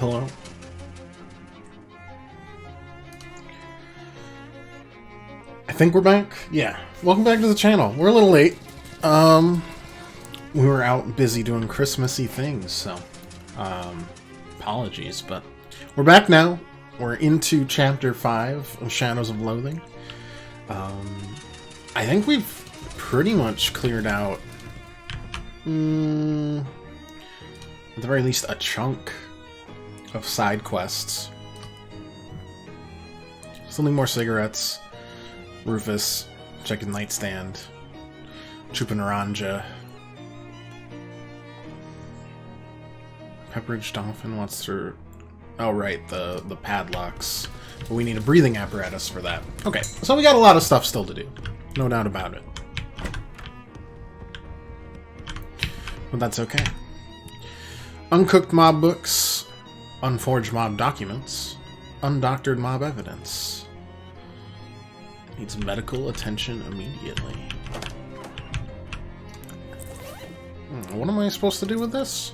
Hello. I think we're back. Yeah. Welcome back to the channel. We're a little late. We were out busy doing Christmassy things, so apologies, but we're back now. We're into Chapter 5 of Shadows of Loathing. I think we've pretty much cleared out, at the very least, a chunk of side quests. Still need more cigarettes. Rufus, checking nightstand. Chupa Naranja. Pepperidge Dolphin wants to... Oh, right, the padlocks. But we need a breathing apparatus for that. Okay, so we got a lot of stuff still to do. No doubt about it. But that's okay. Uncooked mob books. Unforged mob documents. Undoctored mob evidence. Needs medical attention immediately. What am I supposed to do with this?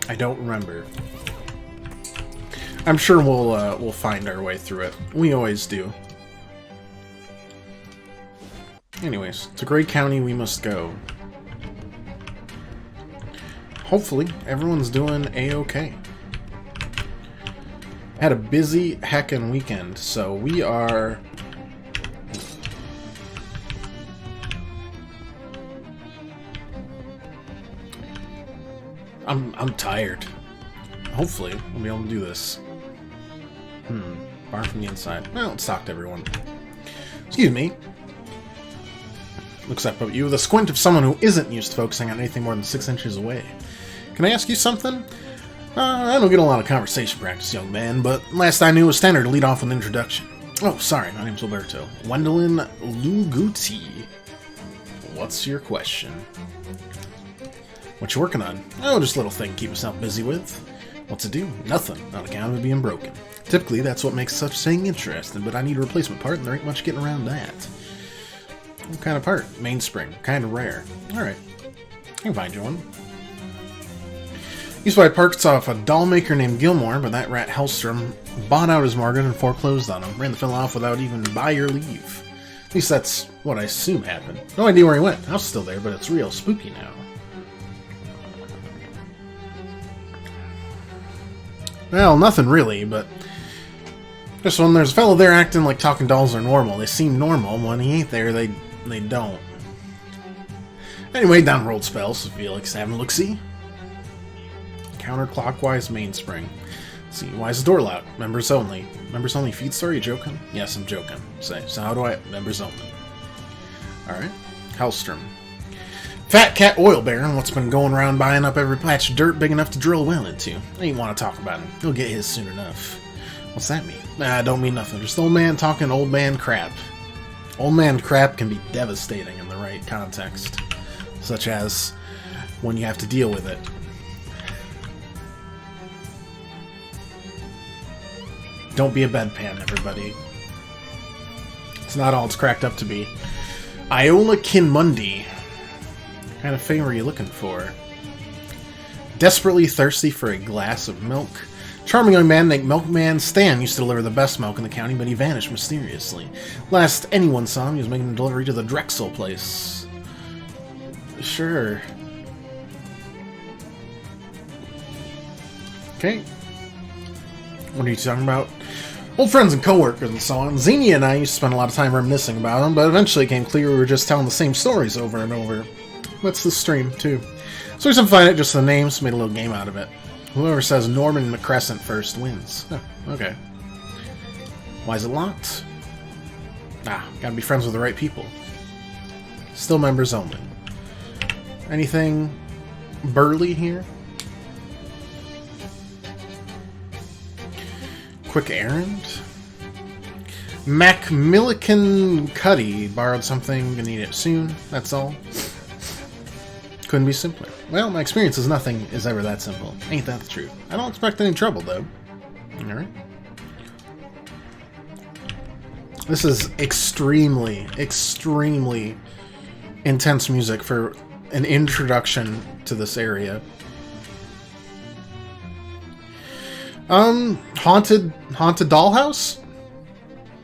I don't remember. I'm sure we'll find our way through it. We always do. Anyways, to Gray County we must go. Hopefully, everyone's doing A-okay. Had a busy heckin' weekend, so we are... I'm tired. Hopefully, we'll be able to do this. Bar from the inside. Well, let's talk to everyone. Excuse me. Looks up at you with a squint of someone who isn't used to focusing on anything more than 6 inches away. Can I ask you something? I don't get a lot of conversation practice, young man, but last I knew it was standard to lead off with an introduction. Oh, sorry, my name's Alberto. Gwendolyn Luguti. What's your question? What you working on? Oh, just a little thing to keep myself busy with. What's it do? Nothing, on account of it being broken. Typically, that's what makes such thing interesting, but I need a replacement part, and there ain't much getting around that. What kind of part? Mainspring. Kind of rare. Alright. I can find you one. Used by parts off a doll maker named Gilmore, but that rat Hellstrom bought out his mortgage and foreclosed on him. Ran the fellow off without even by your leave. At least that's what I assume happened. No idea where he went. House still there, but it's real spooky now. Well, nothing really, but... just when there's a fellow there acting like talking dolls are normal. They seem normal. When he ain't there, they don't. Anyway, downrolled spells, so Felix, having a look-see. Counterclockwise mainspring. Let's see, why is the door locked? Members only. Members only feed store? You joking? Yes, I'm joking. Say, so how do I... members only. Alright. Hellstrom. Fat Cat Oil Baron, what's been going around buying up every patch of dirt big enough to drill a well into. I ain't want to talk about him. He'll get his soon enough. What's that mean? Nah, don't mean nothing. Just old man talking old man crap. Old man crap can be devastating in the right context. Such as when you have to deal with it. Don't be a bedpan, everybody. It's not all it's cracked up to be. Iola Kinmundi. What kind of favor are you looking for? Desperately thirsty for a glass of milk. Charming young man named Milkman Stan used to deliver the best milk in the county, but he vanished mysteriously. Last anyone saw him, he was making a delivery to the Drexel place. Sure. Okay. What are you talking about? Old friends and co-workers and so on. Xenia and I used to spend a lot of time reminiscing about them, but eventually it became clear we were just telling the same stories over and over. That's the stream, too. So we simplified it, just the names, made a little game out of it. Whoever says Norman McCrescent first wins. Oh, okay. Why is it locked? Ah, gotta be friends with the right people. Still members only. Anything burly here? Quick errand? Macmillican Cuddy borrowed something, gonna need it soon, that's all. Couldn't be simpler. Well, my experience is nothing is ever that simple. Ain't that the truth? I don't expect any trouble, though. Alright. This is extremely, extremely intense music for an introduction to this area. Haunted dollhouse?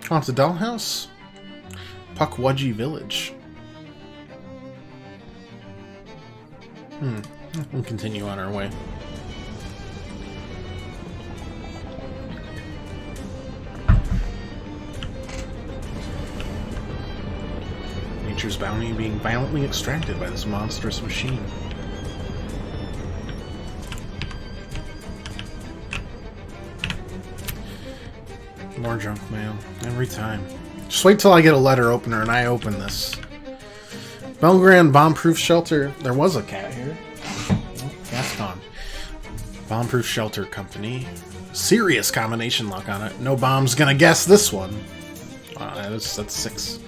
Haunted dollhouse? Pukwudgie Village. We'll continue on our way. Nature's bounty being violently extracted by this monstrous machine. More junk mail. Every time. Just wait till I get a letter opener and I open this. Belgrand Bomb-Proof Shelter. There was a cat here. Oh, cat's gone. Bomb-Proof Shelter Company. Serious combination lock on it. No bomb's gonna guess this one. That's 6.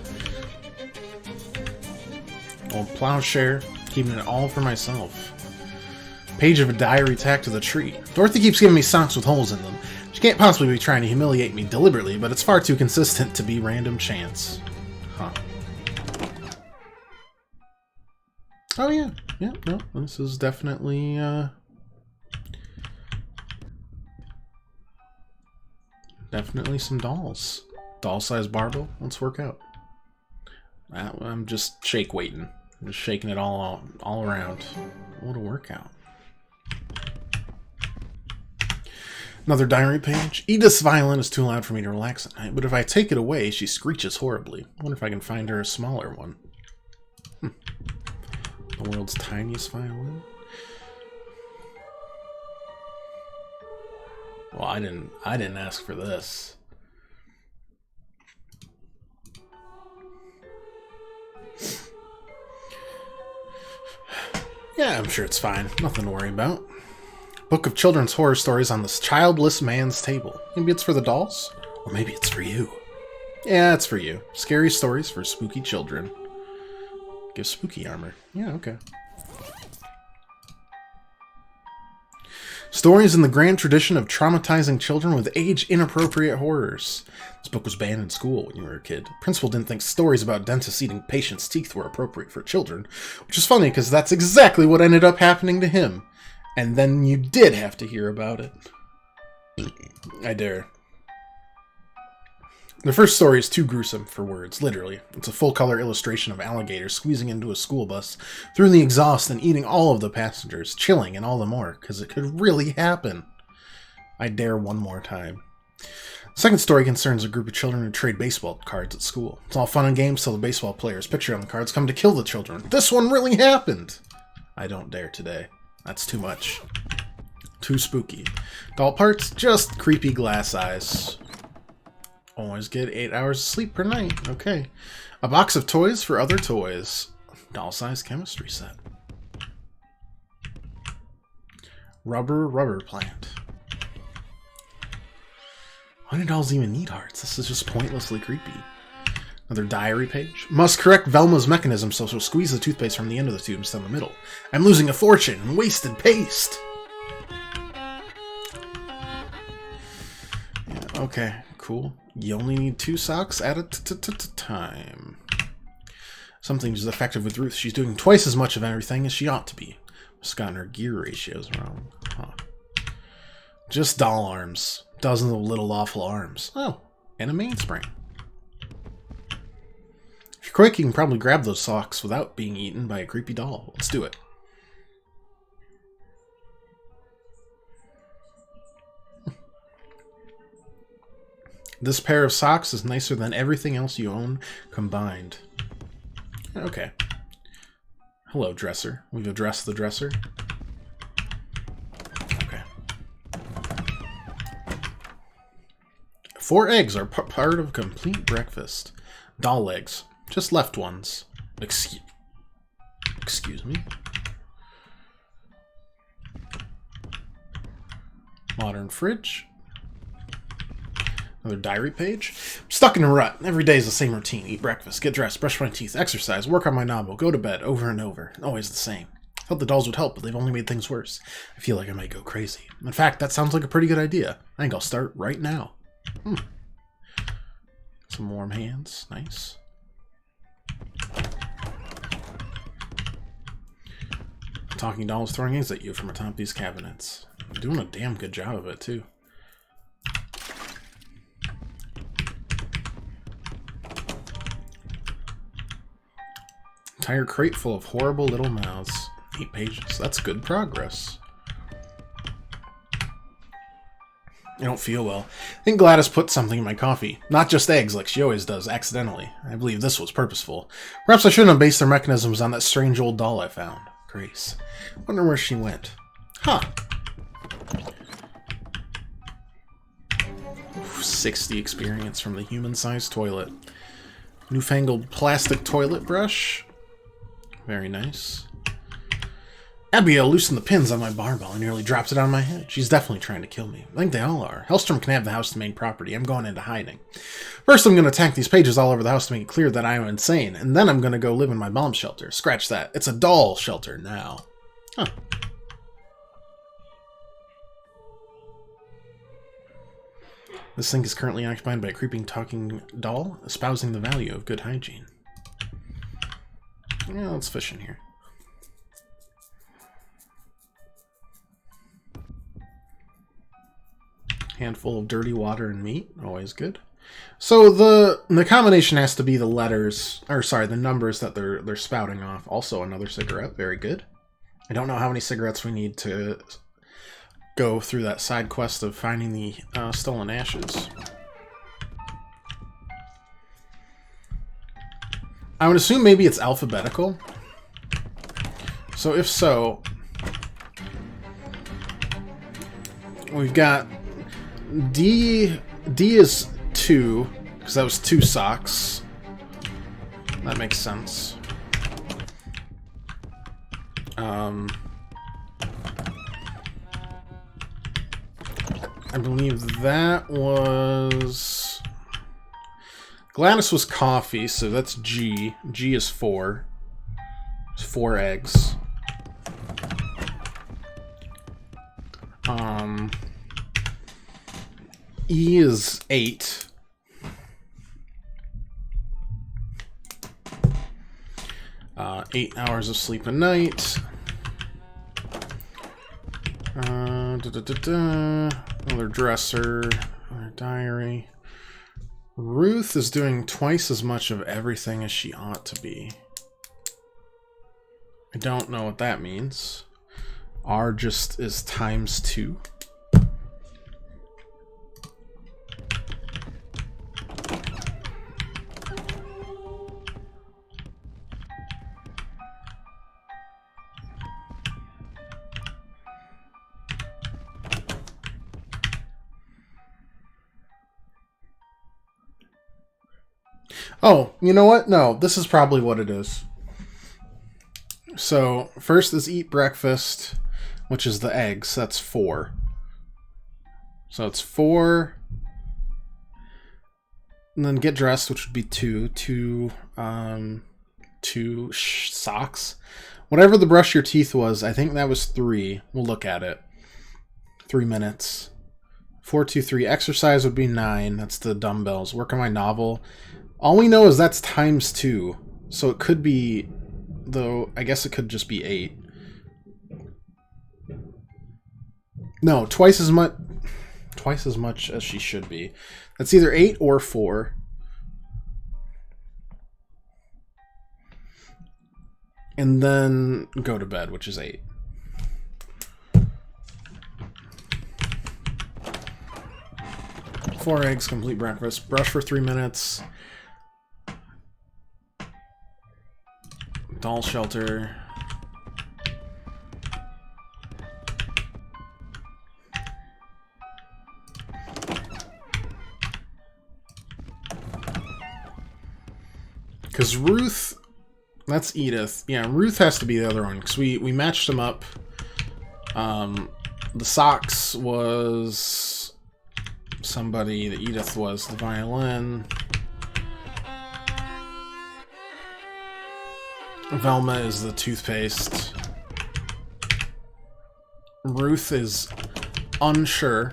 Old Plowshare. Keeping it all for myself. Page of a diary tacked to the tree. Dorothy keeps giving me socks with holes in them. She can't possibly be trying to humiliate me deliberately, but it's far too consistent to be random chance. Huh. Oh yeah. Yeah, no, this is definitely, definitely some dolls. Doll-sized barbell. Let's work out. I'm just shake weighting. I'm just shaking it all around. What a workout. Another diary page. Edith's violin is too loud for me to relax at night, but if I take it away, she screeches horribly. I wonder if I can find her a smaller one. The world's tiniest violin? Well, I didn't ask for this. Yeah, I'm sure it's fine. Nothing to worry about. Book of children's horror stories on this childless man's table. Maybe it's for the dolls? Or maybe it's for you. Yeah, it's for you. Scary stories for spooky children. Give spooky armor. Yeah, okay. Stories in the grand tradition of traumatizing children with age-inappropriate horrors. This book was banned in school when you were a kid. The principal didn't think stories about dentists eating patients' teeth were appropriate for children, which is funny because that's exactly what ended up happening to him. And then you did have to hear about it. I dare. The first story is too gruesome for words, literally. It's a full-color illustration of alligators squeezing into a school bus through the exhaust and eating all of the passengers, chilling and all the more, because it could really happen. I dare one more time. The second story concerns a group of children who trade baseball cards at school. It's all fun and games till the baseball player's picture on the cards come to kill the children. This one really happened! I don't dare today. That's too much. Too spooky. Doll parts? Just creepy glass eyes. Always get 8 hours of sleep per night. Okay. A box of toys for other toys. Doll-sized chemistry set. Rubber plant. Why do dolls even need hearts? This is just pointlessly creepy. Another diary page. Must correct Velma's mechanism so she'll squeeze the toothpaste from the end of the tube instead of the middle. I'm losing a fortune in wasted paste. Yeah, okay, cool. You only need 2 socks at a time. Something's effective with Ruth. She's doing twice as much of everything as she ought to be. Just gotten her gear ratios wrong. Huh. Just doll arms. Dozens of little awful arms. Oh, and a mainspring. If you're quick, you can probably grab those socks without being eaten by a creepy doll. Let's do it. This pair of socks is nicer than everything else you own combined. Okay. Hello, dresser. We've addressed the dresser. Okay. 4 eggs are part of a complete breakfast. Doll eggs. Just left ones. Excuse me. Modern fridge. Another diary page. I'm stuck in a rut. Every day is the same routine. Eat breakfast, get dressed, brush my teeth, exercise, work on my novel, go to bed, over and over. Always the same. I thought the dolls would help, but they've only made things worse. I feel like I might go crazy. In fact, that sounds like a pretty good idea. I think I'll start right now. Some warm hands. Nice. Talking dolls throwing eggs at you from atop these cabinets. Doing a damn good job of it, too. Entire crate full of horrible little mouths. 8 pages. That's good progress. I don't feel well. I think Gladys put something in my coffee. Not just eggs, like she always does, accidentally. I believe this was purposeful. Perhaps I shouldn't have based their mechanisms on that strange old doll I found. Grace. Wonder where she went. Huh. Oof, 60 experience from the human-sized toilet. Newfangled plastic toilet brush. Very nice. Abigail loosened the pins on my barbell and nearly drops it on my head. She's definitely trying to kill me. I think they all are. Hellstrom can have the house to main property. I'm going into hiding. First, I'm going to attack these pages all over the house to make it clear that I am insane, and then I'm going to go live in my bomb shelter. Scratch that. It's a doll shelter now. Huh. This sink is currently occupied by a creeping talking doll, espousing the value of good hygiene. Yeah, let's fish in here. Handful of dirty water and meat, always good. So the combination has to be the letters, or sorry, the numbers that they're spouting off. Also another cigarette, very good. I don't know how many cigarettes we need to go through that side quest of finding the stolen ashes. I would assume maybe it's alphabetical. So if so, we've got D is 2, because that was 2 socks. That makes sense. I believe that was... Gladys was coffee, so that's G. G is 4. It's 4 eggs. E is 8. Uh, 8 hours of sleep a night. Another dresser. Another diary. Ruth is doing twice as much of everything as she ought to be. I don't know what that means. R just is times 2. Oh, you know what? No, this is probably what it is. So, first is eat breakfast, which is the eggs. That's 4. So it's 4. And then get dressed, which would be 2. 2 socks. Whatever the brush your teeth was, I think that was 3. We'll look at it. 3 minutes. 4, 2, 3. Exercise would be 9. That's the dumbbells. Work on my novel. All we know is that's times 2. So it could be, though, I guess it could just be 8. No, twice as much as she should be. That's either 8 or 4. And then go to bed, which is 8. Four eggs, complete breakfast. Brush for 3 minutes. Doll shelter. Because Ruth, that's Edith. Yeah, Ruth has to be the other one, because we matched them up. The socks was somebody, the Edith was the violin. Velma is the toothpaste. Ruth is unsure.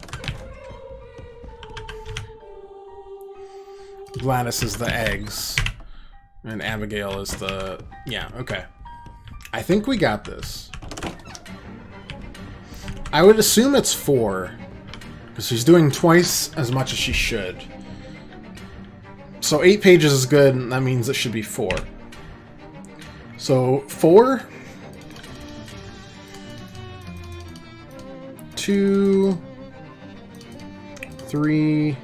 Gladys is the eggs. And Abigail is the... Yeah, okay. I think we got this. I would assume it's 4. Because she's doing twice as much as she should. So 8 pages is good, and that means it should be 4. So 4, 2, 3,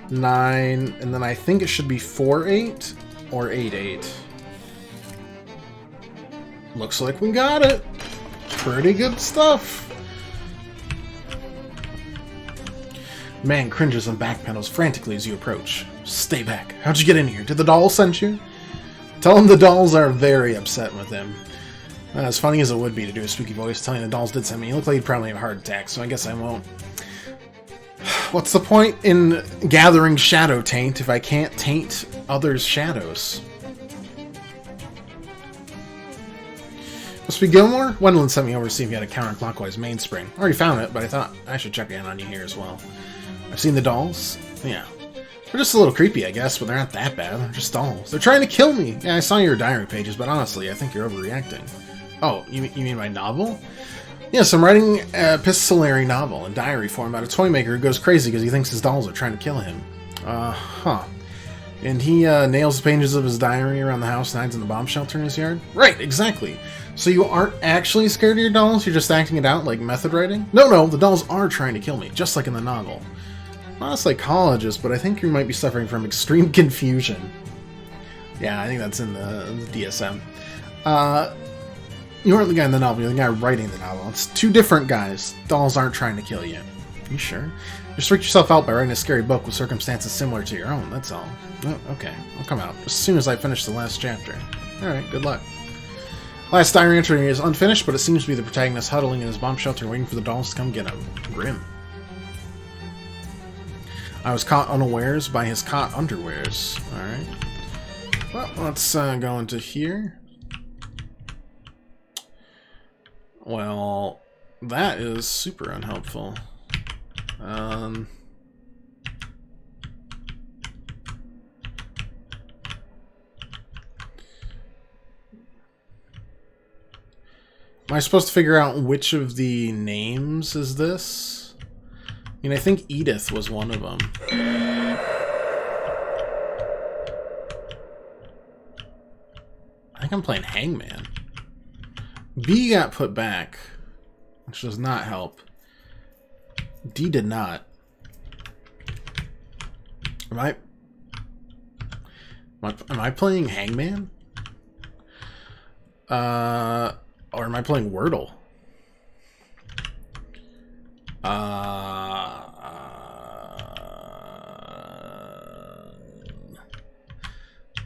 9, and then I think it should be 4, 8 or 8, 8. Looks like we got it. Pretty good stuff. Man cringes and backpedals frantically as you approach. Stay back. How'd you get in here? Did the doll send you? Tell him the dolls are very upset with him. As funny as it would be to do a spooky voice telling the dolls did send me, he looked like he'd probably have a heart attack, so I guess I won't. What's the point in gathering shadow taint if I can't taint others' shadows? Must be Gilmore? Wendolyn sent me over to see if you had a counterclockwise mainspring. I already found it, but I thought I should check in on you here as well. I've seen the dolls. Yeah. They're just a little creepy, I guess, but they're not that bad. They're just dolls. They're trying to kill me! Yeah, I saw your diary pages, but honestly, I think you're overreacting. Oh, you mean my novel? Yes, I'm writing an epistolary novel in diary form about a toy maker who goes crazy because he thinks his dolls are trying to kill him. Huh. And he nails the pages of his diary around the house and hides in the bomb shelter in his yard? Right, exactly. So you aren't actually scared of your dolls? You're just acting it out like method writing? No, the dolls are trying to kill me, just like in the novel. I'm not a psychologist, but I think you might be suffering from extreme confusion. Yeah, I think that's in the DSM. You aren't the guy in the novel, you're the guy writing the novel. It's 2 different guys. Dolls aren't trying to kill you. You sure? You freaked yourself out by writing a scary book with circumstances similar to your own, that's all. Oh, okay, I'll come out as soon as I finish the last chapter. Alright, good luck. Last diary entry is unfinished, but it seems to be the protagonist huddling in his bomb shelter waiting for the dolls to come get him. Grim. I was caught unawares by his caught underwears. Alright. Well, let's go into here. Well, that is super unhelpful. Am I supposed to figure out which of the names is this? I mean, I think Edith was one of them. I think I'm playing Hangman. B got put back, which does not help. D did not. Am I playing Hangman? Or am I playing Wordle?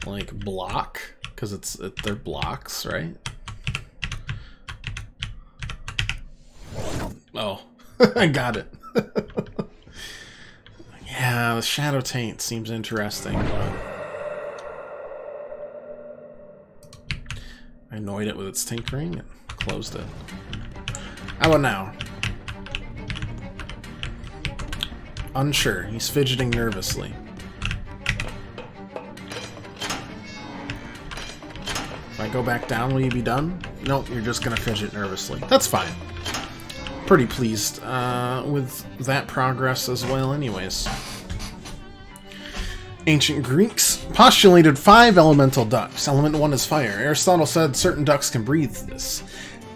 Like block, because they're blocks, right? Oh, I got it. Yeah, the shadow taint seems interesting. But I annoyed it with its tinkering and closed it. How about now? Unsure. He's fidgeting nervously. If I go back down, will you be done? Nope, you're just gonna fidget nervously. That's fine. Pretty pleased with that progress as well anyways. Ancient Greeks postulated 5 elemental ducts. Element 1 is fire. Aristotle said certain ducks can breathe this.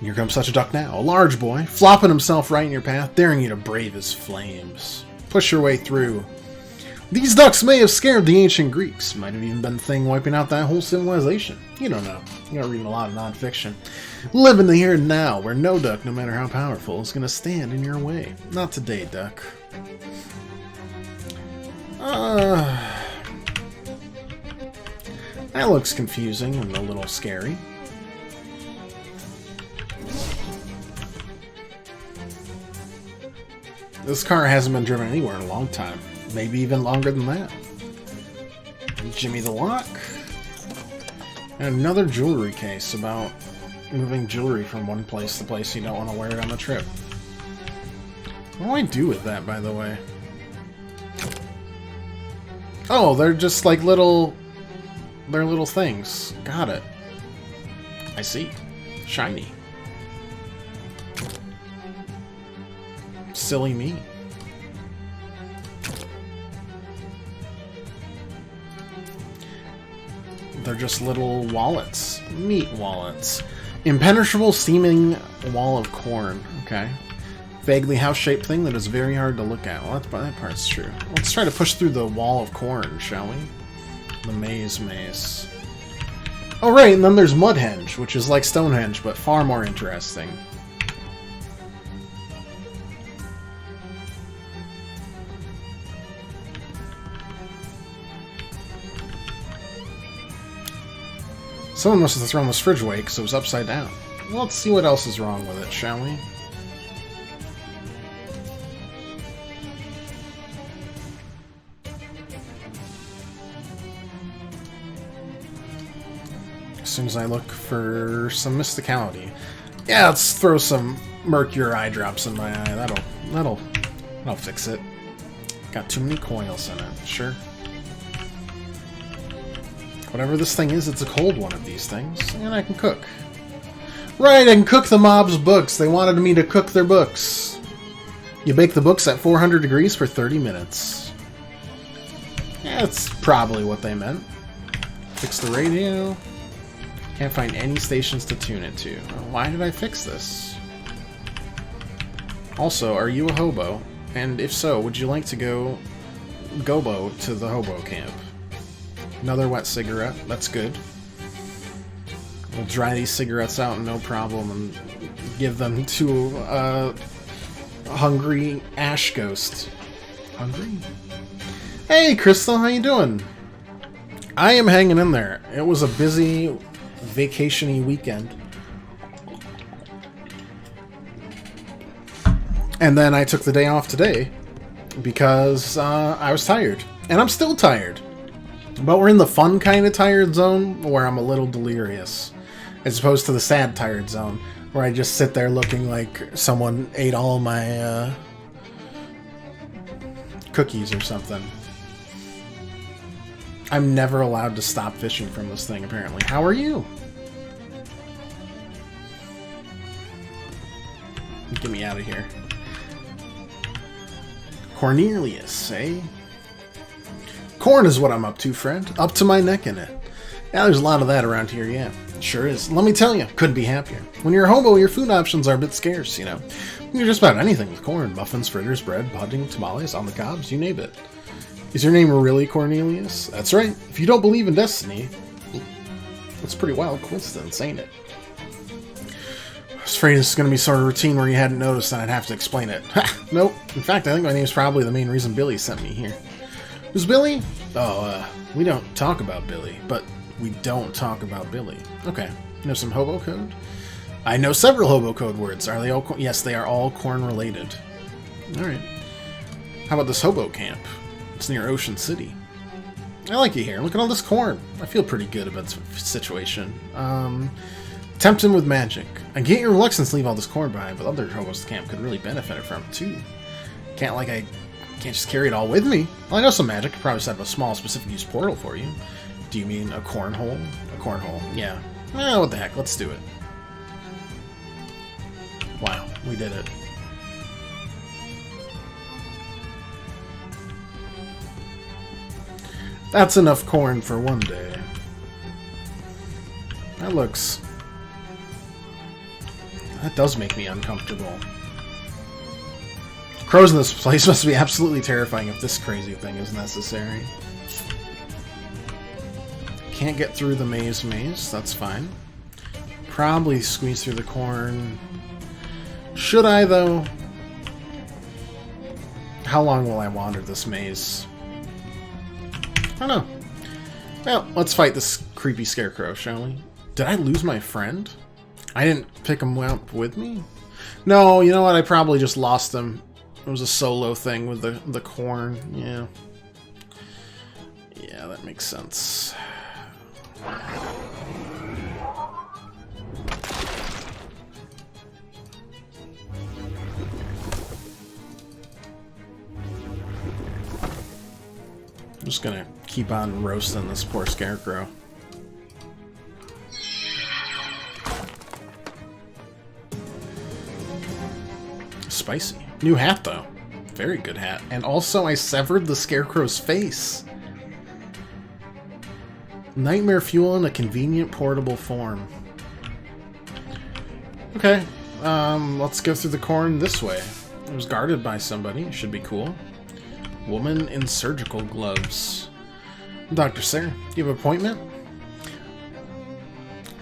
Here comes such a duck now. A large boy, flopping himself right in your path, daring you to brave his flames. Push your way through. These ducks may have scared the ancient Greeks. Might have even been the thing wiping out that whole civilization. You don't know. You're not reading a lot of nonfiction. Live in the here and now, where no duck, no matter how powerful, is going to stand in your way. Not today, duck. That looks confusing and a little scary. This car hasn't been driven anywhere in a long time. Maybe even longer than that. Jimmy the Lock. And another jewelry case about moving jewelry from one place to place you don't want to wear it on the trip. What do I do with that, by the way? Oh, they're just like little... They're little things. Got it. I see. Shiny. Silly me. They're just little wallets. Meat wallets. Impenetrable seeming wall of corn. Okay. Vaguely house-shaped thing that is very hard to look at. Well, that part's true. Let's try to push through the wall of corn, shall we? The maze. Oh, right, and then there's Mudhenge, which is like Stonehenge, but far more interesting. Someone must have thrown this fridge away because it was upside down. Well, let's see what else is wrong with it, shall we? As soon as I look for some mysticality. Yeah, let's throw some Mercure eye drops in my eye. That'll fix it. Got too many coils in it. Sure. Whatever this thing is, it's a cold one of these things, and I can cook. Right, I can cook the mob's books. They wanted me to cook their books. You bake the books at 400 degrees for 30 minutes. Yeah, that's probably what they meant. Fix the radio. Can't find any stations to tune it to. Why did I fix this? Also, are you a hobo? And if so, would you like to go gobo to the hobo camp? Another wet cigarette. That's good. We'll dry these cigarettes out, no problem, and give them to a hungry ash ghost. Hungry? Hey, Crystal, how you doing? I am hanging in there. It was a busy, vacation-y weekend. And then I took the day off today because I was tired. And I'm still tired. But we're in the fun kind of tired zone where I'm a little delirious. As opposed to the sad tired zone where I just sit there looking like someone ate all of my cookies or something. I'm never allowed to stop fishing from this thing, apparently. How are you? Get me out of here. Cornelius, eh? Corn is what I'm up to, friend. Up to my neck in it. Yeah, there's a lot of that around here, yeah. It sure is. Let me tell you, couldn't be happier. When you're a hobo, your food options are a bit scarce, you know. You can do just about anything with corn. Muffins, fritters, bread, pudding, tamales, on the cobs, you name it. Is your name really Cornelius? That's right. If you don't believe in destiny, that's a pretty wild coincidence, ain't it? I was afraid this is going to be sort of routine where you hadn't noticed and I'd have to explain it. Ha! Nope. In fact, I think my name's probably the main reason Billy sent me here. Who's Billy? Oh, we don't talk about Billy, but we don't talk about Billy. Okay. You know some hobo code? I know several hobo code words. Are they all corn? Yes, they are all corn related. Alright. How about this hobo camp? It's near Ocean City. I like it here. Look at all this corn. I feel pretty good about the situation. Tempt him with magic. I get your reluctance to leave all this corn behind, but other hobos at the camp could really benefit from it too. I can't just carry it all with me. Well, I know some magic. I could probably set up a small specific use portal for you. Do you mean a cornhole? A cornhole, yeah. What the heck, let's do it. Wow, we did it. That's enough corn for one day. That does make me uncomfortable. Crows in this place must be absolutely terrifying if this crazy thing is necessary. Can't get through the maze, that's fine. Probably squeeze through the corn. Should I, though? How long will I wander this maze? I don't know. Well, let's fight this creepy scarecrow, shall we? Did I lose my friend? I didn't pick him up with me? No, you know what? I probably just lost him. It was a solo thing with the corn. Yeah. Yeah, that makes sense. I'm just gonna keep on roasting this poor scarecrow. Spicy. New hat, though. Very good hat. And also, I severed the Scarecrow's face. Nightmare fuel in a convenient portable form. Okay, let's go through the corn this way. It was guarded by somebody. Should be cool. Woman in surgical gloves. Dr. Sarah, do you have an appointment?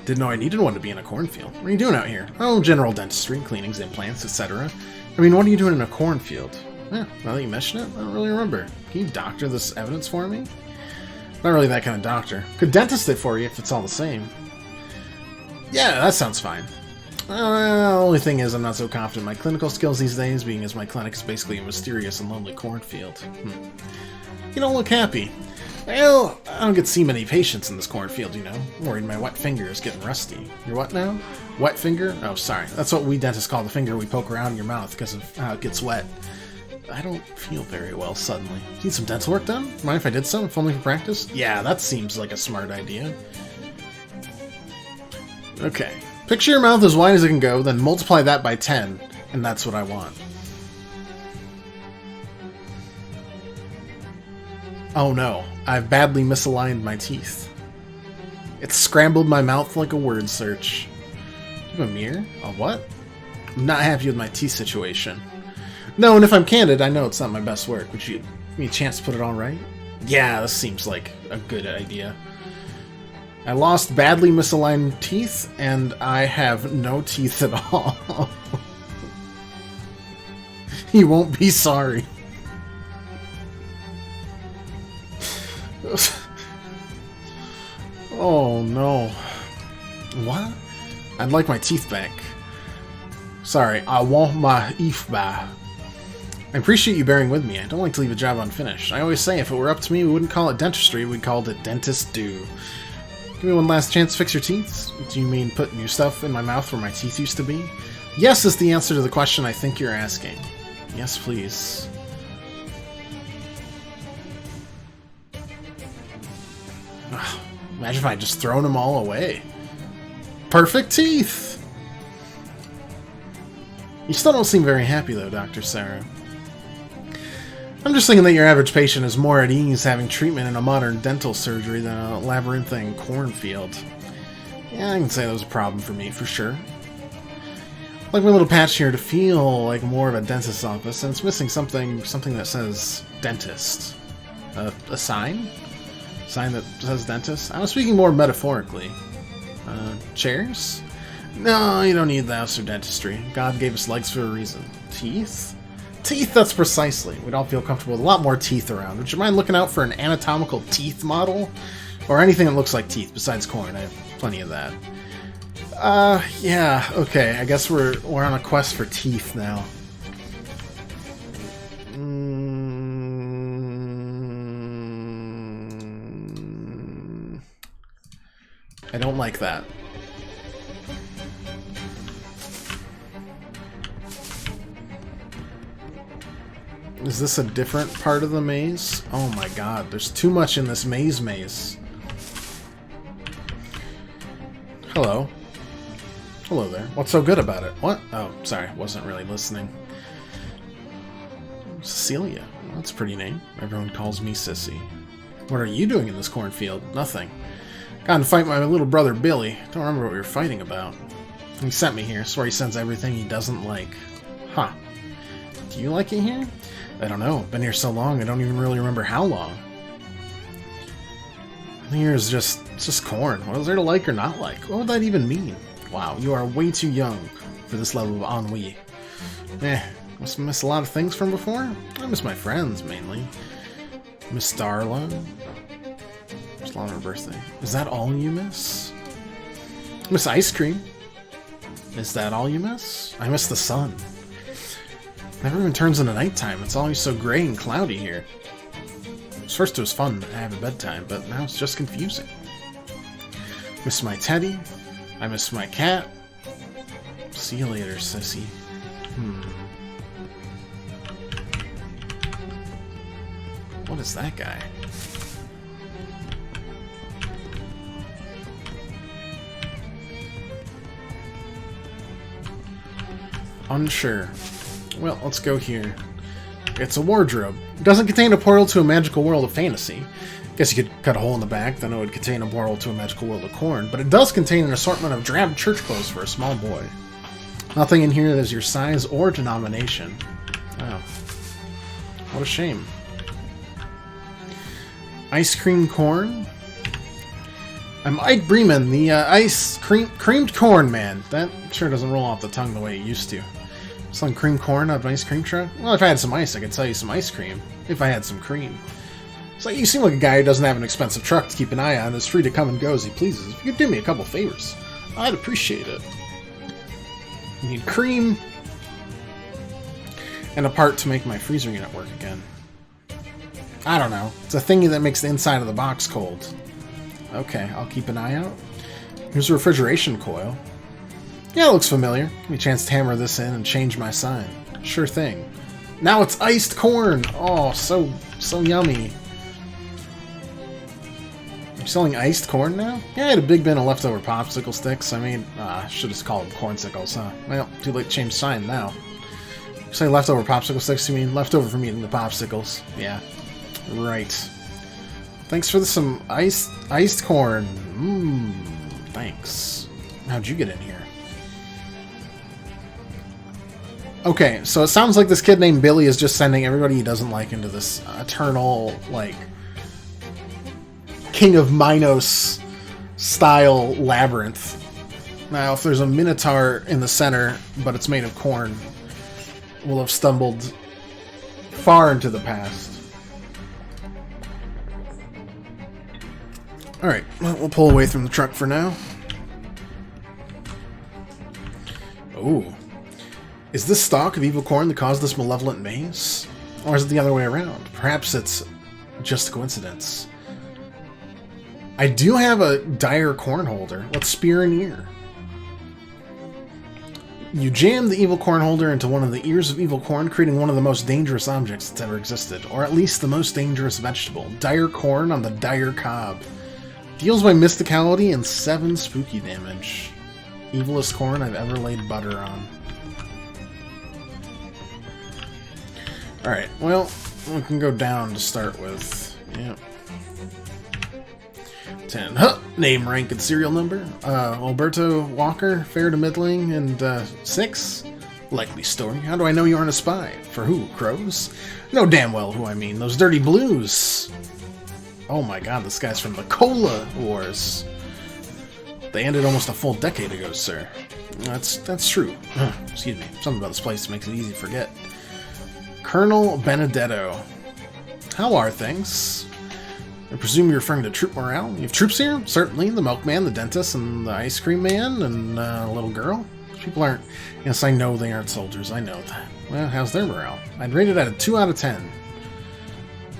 Didn't know I needed one to be in a cornfield. What are you doing out here? Oh, general dentistry, cleanings, implants, etc. I mean, what are you doing in a cornfield? Yeah, now that you mention it, I don't really remember. Can you doctor this evidence for me? Not really that kind of doctor. Could dentist it for you if it's all the same. Yeah, that sounds fine. The only thing is I'm not so confident in my clinical skills these days, being as my clinic is basically a mysterious and lonely cornfield. You don't look happy. Well, I don't get to see many patients in this cornfield, you know. I'm worried my wet finger is getting rusty. Your what now? Wet finger? Oh, sorry. That's what we dentists call the finger we poke around in your mouth because of how it gets wet. I don't feel very well suddenly. Need some dental work done? Mind if I did some, if only for practice? Yeah, that seems like a smart idea. Okay. Picture your mouth as wide as it can go, then multiply that by 10, and that's what I want. Oh no, I've badly misaligned my teeth. It's scrambled my mouth like a word search. Do you have a mirror? A what? I'm not happy with my teeth situation. No, and if I'm candid, I know it's not my best work. Would you give me a chance to put it all right? Yeah, this seems like a good idea. I lost badly misaligned teeth, and I have no teeth at all. You won't be sorry. Oh no. What? I'd like my teeth back. Sorry, I want my teeth back. I appreciate you bearing with me. I don't like to leave a job unfinished. I always say if it were up to me, we wouldn't call it dentistry, we'd call it dentist do. Give me one last chance to fix your teeth? Do you mean put new stuff in my mouth where my teeth used to be? Yes is the answer to the question I think you're asking. Yes, please. Ugh, imagine if I had just thrown them all away. Perfect teeth! You still don't seem very happy though, Dr. Sarah. I'm just thinking that your average patient is more at ease having treatment in a modern dental surgery than a labyrinthine cornfield. Yeah, I can say that was a problem for me, for sure. Like my little patch here to feel like more of a dentist's office, and it's missing something that says dentist. A sign? Sign that says dentist? I was speaking more metaphorically. Chairs? No, you don't need those for dentistry. God gave us legs for a reason. Teeth? Teeth, that's precisely. We'd all feel comfortable with a lot more teeth around. Would you mind looking out for an anatomical teeth model? Or anything that looks like teeth, besides corn. I have plenty of that. Yeah, okay. I guess we're on a quest for teeth now. I don't like that. Is this a different part of the maze? Oh my god, there's too much in this maze. Hello. Hello there. What's so good about it? What? Oh, sorry, wasn't really listening. Cecilia. Well, that's a pretty name. Everyone calls me Sissy. What are you doing in this cornfield? Nothing. Got to fight my little brother Billy. Don't remember what we were fighting about. He sent me here. Swear he sends everything he doesn't like. Huh. Do you like it here? I don't know. Been here so long, I don't even really remember how long. Here is just corn. What is there to like or not like? What would that even mean? Wow, you are way too young for this level of ennui. Must miss a lot of things from before? I miss my friends, mainly. Miss Starla. Just on her birthday. Is that all you miss? Miss ice cream. Is that all you miss? I miss the sun. Never even turns into nighttime. It's always so gray and cloudy here. First it was fun to have a bedtime, but now it's just confusing. Miss my teddy. I miss my cat. See you later, sissy. What is that guy? Unsure. well, let's go here. It's a wardrobe. It doesn't contain a portal to a magical world of fantasy. Guess you could cut a hole in the back, then it would contain a portal to a magical world of corn. But it does contain an assortment of drab church clothes for a small boy. Nothing in here that is your size or denomination. Wow. What a shame. Ice cream corn? I'm Ike Bremen, the creamed corn man. That sure doesn't roll off the tongue the way it used to. Selling cream corn out of an ice cream truck? Well, if I had some ice, I could sell you some ice cream. If I had some cream. It's like, you seem like a guy who doesn't have an expensive truck to keep an eye on and is free to come and go as he pleases. If you could do me a couple favors, I'd appreciate it. You need cream and a part to make my freezer unit work again. I don't know. It's a thingy that makes the inside of the box cold. Okay, I'll keep an eye out. Here's a refrigeration coil. Yeah, it looks familiar. Give me a chance to hammer this in and change my sign. Sure thing. Now it's iced corn! Oh, so yummy. You're selling iced corn now? Yeah, I had a big bin of leftover popsicle sticks. I mean, I should have called them cornsicles, huh? Well, too late to change sign now. You say leftover popsicle sticks, you mean leftover from eating the popsicles. Yeah. Right. Thanks for some iced corn. Thanks. How'd you get in here? Okay, so it sounds like this kid named Billy is just sending everybody he doesn't like into this eternal, like, King of Minos style labyrinth. Now, if there's a minotaur in the center, but it's made of corn, we'll have stumbled far into the past. Alright, we'll pull away from the truck for now. Ooh. Is this stalk of evil corn that caused this malevolent maze? Or is it the other way around? Perhaps it's just a coincidence. I do have a dire corn holder. Let's spear an ear. You jam the evil corn holder into one of the ears of evil corn, creating one of the most dangerous objects that's ever existed. Or at least the most dangerous vegetable. Dire corn on the dire cob. Deals by mysticality and 7 spooky damage. Evilest corn I've ever laid butter on. Alright, well, we can go down to start with. Yeah. 10. Huh! Name, rank, and serial number. Alberto Walker, fair to middling, and 6? Likely story. How do I know you aren't a spy? For who? Crows? Know damn well who I mean. Those dirty blues. Oh my god, this guy's from the Cola Wars. They ended almost a full decade ago, sir. That's true. Excuse me. Something about this place makes it easy to forget. Colonel Benedetto. How are things? I presume you're referring to troop morale? You have troops here? Certainly. The milkman, the dentist, and the ice cream man, and a little girl. People aren't... Yes, I know they aren't soldiers. I know that. Well, how's their morale? I'd rate it at a 2 out of 10.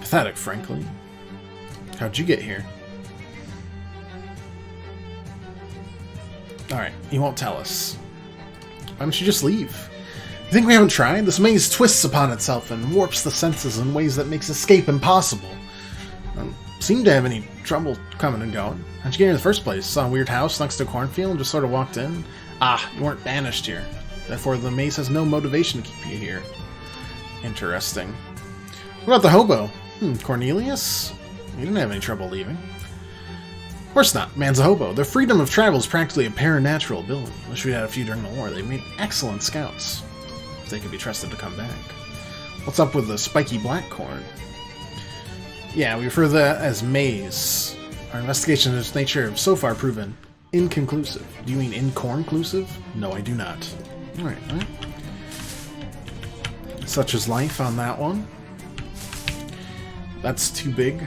Pathetic, frankly. How'd you get here? Alright, you won't tell us. Why don't you just leave? You think we haven't tried? This maze twists upon itself and warps the senses in ways that makes escape impossible. Seemed to have any trouble coming and going. How'd you get here in the first place? Saw a weird house next to a cornfield and just sort of walked in? Ah, you weren't banished here. Therefore, the maze has no motivation to keep you here. Interesting. What about the hobo? Cornelius? He didn't have any trouble leaving. Of course not. Man's a hobo. Their freedom of travel is practically a paranatural ability. Wish we'd had a few during the war. They made excellent scouts. If they could be trusted to come back. What's up with the spiky black corn? Yeah, we refer to that as maze. Our investigation of its nature have so far proven inconclusive. Do you mean incornclusive? No, I do not. Alright, alright. Such is life on that one. That's too big.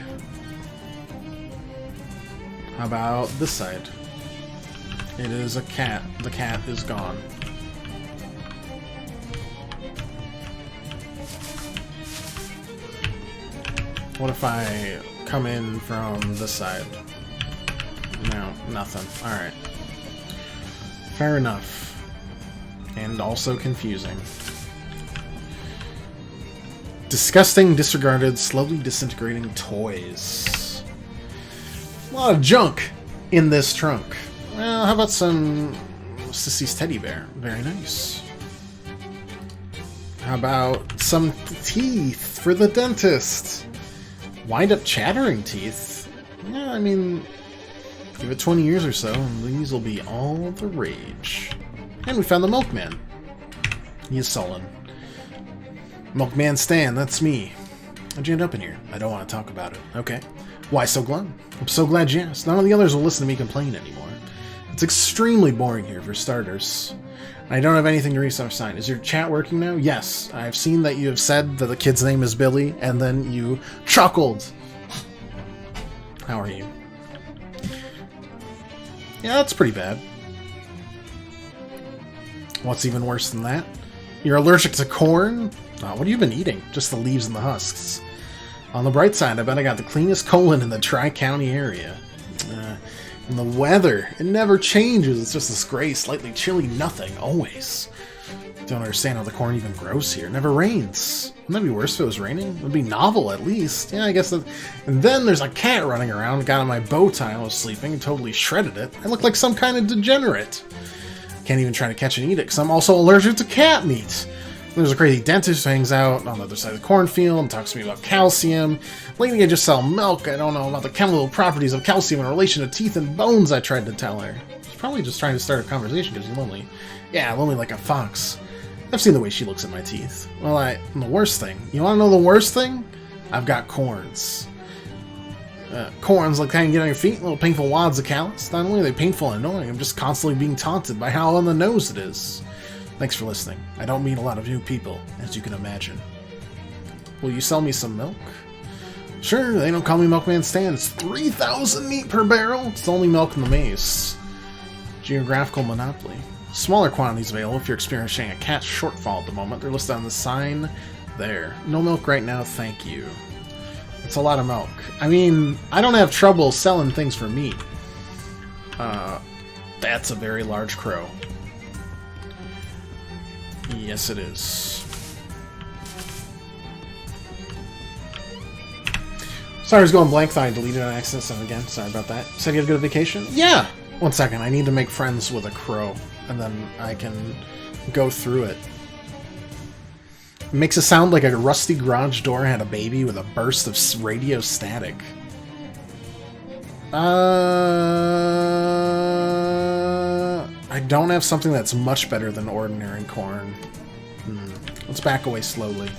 How about this side? It is a cat. The cat is gone. What if I come in from this side? No, nothing. Alright. Fair enough. And also confusing. Disgusting, disregarded, slowly disintegrating toys. A lot of junk in this trunk. Well, how about some Sissy's teddy bear? Very nice. How about some teeth for the dentist? Wind up chattering teeth? Yeah, I mean, give it 20 years or so, and these will be all the rage. And we found the milkman. He is sullen. Milkman Stan, that's me. How'd you end up in here? I don't want to talk about it. Okay. Why so glum? I'm so glad you asked. None of the others will listen to me complain anymore. It's extremely boring here, for starters. I don't have anything to research sign. Is your chat working now? Yes. I've seen that you have said that the kid's name is Billy, and then you chuckled. How are you? Yeah, that's pretty bad. What's even worse than that? You're allergic to corn? What have you been eating? Just the leaves and the husks. On the bright side, I bet I got the cleanest colon in the Tri-County area. And the weather, it never changes. It's just this gray, slightly chilly nothing, always. Don't understand how the corn even grows here. It never rains. Wouldn't that be worse if it was raining? It would be novel, at least. Yeah, I guess that... And then there's a cat running around, got on my bow tie while I was sleeping, and totally shredded it. I look like some kind of degenerate. Can't even try to catch and eat it, because I'm also allergic to cat meat. There's a crazy dentist who hangs out on the other side of the cornfield and talks to me about calcium. Lately I just sell milk. I don't know about the chemical properties of calcium in relation to teeth and bones, I tried to tell her. She's probably just trying to start a conversation because she's lonely. Yeah, lonely like a fox. I've seen the way she looks at my teeth. Well, and the worst thing. You want to know the worst thing? I've got corns. Corns like kind of get on your feet, little painful wads of callus. Not only are they painful and annoying, I'm just constantly being taunted by how on the nose it is. Thanks for listening. I don't meet a lot of new people, as you can imagine. Will you sell me some milk? Sure, they don't call me Milkman Stan. It's 3,000 meat per barrel. It's the only milk in the maze. Geographical monopoly. Smaller quantities available if you're experiencing a cat shortfall at the moment. They're listed on the sign there. No milk right now, thank you. It's a lot of milk. I mean, I don't have trouble selling things for meat. That's a very large crow. Yes, it is. Sorry, I was going blank. Thought I deleted it on accident. So again, sorry about that. Said you had a good vacation? Yeah! 1 second. I need to make friends with a crow, and then I can go through it. It makes it sound like a rusty garage door had a baby with a burst of radio static. I don't have something that's much better than ordinary corn. Let's back away slowly.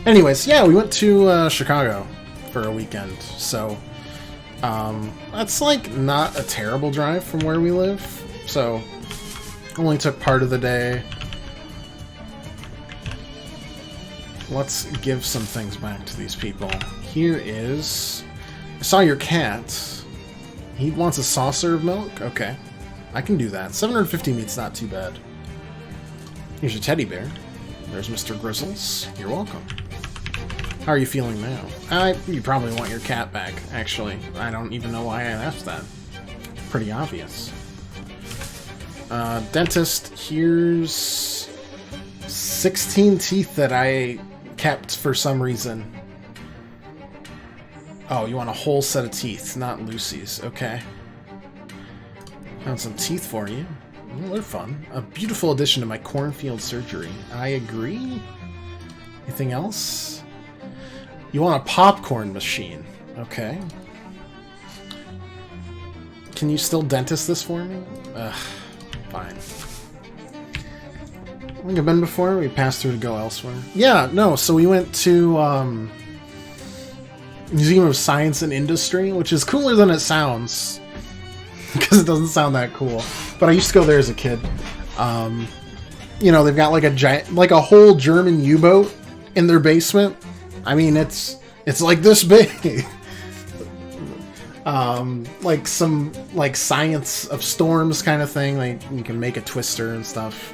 Anyways, yeah, we went to Chicago for a weekend, so that's like not a terrible drive from where we live. So only took part of the day. Let's give some things back to these people. Here is... I saw your cat. He wants a saucer of milk? Okay. I can do that. 750 meat's not too bad. Here's your teddy bear. There's Mr. Grizzles. You're welcome. How are you feeling now? You probably want your cat back, actually. I don't even know why I asked that. Pretty obvious. Dentist, here's 16 teeth that I kept for some reason. Oh, you want a whole set of teeth, not Lucy's. Okay. Found some teeth for you. Well, they're fun. A beautiful addition to my cornfield surgery. I agree. Anything else? You want a popcorn machine. Okay. Can you still dentist this for me? Ugh. Fine. I think I've been before. We passed through to go elsewhere. Yeah, no, so we went to Museum of Science and Industry, which is cooler than it sounds. Because it doesn't sound that cool. But I used to go there as a kid. You know, they've got like a giant, like a whole German U-boat in their basement. I mean, it's like this big. Like some like science of storms kind of thing. Like you can make a twister and stuff.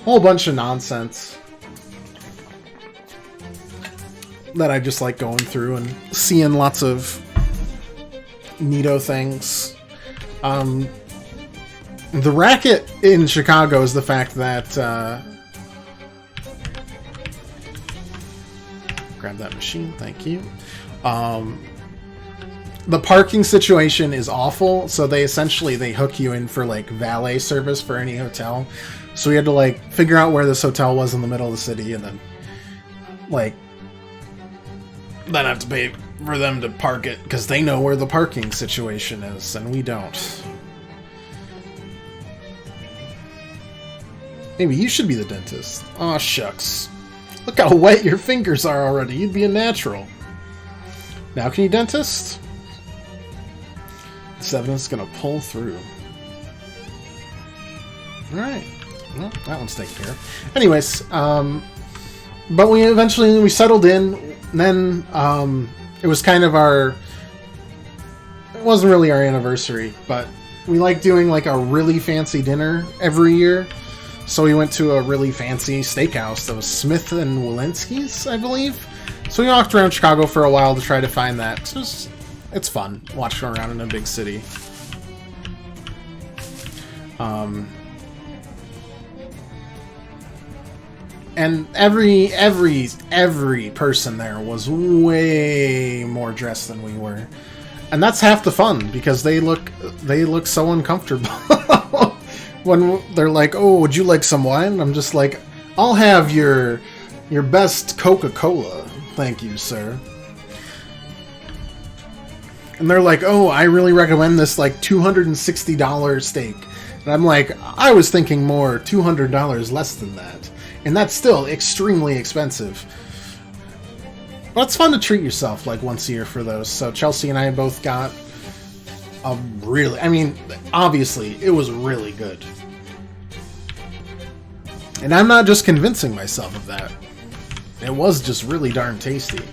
A whole bunch of nonsense that I just like going through and seeing lots of neato things. The racket in Chicago is the fact that grab that machine, thank you. the parking situation is awful, so they hook you in for like valet service for any hotel. So we had to like figure out where this hotel was in the middle of the city, and then have to pay for them to park it because they know where the parking situation is and we don't. Maybe you should be the dentist. Aw, shucks. Look how wet your fingers are already. You'd be a natural. Now can you dentist? This evidence is gonna pull through. Alright. Well, that one's taken care of. Anyways, but we eventually settled in, and then it was kind of it wasn't really our anniversary, but we like doing like a really fancy dinner every year. So we went to a really fancy steakhouse that was Smith and Walensky's, I believe. So we walked around Chicago for a while to try to find that. It's fun watching around in a big city. And every person there was way more dressed than we were. And that's half the fun, because they look so uncomfortable. When they're like, "Oh, would you like some wine?" I'm just like, "I'll have your best Coca-Cola, thank you, sir." And they're like, "Oh, I really recommend this like $260 steak." And I'm like, "I was thinking more, $200 less than that." And that's still extremely expensive. But it's fun to treat yourself like once a year for those. So Chelsea and I both got obviously, it was really good. And I'm not just convincing myself of that. It was just really darn tasty.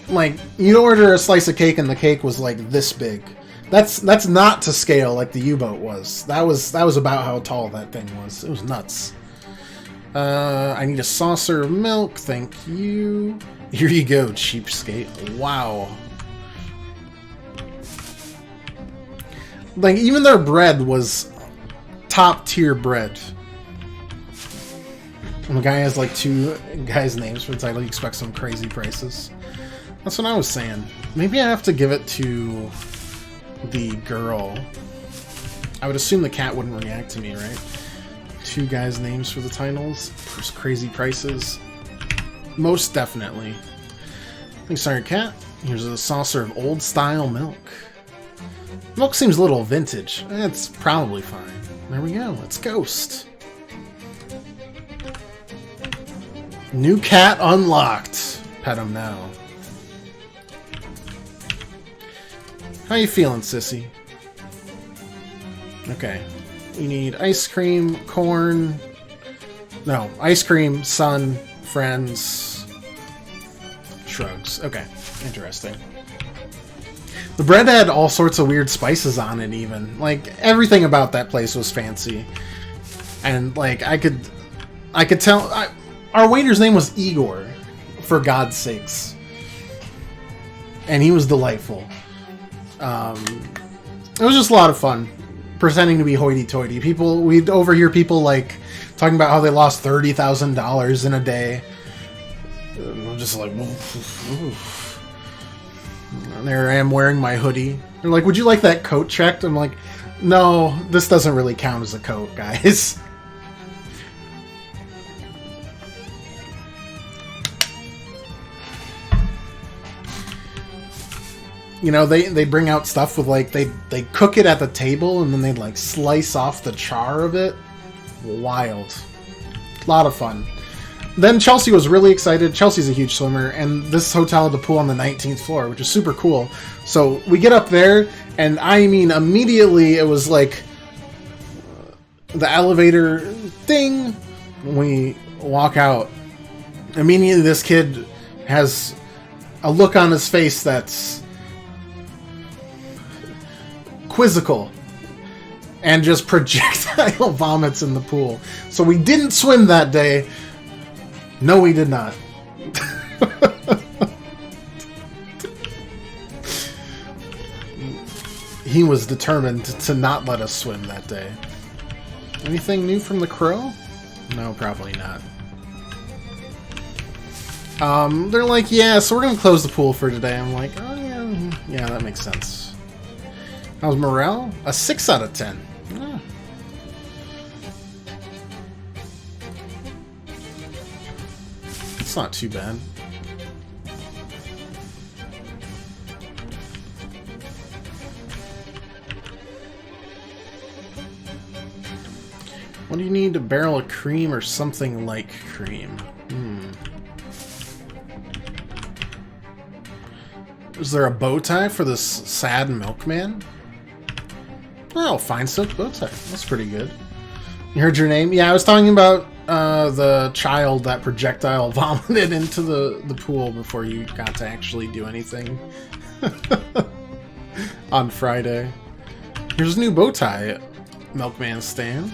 Like, you'd order a slice of cake and the cake was like this big. That's not to scale like the U-boat was. That was about how tall that thing was. It was nuts. I need a saucer of milk, thank you. Here you go, cheapskate. Wow. Like, even their bread was top-tier bread. And the guy has, like, 2 guys' names for the title. You expect some crazy prices. That's what I was saying. Maybe I have to give it to the girl. I would assume the cat wouldn't react to me, right? 2 guys' names for the titles. There's crazy prices. Most definitely. Thanks, sorry, cat. Here's a saucer of old-style milk. Milk seems a little vintage. It's probably fine. There we go. It's Ghost. New cat unlocked. Pet him now. How you feeling, sissy? Okay. We need ice cream, corn... No, ice cream, sun, friends... Shrugs. Okay. Interesting. The bread had all sorts of weird spices on it, even. Like, everything about that place was fancy. And, like, I could tell... our waiter's name was Igor, for God's sakes. And he was delightful. It was just a lot of fun, pretending to be hoity-toity. We'd overhear people, like, talking about how they lost $30,000 in a day. I'm just like... Oof. And there I am wearing my hoodie. They're like, "Would you like that coat checked?" I'm like, "No, this doesn't really count as a coat, guys." You know, they bring out stuff with, like, they cook it at the table and then they'd, like, slice off the char of it. Wild. A lot of fun. Then Chelsea was really excited. Chelsea's a huge swimmer, and this hotel had the pool on the 19th floor, which is super cool. So we get up there, and I mean, immediately it was like the elevator ding. We walk out. Immediately this kid has a look on his face that's quizzical and just projectile vomits in the pool. So we didn't swim that day. No, we did not. He was determined to not let us swim that day. Anything new from the Crow? No, probably not. They're like, "Yeah, so we're gonna close the pool for today." I'm like, "Oh yeah, Yeah, that makes sense. How's morale? A 6 out of 10. Oh. It's not too bad. What do you need? A barrel of cream or something like cream? Is there a bow tie for this sad milkman? Oh, fine silk bow tie. That's pretty good. You heard your name? Yeah, I was talking about the child that projectile vomited into the pool before you got to actually do anything on Friday. Here's a new bow tie, Milkman Stan.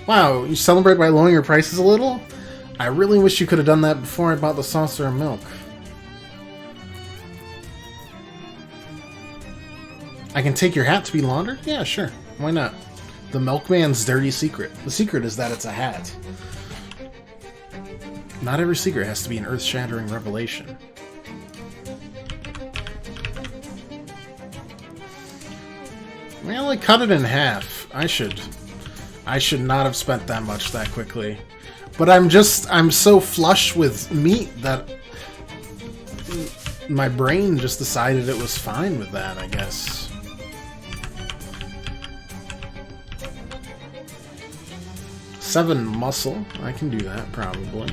Wow, you celebrate by lowering your prices a little? I really wish you could have done that before I bought the saucer of milk. I can take your hat to be laundered? Yeah, sure. Why not? The milkman's dirty secret. The secret is that it's a hat. Not every secret has to be an earth-shattering revelation. Well, I cut it in half. I should not have spent that much that quickly. But I'm so flush with meat that my brain just decided it was fine with that, I guess. Seven muscle. I can do that, probably.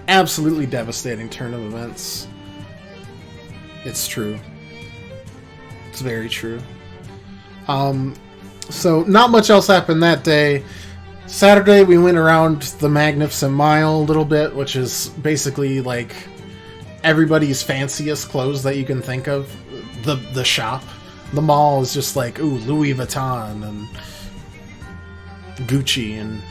Absolutely devastating turn of events. It's true. It's very true. So not much else happened that day. Saturday we went around the Magnificent Mile a little bit, which is basically like everybody's fanciest clothes that you can think of. The shop. The mall is just like, ooh, Louis Vuitton and Gucci and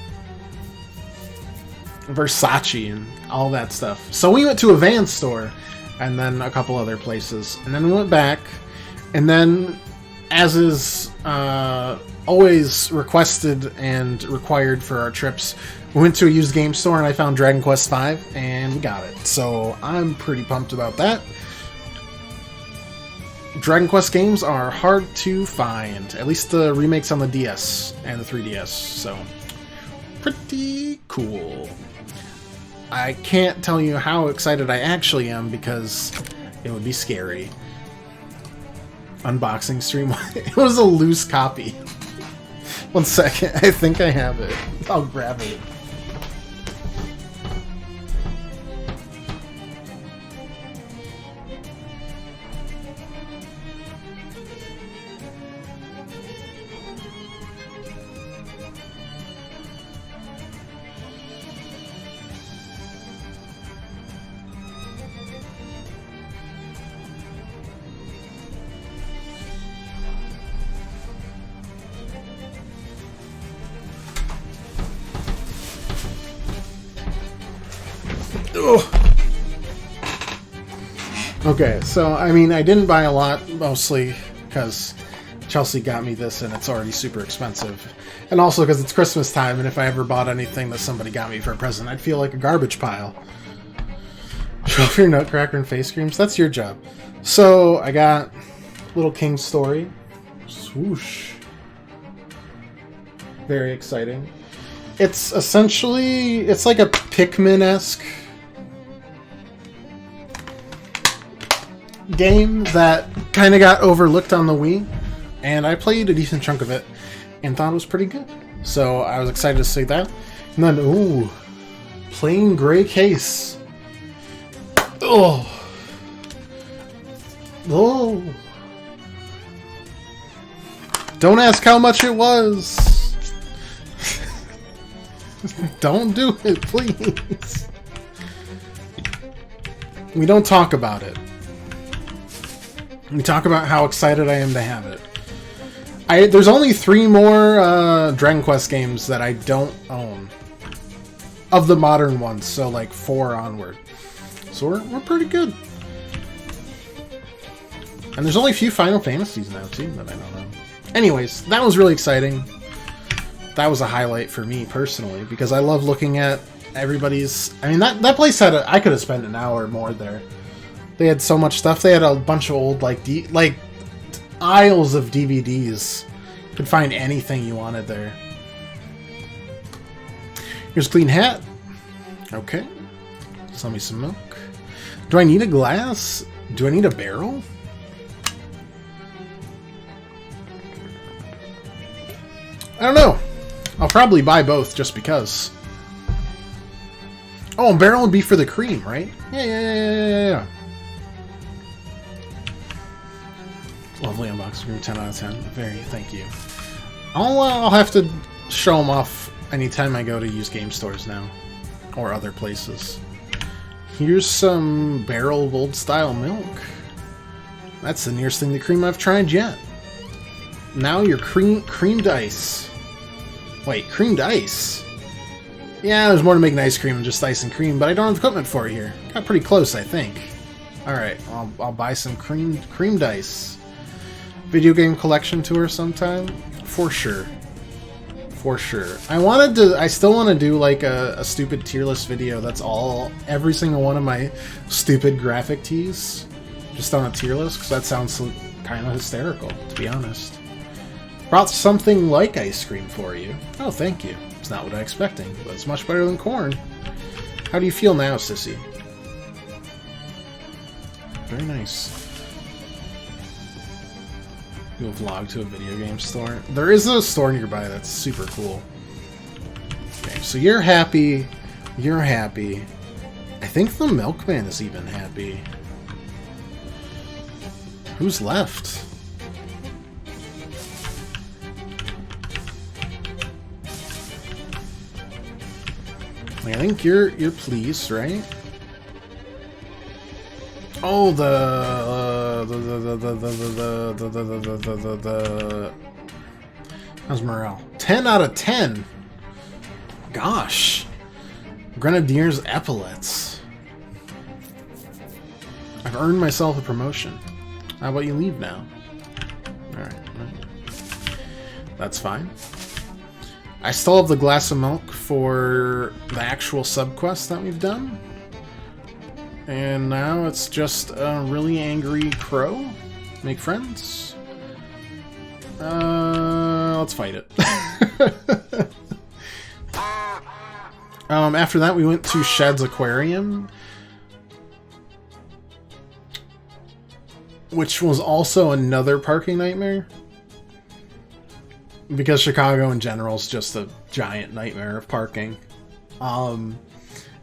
Versace and all that stuff. So we went to a Vans store and then a couple other places. And then we went back. And then, as is always requested and required for our trips, we went to a used game store and I found Dragon Quest V and we got it. So I'm pretty pumped about that. Dragon Quest games are hard to find, at least the remakes on the DS and the 3DS, so pretty cool. I can't tell you how excited I actually am because it would be scary. Unboxing stream, it was a loose copy. One second, I think I have it. I'll grab it. Okay, so, I mean, I didn't buy a lot, mostly because Chelsea got me this and it's already super expensive. And also because it's Christmas time, and if I ever bought anything that somebody got me for a present, I'd feel like a garbage pile. Show off your nutcracker and face creams? That's your job. So, I got Little King's Story. Swoosh. Very exciting. It's essentially, it's like a Pikmin-esque game that kind of got overlooked on the Wii, and I played a decent chunk of it and thought it was pretty good. So I was excited to see that. And then, ooh, plain gray case. Oh. Oh. Don't ask how much it was. Don't do it, please. We don't talk about it. We talk about how excited I am to have it. There's only 3 more Dragon Quest games that I don't own. Of the modern ones, so like 4 onward. So we're pretty good. And there's only a few Final Fantasies now, too, that I don't know. Anyways, that was really exciting. That was a highlight for me, personally, because I love looking at everybody's... I mean, that place had I could have spent an hour more there. They had so much stuff. They had a bunch of old, like aisles of DVDs. You could find anything you wanted there. Here's a clean hat. Okay. Sell me some milk. Do I need a glass? Do I need a barrel? I don't know. I'll probably buy both just because. Oh, a barrel would be for the cream, right? Yeah. Lovely unboxing room, 10 out of 10. Thank you. I'll have to show them off anytime I go to used game stores now. Or other places. Here's some barrel of old style milk. That's the nearest thing to cream I've tried yet. Now your creamed ice. Wait, creamed ice? Yeah, there's more to making ice cream than just ice and cream, but I don't have equipment for it here. Got pretty close, I think. Alright, I'll buy some creamed ice. Video game collection tour sometime? For sure. For sure. I still want to do like a stupid tier list video that's every single one of my stupid graphic tees. Just on a tier list, because that sounds kind of hysterical, to be honest. Brought something like ice cream for you. Oh, thank you. It's not what I'm expecting, but it's much better than corn. How do you feel now, sissy? Very nice. Do a vlog to a video game store. There is a store nearby that's super cool. Okay, so you're happy. You're happy. I think the milkman is even happy. Who's left? I think you're pleased, right? Oh, how's morale? 10 out of 10. Gosh. Grenadier's epaulets. I've earned myself a promotion. How about you leave now? Alright. That's fine. I still have the glass of milk for the actual subquest that we've done. And now it's just a really angry crow. Make friends. Let's fight it. After that, we went to Shed's Aquarium, which was also another parking nightmare. Because Chicago in general is just a giant nightmare of parking. And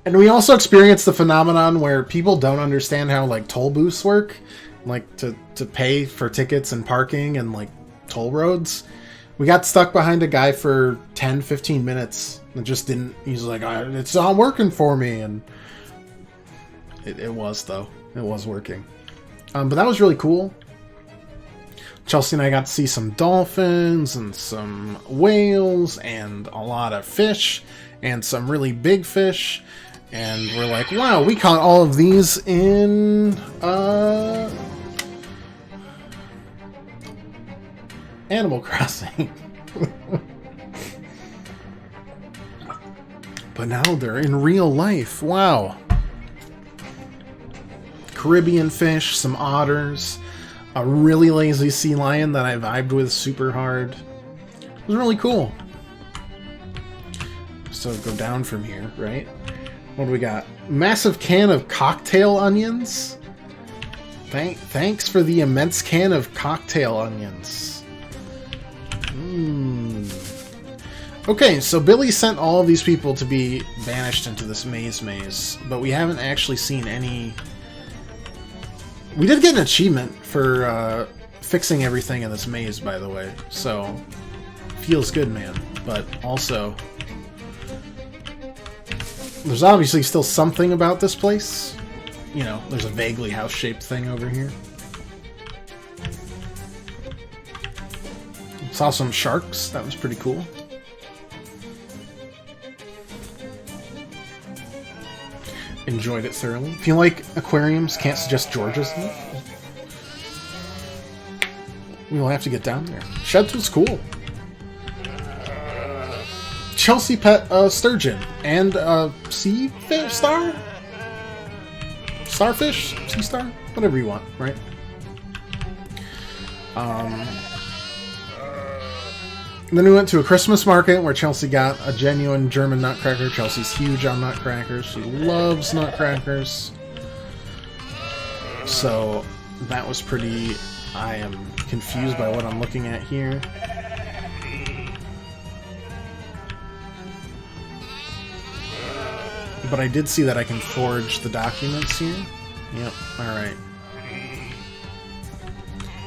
we also experienced the phenomenon where people don't understand how, like, toll booths work. Like, to pay for tickets and parking and, like, toll roads. We got stuck behind a guy for 10, 15 minutes. And just didn't... He's like, it's not working for me. And it was, though. It was working. But that was really cool. Chelsea and I got to see some dolphins and some whales and a lot of fish and some really big fish. And we're like, wow, we caught all of these in Animal Crossing. But now they're in real life. Wow. Caribbean fish, some otters, a really lazy sea lion that I vibed with super hard. It was really cool. So go down from here, right? What do we got? Massive can of cocktail onions. Thanks for the immense can of cocktail onions. Okay, so Billy sent all of these people to be banished into this maze, but we haven't actually seen any... We did get an achievement for fixing everything in this maze, by the way, so feels good, man. But also, there's obviously still something about this place. You know, there's a vaguely house-shaped thing over here. Saw some sharks. That was pretty cool. Enjoyed it thoroughly. Feel like aquariums can't suggest Georgia's though. We'll have to get down there. Sheds was cool. Chelsea pet sturgeon and sea fish starfish, sea star, whatever you want, right? Then we went to a Christmas market where Chelsea got a genuine German nutcracker. Chelsea's huge on nutcrackers. She loves nutcrackers. So that was pretty... I am confused by what I'm looking at here. But I did see that I can forge the documents here. Yep, alright.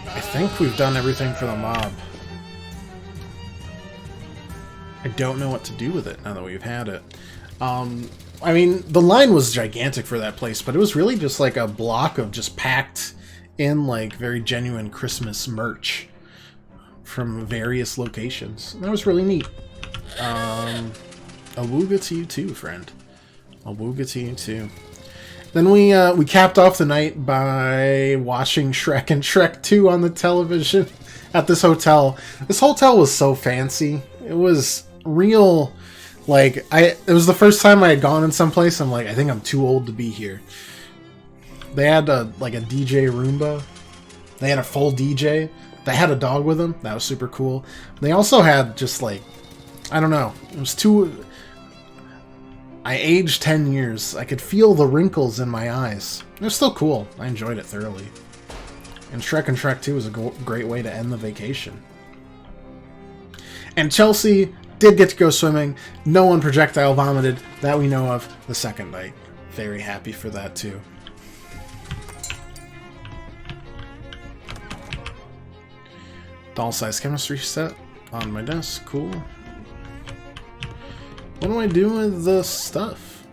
I think we've done everything for the mob. I don't know what to do with it now that we've had it. I mean, the line was gigantic for that place, but it was really just like a block of just packed in, like, very genuine Christmas merch from various locations. That was really neat. Awooga to you too, friend. Awooga to you too. Then we capped off the night by watching Shrek and Shrek 2 on the television at this hotel. This hotel was so fancy. It was real, like, it was the first time I had gone in someplace. I'm like, I think I'm too old to be here. They had like a DJ Roomba. They had a full DJ. They had a dog with them. That was super cool. They also had just like, I don't know. It was too... I aged 10 years. I could feel the wrinkles in my eyes. It was still cool. I enjoyed it thoroughly. And Shrek 2 was a great way to end the vacation. And Chelsea did get to go swimming. No one projectile vomited that we know of the second night. Very happy for that too. Doll size chemistry set on my desk. Cool. What do I do with the stuff?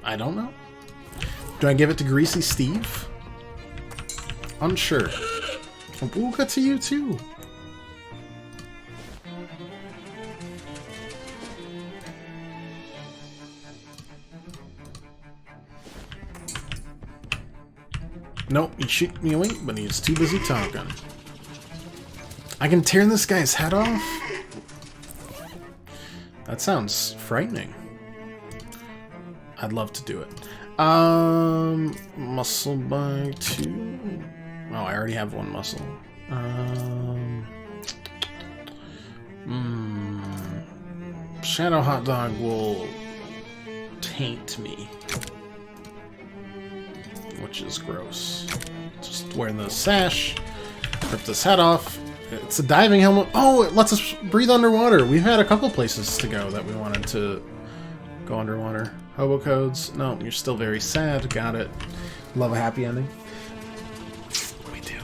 I don't know. Do I give it to Greasy Steve? Unsure. Awooga to you too. Nope, he shoot me away, but he's too busy talking. I can tear this guy's head off? That sounds frightening. I'd love to do it. Muscle by 2. Oh, I already have one muscle. Shadow Hot Dog will taint me, which is gross. Just wearing the sash, rip this head off. It's a diving helmet. Oh, it lets us breathe underwater. We've had a couple places to go that we wanted to go underwater. Hobo codes. No, you're still very sad. Got it. Love a happy ending. We do.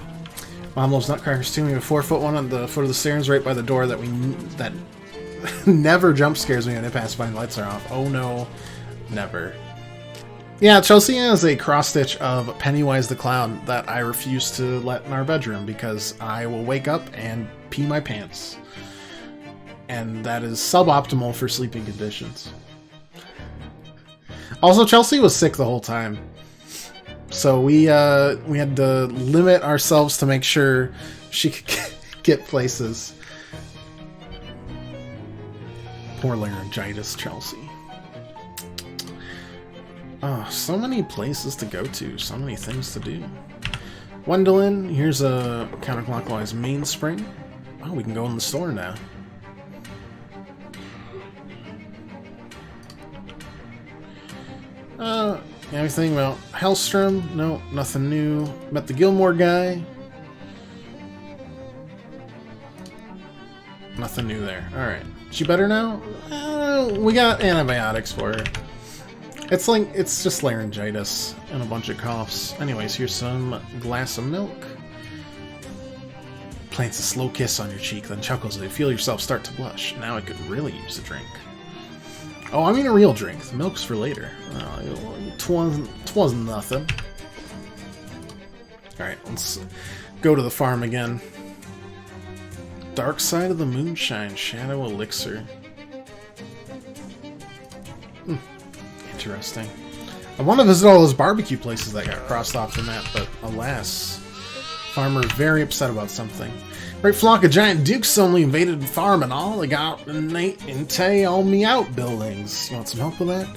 Mom loves nutcrackers too. We have a 4-foot one on the foot of the stairs right by the door that that never jump scares me when it passes by and lights are off. Oh no, never. Yeah, Chelsea has a cross-stitch of Pennywise the Clown that I refuse to let in our bedroom because I will wake up and pee my pants. And that is suboptimal for sleeping conditions. Also, Chelsea was sick the whole time. So we had to limit ourselves to make sure she could get places. Poor laryngitis, Chelsea. Oh, so many places to go to, so many things to do. Wendolyn, here's a counterclockwise mainspring. Oh, we can go in the store now. Anything about Hellstrom? No, nothing new. Met the Gilmore guy. Nothing new there. Alright. She better now? We got antibiotics for her. It's just laryngitis and a bunch of coughs. Anyways, here's some glass of milk. Plants a slow kiss on your cheek, then chuckles as you feel yourself start to blush. Now I could really use a drink. Oh, I mean a real drink. The milk's for later. Twas nothing. Alright, let's go to the farm again. Dark Side of the Moonshine Shadow Elixir. Interesting. I want to visit all those barbecue places that got crossed off the map, but alas, farmer very upset about something. Great flock of giant dukes suddenly invaded the farm and all. They got into all me outbuildings. You want some help with that?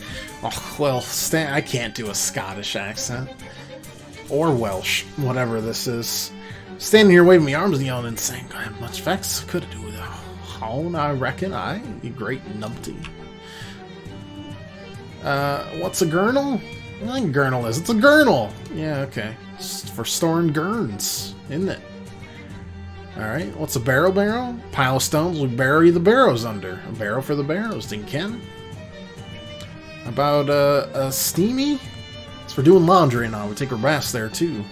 Oh, well, I can't do a Scottish accent. Or Welsh, whatever this is. Standing here waving my arms and yelling and saying, I have much vex. Could do with a hone, I reckon. You great numpty. What's a gurnal? I think gurnal is. It's a gurnal! Yeah, okay. It's for storing gurns, isn't it? Alright, what's a barrow? Pile of stones we bury the barrows under. A barrow for the barrows, didn't Ken? About, a steamy? It's for doing laundry and all. We take a bath there, too.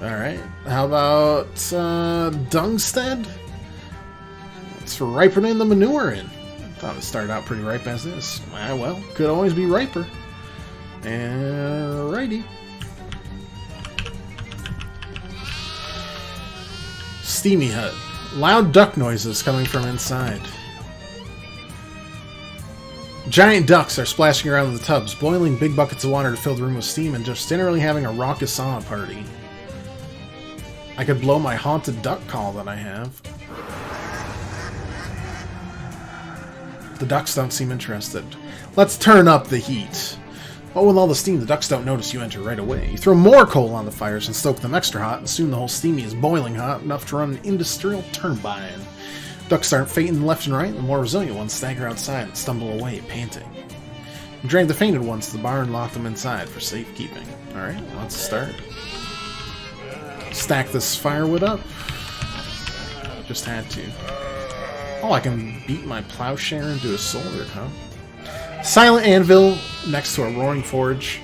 Alright, how about, Dungstead? It's for ripening the manure in. Thought it started out pretty ripe as is. Well, could always be riper. Alrighty. Steamy hut. Loud duck noises coming from inside. Giant ducks are splashing around in the tubs, boiling big buckets of water to fill the room with steam, and just generally having a raucous sauna party. I could blow my haunted duck call that I have. The ducks don't seem interested. Let's turn up the heat. But with all the steam, the ducks don't notice you enter right away. You throw more coal on the fires and stoke them extra hot, and soon the whole steamy is boiling hot, enough to run an industrial turbine. Ducks start fainting left and right, and the more resilient ones stagger outside and stumble away, panting. You drag the fainted ones to the bar and lock them inside for safekeeping. Alright, let's start. Stack this firewood up. Just had to. Oh, I can beat my plowshare into a sword, huh? Silent anvil next to a roaring forge.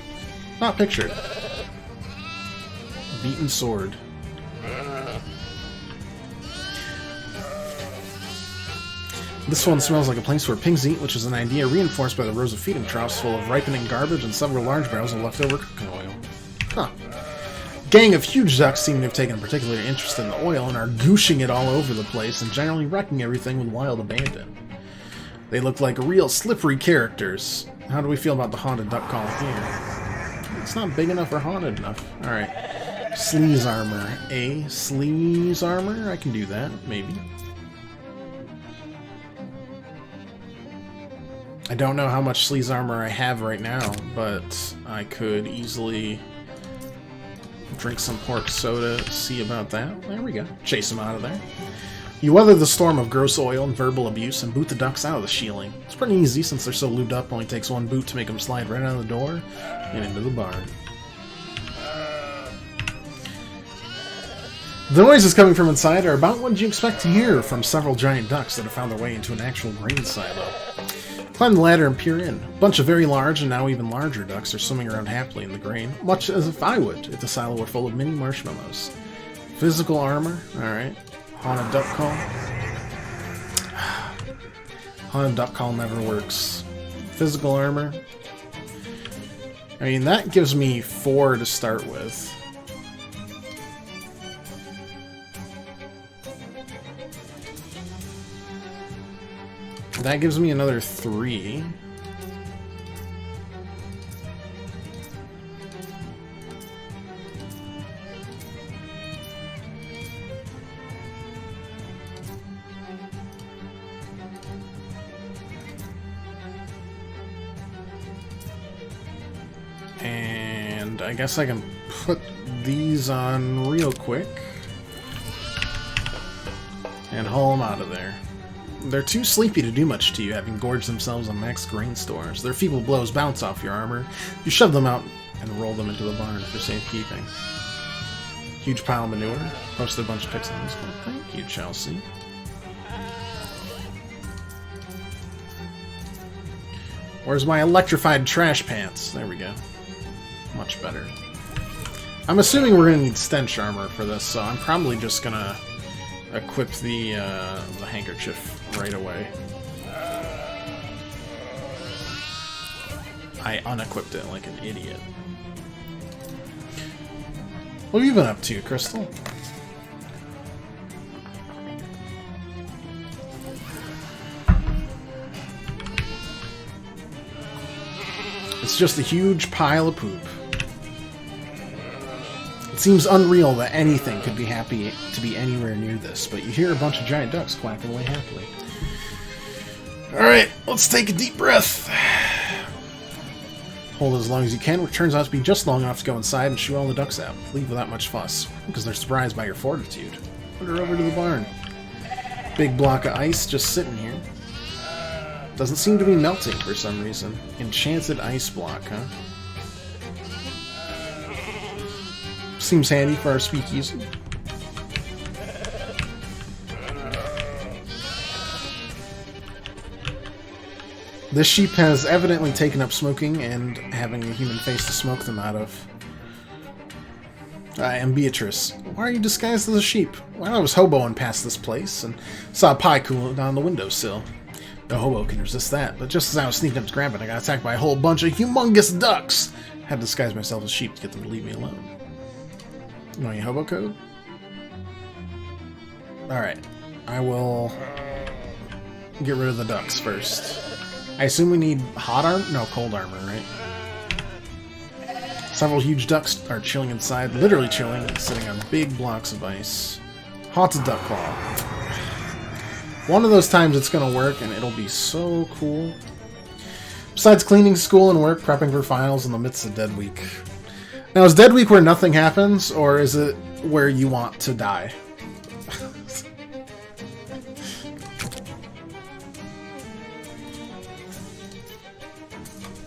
Not pictured. Beaten sword. This one smells like a place where pigs eat, which is an idea reinforced by the rows of feeding troughs full of ripening garbage and several large barrels of leftover cooking oil. Huh. Gang of huge ducks seem to have taken a particular interest in the oil and are gooshing it all over the place and generally wrecking everything with wild abandon. They look like real slippery characters. How do we feel about the haunted duck call here? It's not big enough or haunted enough. Alright. Sleaze armor. Sleaze armor? I can do that, maybe. I don't know how much sleaze armor I have right now, but I could easily drink some pork soda, see about that. There we go. Chase them out of there. You weather the storm of gross oil and verbal abuse and boot the ducks out of the shieling. It's pretty easy since they're so lubed up, only takes one boot to make them slide right out of the door and into the barn. The noises coming from inside are about what you expect to hear from several giant ducks that have found their way into an actual grain silo. Climb the ladder and peer in. A bunch of very large and now even larger ducks are swimming around happily in the grain, much as if I would if the silo were full of mini marshmallows. Physical armor, alright. Haunted duck call. Haunted duck call never works. Physical armor. I mean, that gives me 4 to start with. That gives me another 3. And I guess I can put these on real quick and haul them out of there. They're too sleepy to do much to you, having gorged themselves on max grain stores. Their feeble blows bounce off your armor. You shove them out and roll them into the barn for safekeeping. Huge pile of manure. Posted a bunch of pics on this one. Thank you, Chelsea. Where's my electrified trash pants? There we go. Much better. I'm assuming we're going to need stench armor for this, so I'm probably just going to equip the handkerchief right away. I unequipped it like an idiot. What have you been up to, Crystal? It's just a huge pile of poop. seems unreal that anything could be happy to be anywhere near this, but you hear a bunch of giant ducks quacking away happily. Alright, let's take a deep breath. Hold it as long as you can, which turns out to be just long enough to go inside and shoo all the ducks out. Leave without much fuss, because they're surprised by your fortitude. Wander over to the barn. Big block of ice just sitting here. Doesn't seem to be melting for some reason. Enchanted ice block, huh? Seems handy for our speakeasy. This sheep has evidently taken up smoking and having a human face to smoke them out of. I am Beatrice. Why are you disguised as a sheep? Well, I was hoboing past this place and saw a pie cooling on the windowsill. No hobo can resist that, but just as I was sneaking up to grab it, I got attacked by a whole bunch of humongous ducks. I had to disguise myself as sheep to get them to leave me alone. You know any hobo code? Alright, I will get rid of the ducks first. I assume we need hot armor? No, cold armor, right? Several huge ducks are chilling inside, literally chilling, sitting on big blocks of ice. Haunted Duck Claw. One of those times it's gonna work, and it'll be so cool. Besides cleaning school and work, prepping for finals in the midst of Dead Week. Now, is Dead Week where nothing happens, or is it where you want to die?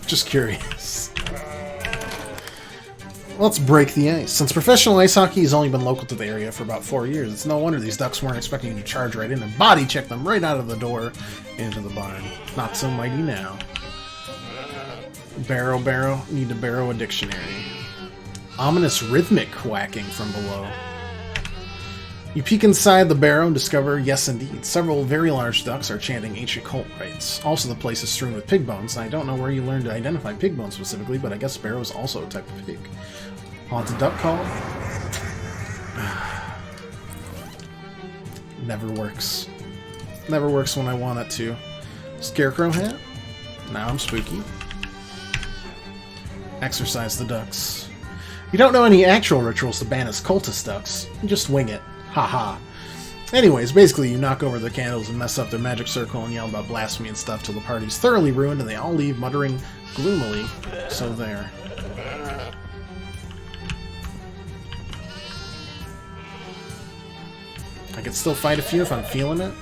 Just curious. Let's break the ice. Since professional ice hockey has only been local to the area for about 4 years, it's no wonder these ducks weren't expecting you to charge right in and body check them right out of the door into the barn. Not so mighty now. Barrow, need to borrow a dictionary. Ominous rhythmic quacking from below. You peek inside the barrow and discover, yes indeed, several very large ducks are chanting ancient cult rites. Also, the place is strewn with pig bones, and I don't know where you learned to identify pig bones specifically, but I guess barrow is also a type of pig. Haunted duck call? Never works. Never works when I want it to. Scarecrow hat? Now I'm spooky. Exorcise the ducks. You don't know any actual rituals to banish cultist ducks. You just wing it. Haha. Anyways, basically you knock over the candles and mess up their magic circle and yell about blasphemy and stuff till the party's thoroughly ruined and they all leave muttering gloomily. So there. I could still fight a few if I'm feeling it.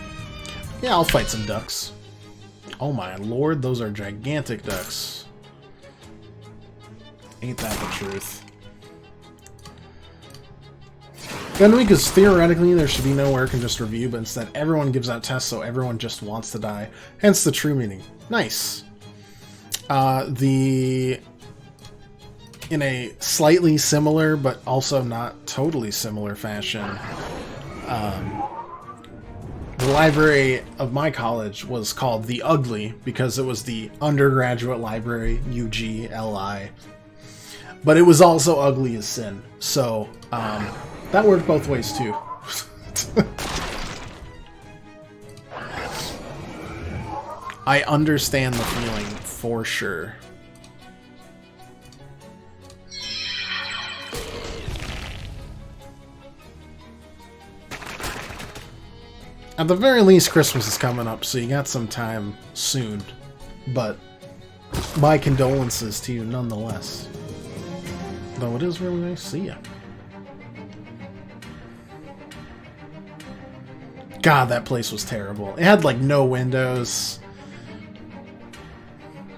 Yeah, I'll fight some ducks. Oh my lord, those are gigantic ducks. Ain't that the truth? Gun because theoretically there should be no work and just review, but instead everyone gives out tests so everyone just wants to die. Hence the true meaning. Nice. In a slightly similar, but also not totally similar fashion, the library of my college was called The Ugly because it was the undergraduate library, UGLI. But it was also ugly as sin. So, that worked both ways too. I understand the feeling for sure. At the very least, Christmas is coming up, so you got some time soon. But my condolences to you nonetheless. Though it is really nice to see you. God, that place was terrible. It had, like, no windows.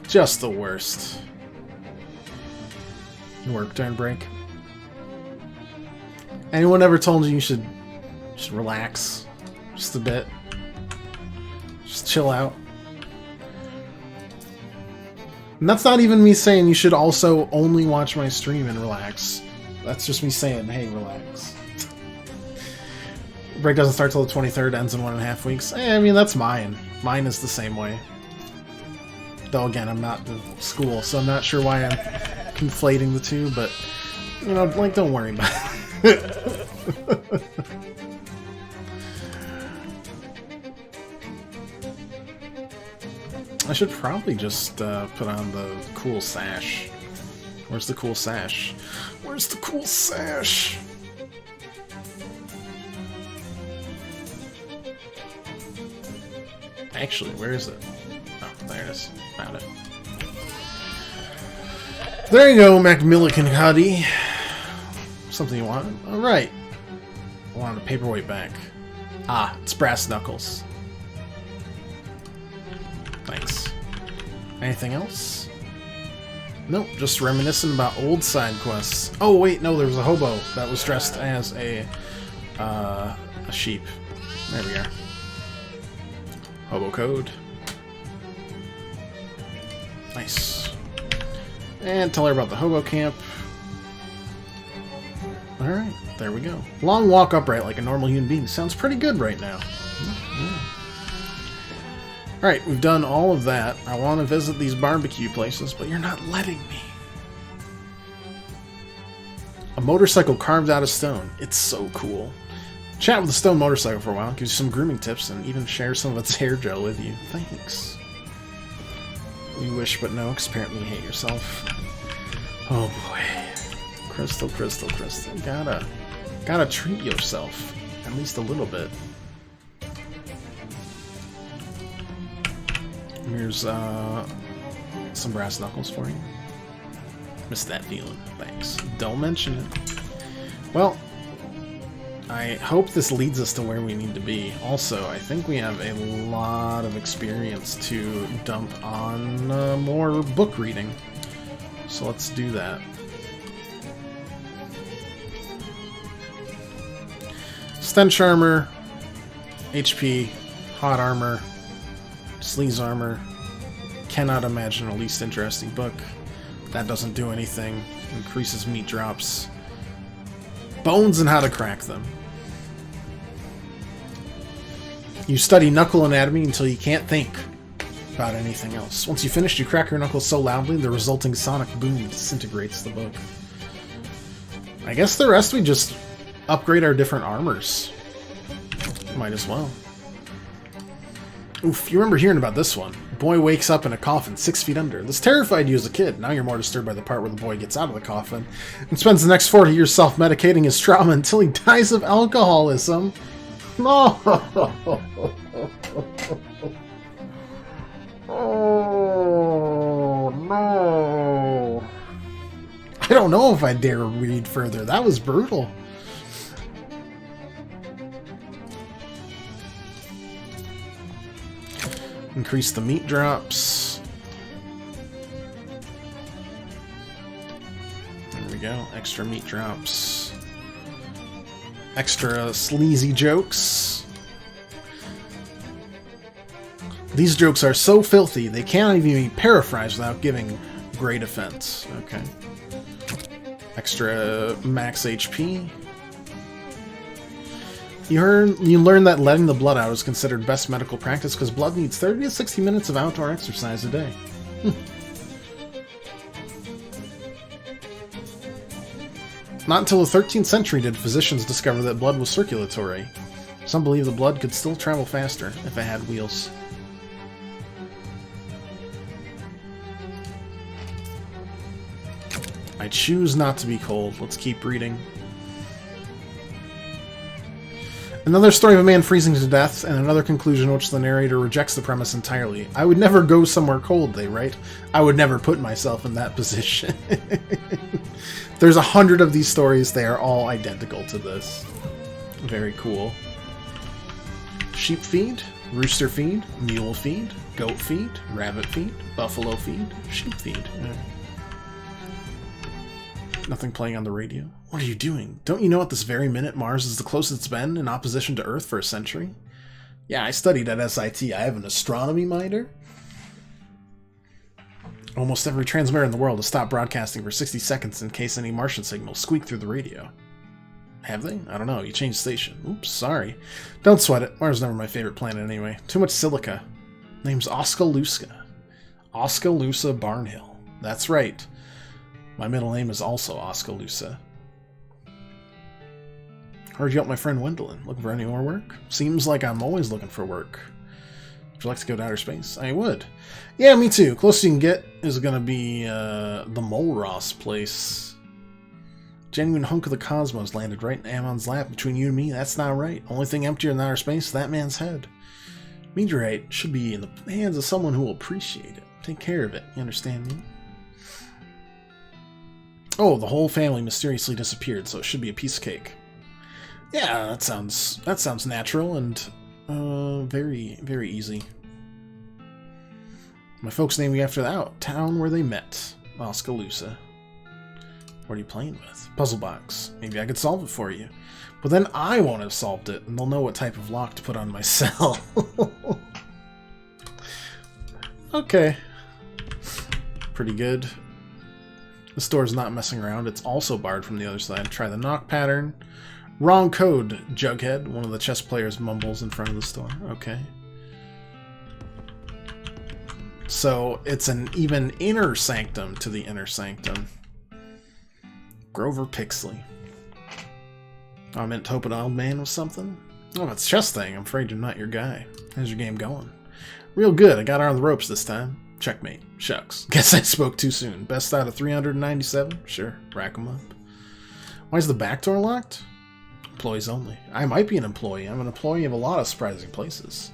Just the worst. Work during break. Anyone ever told you you should just relax? Just a bit. Just chill out. And that's not even me saying you should also only watch my stream and relax. That's just me saying, hey, relax. Break doesn't start till the 23rd, ends in 1.5 weeks. I mean, that's mine. Mine is the same way. Though, again, I'm not in school, so I'm not sure why I'm conflating the two, but, you know, like, don't worry about it. I should probably just put on the cool sash. Where's the cool sash? Where's the cool sash? Actually, where is it? Oh, there it is. Found it. There you go, Macmillan Huddy. Something you want? Alright. I wanted a paperweight back. Ah, it's brass knuckles. Thanks. Anything else? Nope, just reminiscing about old side quests. Oh wait, no, there was a hobo that was dressed as a sheep. There we are. Hobo code. Nice. And tell her about the hobo camp. Alright, there we go. Long walk upright like a normal human being. Sounds pretty good right now. Yeah. Alright, we've done all of that. I want to visit these barbecue places, but you're not letting me. A motorcycle carved out of stone. It's so cool. Chat with the stone motorcycle for a while, gives you some grooming tips, and even share some of its hair gel with you. Thanks. You wish but no, because apparently you hate yourself. Oh boy. Crystal, crystal, crystal. Gotta treat yourself. At least a little bit. Here's some brass knuckles for you. Missed that feeling. Thanks. Don't mention it. Well, I hope this leads us to where we need to be. Also, I think we have a lot of experience to dump on more book reading. So let's do that. Stench armor, HP, hot armor, sleaze armor. Cannot imagine a least interesting book. That doesn't do anything. Increases meat drops. Bones and how to crack them. You study knuckle anatomy until you can't think about anything else. Once you finish, you crack your knuckles so loudly the resulting sonic boom disintegrates the book. I guess the rest we just upgrade our different armors. Might as well. Oof, you remember hearing about this one. A boy wakes up in a coffin 6 feet under. This terrified you as a kid. Now you're more disturbed by the part where the boy gets out of the coffin and spends the next 40 years self-medicating his trauma until he dies of alcoholism. No! Oh, no. I don't know if I dare read further. That was brutal. Increase the meat drops. There we go. Extra meat drops. Extra sleazy jokes. These jokes are so filthy, they can't even be paraphrased without giving great offense. Okay. Extra max HP. You learned that letting the blood out is considered best medical practice because blood needs 30 to 60 minutes of outdoor exercise a day. Not until the 13th century did physicians discover that blood was circulatory. Some believe the blood could still travel faster if it had wheels. I choose not to be cold. Let's keep reading. Another story of a man freezing to death, and another conclusion in which the narrator rejects the premise entirely. I would never go somewhere cold, they write. I would never put myself in that position. There's 100 of these stories. They are all identical to this. Very cool. Sheep feed, rooster feed, mule feed, goat feed, rabbit feed, buffalo feed, sheep feed. Nothing playing on the radio. What are you doing? Don't you know at this very minute Mars is the closest it's been in opposition to Earth for a century? Yeah, I studied at SIT. I have an astronomy minor. Almost every transmitter in the world has stopped broadcasting for 60 seconds in case any Martian signals squeak through the radio. Have they? I don't know. You changed station. Oops, sorry. Don't sweat it. Mars is never my favorite planet anyway. Too much silica. Name's Oskaloosa. Oskaloosa Barnhill. That's right. My middle name is also Oskaloosa. Heard you help my friend Wendelin. Looking for any more work? Seems like I'm always looking for work. Would you like to go to outer space? I would. Yeah, me too. Closest you can get is going to be the Mole Ross place. Genuine hunk of the cosmos landed right in Ammon's lap between you and me. That's not right. Only thing emptier than outer space, that man's head. Meteorite should be in the hands of someone who will appreciate it. Take care of it. You understand me? Oh, the whole family mysteriously disappeared, so it should be a piece of cake. Yeah, that sounds natural and very, very easy. My folks named me after the town where they met, Oskaloosa. What are you playing with? Puzzle box. Maybe I could solve it for you. But then I won't have solved it, and they'll know what type of lock to put on my cell. Okay. Pretty good. The store's not messing around. It's also barred from the other side. Try the knock pattern. Wrong code, Jughead. One of the chess players mumbles in front of the store. Okay. So it's an even inner sanctum to the inner sanctum. Grover Pixley. Oh, I meant to hope an old man was something. Oh, it's chess thing. I'm afraid you're not your guy. How's your game going? Real good. I got her on the ropes this time. Checkmate. Shucks. Guess I spoke too soon. Best out of 397? Sure. Rack 'em up. Why is the back door locked? Employees only. I might be an employee. I'm an employee of a lot of surprising places.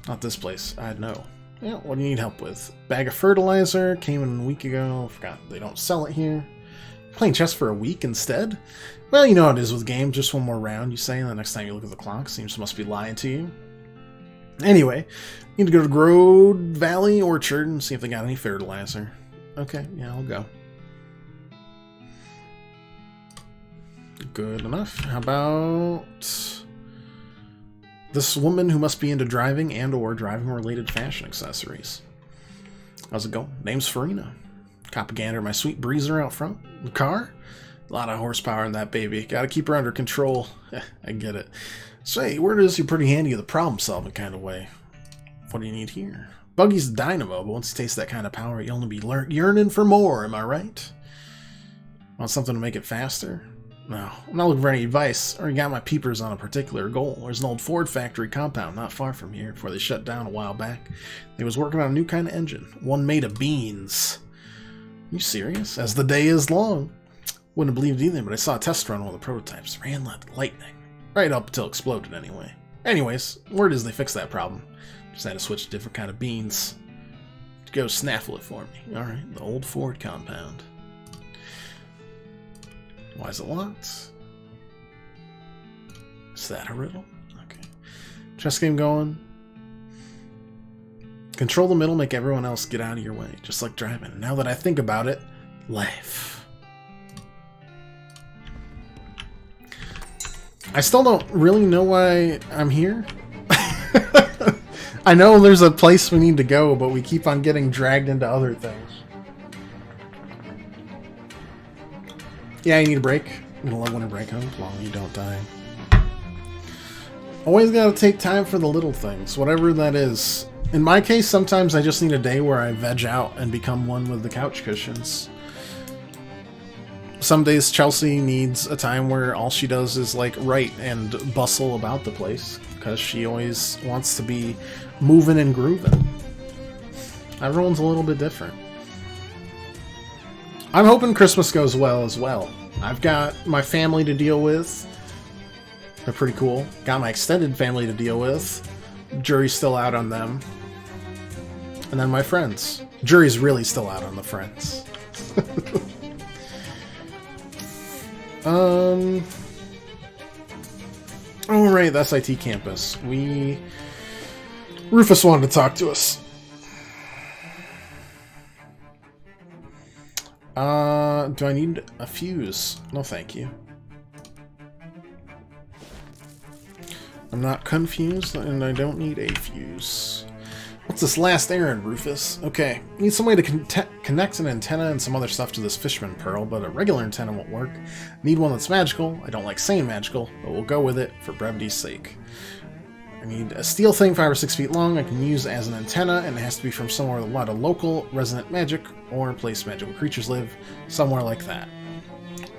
Not this place. I'd know. Yeah, what do you need help with? Bag of fertilizer. Came in a week ago. Forgot they don't sell it here. Playing chess for a week instead? Well, you know how it is with games. Just one more round, you say, and the next time you look at the clock, seems must be lying to you. Anyway, need to go to Grode Valley Orchard and see if they got any fertilizer. Okay, yeah, I'll go. Good enough. How about this woman who must be into driving and or driving-related fashion accessories? How's it going? Name's Farina. Cop a gander at my sweet breezer out front. The car? A lot of horsepower in that baby. Gotta keep her under control. I get it. Say, word is you're pretty handy in the problem-solving kind of way. What do you need here? Buggy's a dynamo, but once you taste that kind of power, you'll only be yearning for more, am I right? Want something to make it faster? No, I'm not looking for any advice. I already got my peepers on a particular goal. There's an old Ford factory compound not far from here before they shut down a while back. They was working on a new kind of engine. One made of beans. You serious? As the day is long. Wouldn't have believed either, but I saw a test run of one of the prototypes. Ran like lightning. Right up until it exploded anyway. Anyways, word is they fixed that problem. Just had to switch to different kind of beans. Go snaffle it for me. Alright, the old Ford compound. Why is it locked? Is that a riddle? Okay. Chess game going. Control the middle, make everyone else get out of your way. Just like driving. Now that I think about it, laugh. I still don't really know why I'm here. I know there's a place we need to go, but we keep on getting dragged into other things. Yeah, you need a break. I'm gonna love when a break home, as long as you don't die. Always gotta take time for the little things, whatever that is. In my case, sometimes I just need a day where I veg out and become one with the couch cushions. Some days Chelsea needs a time where all she does is like write and bustle about the place because she always wants to be moving and grooving. Everyone's a little bit different. I'm hoping Christmas goes well as well. I've got my family to deal with. They're pretty cool. Got my extended family to deal with. Jury's still out on them. And then my friends. Jury's really still out on the friends. Oh, right, that's IT Campus. Rufus wanted to talk to us. Do I need a fuse? No, thank you. I'm not confused, and I don't need a fuse. What's this last errand, Rufus? Okay, need some way to connect an antenna and some other stuff to this fisherman pearl, but a regular antenna won't work. Need one that's magical. I don't like saying magical, but we'll go with it for brevity's sake. I need a steel thing 5 or 6 feet long I can use as an antenna, and it has to be from somewhere with a lot of local resonant magic, or a place magical creatures live, somewhere like that.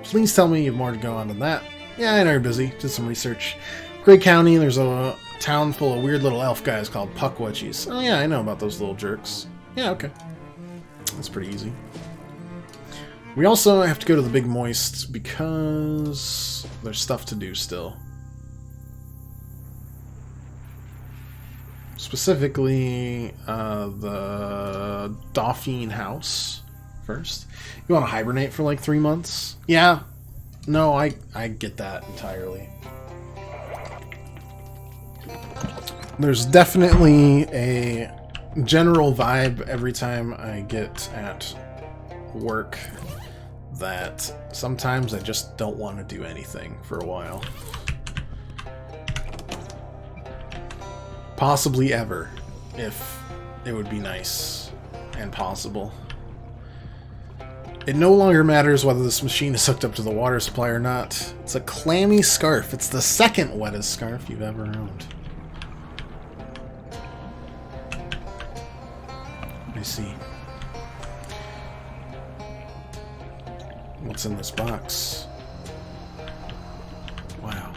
Please tell me you have more to go on than that. Yeah, I know you're busy. Did some research. Gray County, there's a town full of weird little elf guys called Puckwudgies. Oh yeah, I know about those little jerks. Yeah, okay. That's pretty easy. We also have to go to the Big Moist because there's stuff to do still. Specifically, the Dauphine house first. You want to hibernate for like 3 months? Yeah. No, I get that entirely. There's definitely a general vibe every time I get at work that sometimes I just don't want to do anything for a while. Possibly ever, if it would be nice and possible. It no longer matters whether this machine is hooked up to the water supply or not. It's a clammy scarf. It's the second wettest scarf you've ever owned. Let me see. What's in this box? Wow.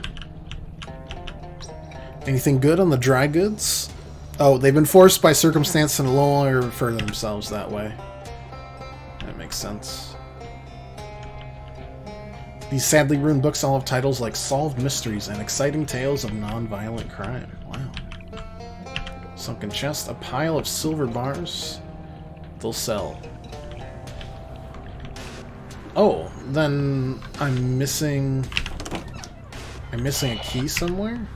Anything good on the dry goods? Oh, they've been forced by circumstance to no longer refer to themselves that way. That makes sense. These sadly ruined books all have titles like Solved Mysteries and Exciting Tales of Non-Violent Crime. Wow. Sunken chest, a pile of silver bars. They'll sell. Oh, then I'm missing a key somewhere?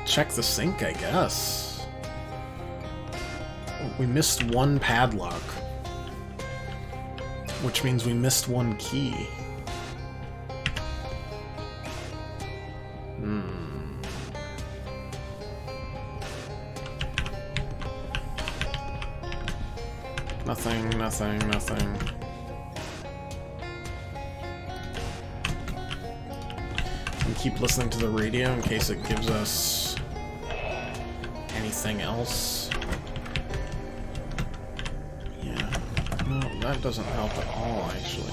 Check the sink, I guess. We missed one padlock, which means we missed one key. Nothing. And keep listening to the radio in case it gives us anything else. Yeah. No, that doesn't help at all, actually.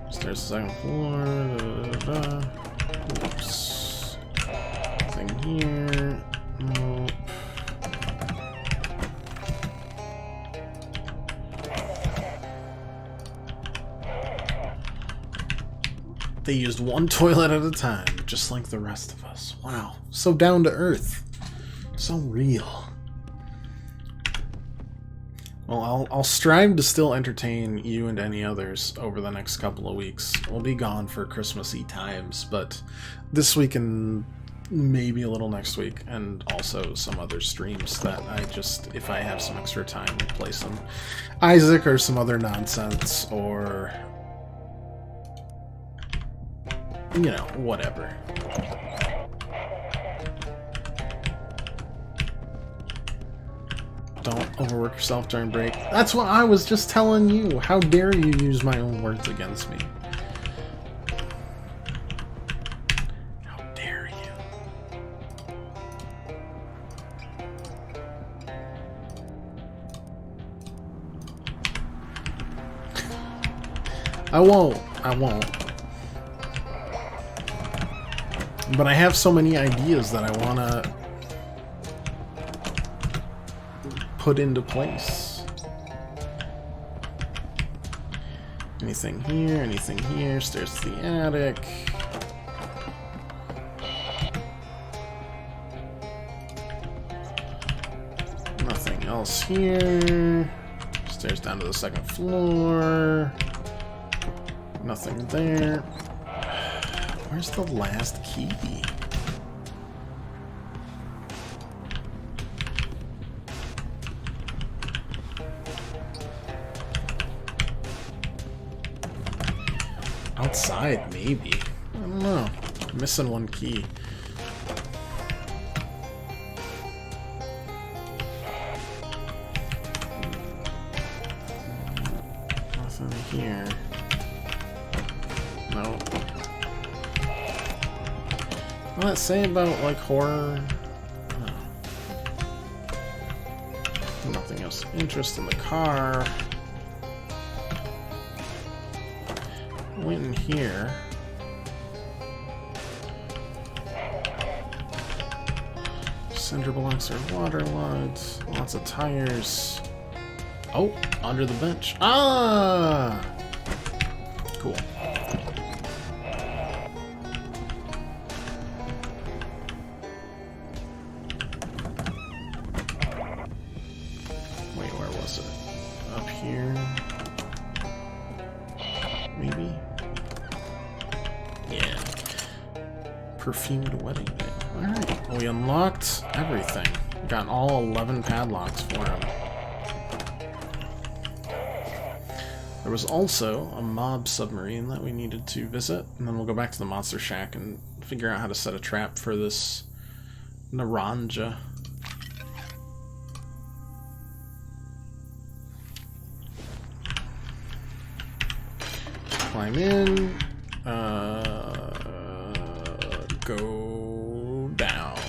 Stairs to the second floor. Oops. Nothing here. Nope. They used one toilet at a time, just like the rest of us. Wow. So down to earth. So real. Well, I'll strive to still entertain you and any others over the next couple of weeks. We'll be gone for Christmassy times, but this week and maybe a little next week, and also some other streams that I just, if I have some extra time, will play some Isaac or some other nonsense, or you know, whatever. Don't overwork yourself during break. That's what I was just telling you. How dare you use my own words against me? How dare you? I won't. But I have so many ideas that I want to put into place. Anything here, stairs to the attic. Nothing else here. Stairs down to the second floor. Nothing there. Where's the last key? Outside, maybe. I don't know. I'm missing one key. Nothing here. Nope. What does that say about, like, horror? Oh. Nothing else of interest in the car. went in here. Cinder blocks are waterlogged. Lots of tires. Oh, under the bench. Ah! Cool. Wait, where was it? Up here? Maybe? Yeah. Perfumed wedding day. Alright, we unlocked everything. Got all 11 padlocks for him. There was also a mob submarine that we needed to visit, and then we'll go back to the monster shack and figure out how to set a trap for this Naranja. Climb in, go down.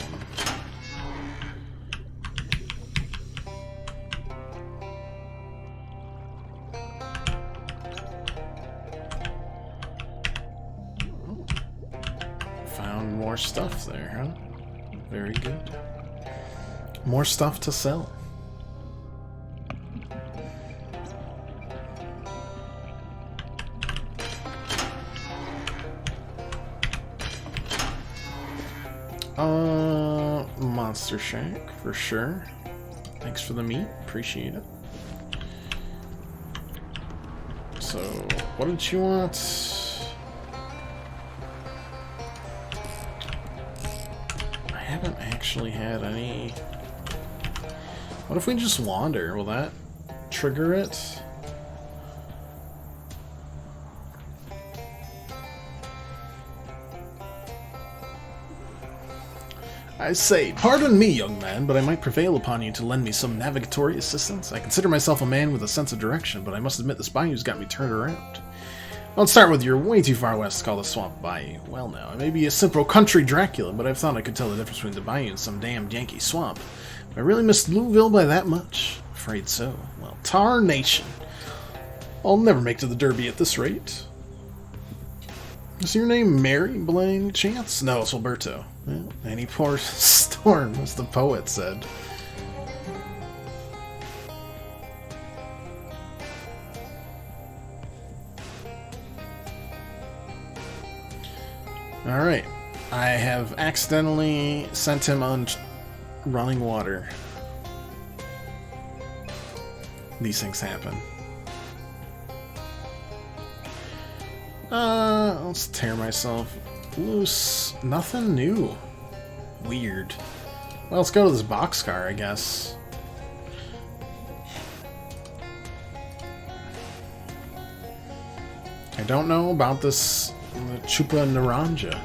Found more stuff there, huh? Very good. More stuff to sell. Monster Shack, for sure. Thanks for the meat, appreciate it. So, what did you want? I haven't actually had any... What if we just wander? Will that trigger it? I say, pardon me, young man, but I might prevail upon you to lend me some navigatory assistance. I consider myself a man with a sense of direction, but I must admit this bayou's got me turned around. Let's start with you're way too far west to call the swamp bayou. Well now, I may be a simple country Dracula, but I've thought I could tell the difference between the bayou and some damned Yankee swamp. I really missed Louisville by that much? Afraid so. Well, tarnation. I'll never make to the Derby at this rate. Is your name Mary, by any chance? No, it's Alberto. Well, any poor storm, as the poet said. Alright. I have accidentally sent him on running water. These things happen. Let's tear myself loose. Nothing new. Weird. Well, let's go to this boxcar, I guess. I don't know about this Chupa Naranja.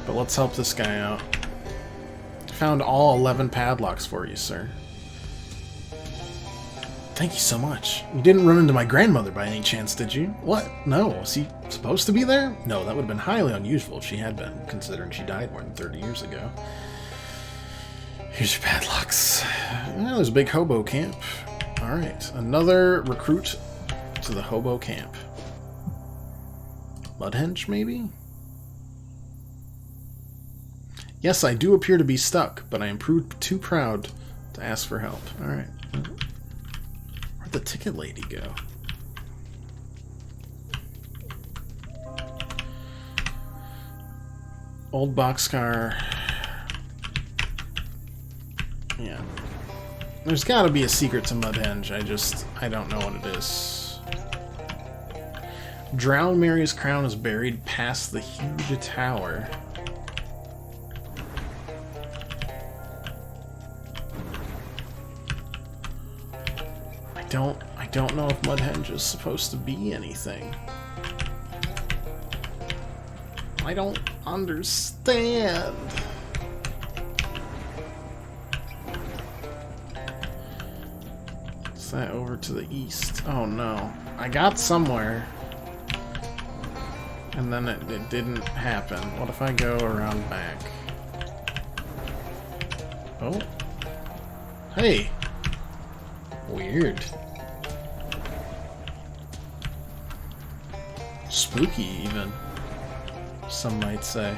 But let's help this guy out. Found all 11 padlocks for you, sir. Thank you so much. You didn't run into my grandmother by any chance, did you? What? No. Was he supposed to be there? No, that would have been highly unusual if she had been, considering she died more than 30 years ago. Here's your padlocks. Well, there's a big hobo camp. Alright, another recruit to the hobo camp. Mudhenge, maybe? Yes, I do appear to be stuck, but I am too proud to ask for help. Alright. Where'd the ticket lady go? Old boxcar. Yeah. There's gotta be a secret to Mudhenge. I don't know what it is. Drowned Mary's crown is buried past the huge tower. I don't know if Mudhenge is supposed to be anything. I don't understand. What's that over to the east? Oh no. I got somewhere. And then it didn't happen. What if I go around back? Oh. Hey. Weird. Spooky, even. Some might say.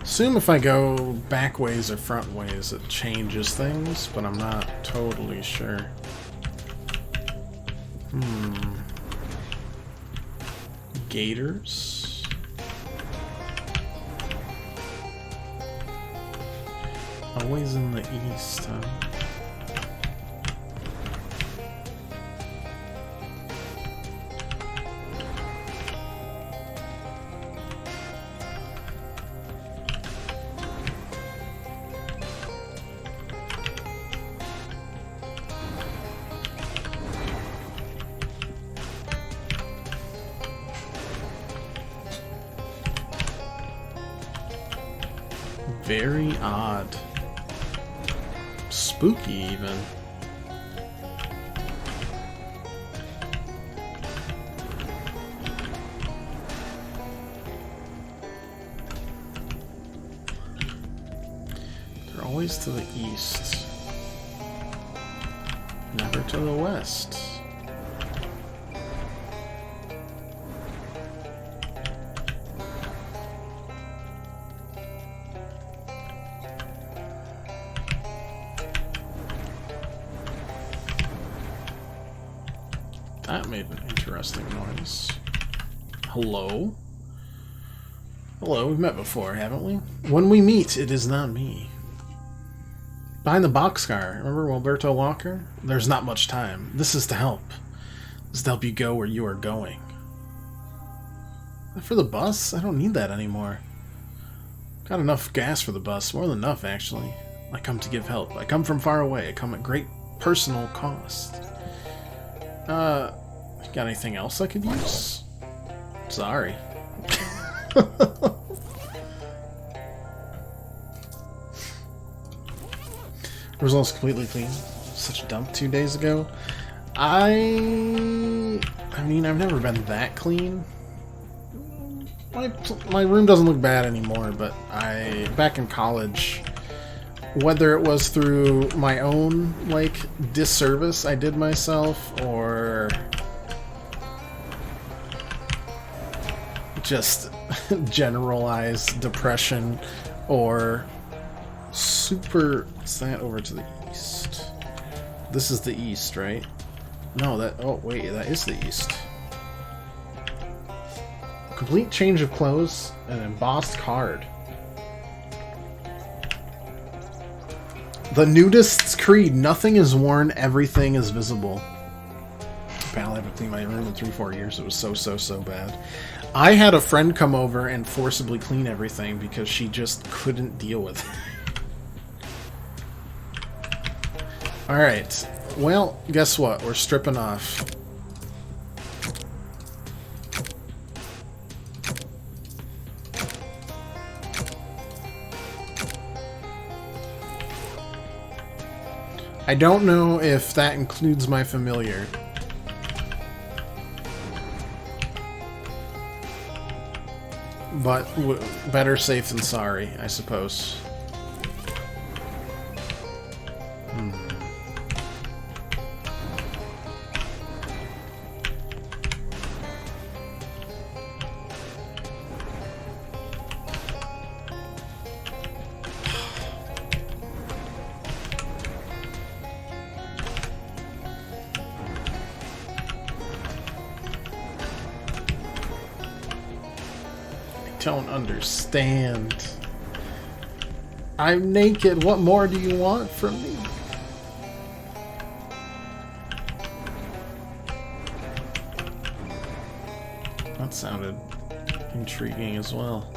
Assume if I go back ways or front ways it changes things, but I'm not totally sure. Gators? Always in the east, huh? Very odd. Spooky, even. They're always to the east. Never to the west. That made an interesting noise. Hello? Hello, we've met before, haven't we? When we meet, it is not me. Behind the boxcar, remember Wilberto Walker? There's not much time. This is to help. This is to help you go where you are going. For the bus? I don't need that anymore. Got enough gas for the bus. More than enough, actually. I come to give help. I come from far away. I come at great personal cost. Got anything else I could use? Sorry. Results completely clean. Such a dump 2 days ago. I mean, I've never been that clean. My room doesn't look bad anymore, but back in college, whether it was through my own, like, disservice I did myself, or just generalized depression, or super... What's that over to the east? This is the east, right? No, that... Oh, wait, that is the east. Complete change of clothes, an embossed card. The nudist's creed. Nothing is worn, everything is visible. Apparently I haven't cleaned my room in 3-4 years. It was so bad. I had a friend come over and forcibly clean everything because she just couldn't deal with it. Alright. Well, guess what? We're stripping off. I don't know if that includes my familiar. But better safe than sorry, I suppose. Don't understand. I'm naked. What more do you want from me? That sounded intriguing as well.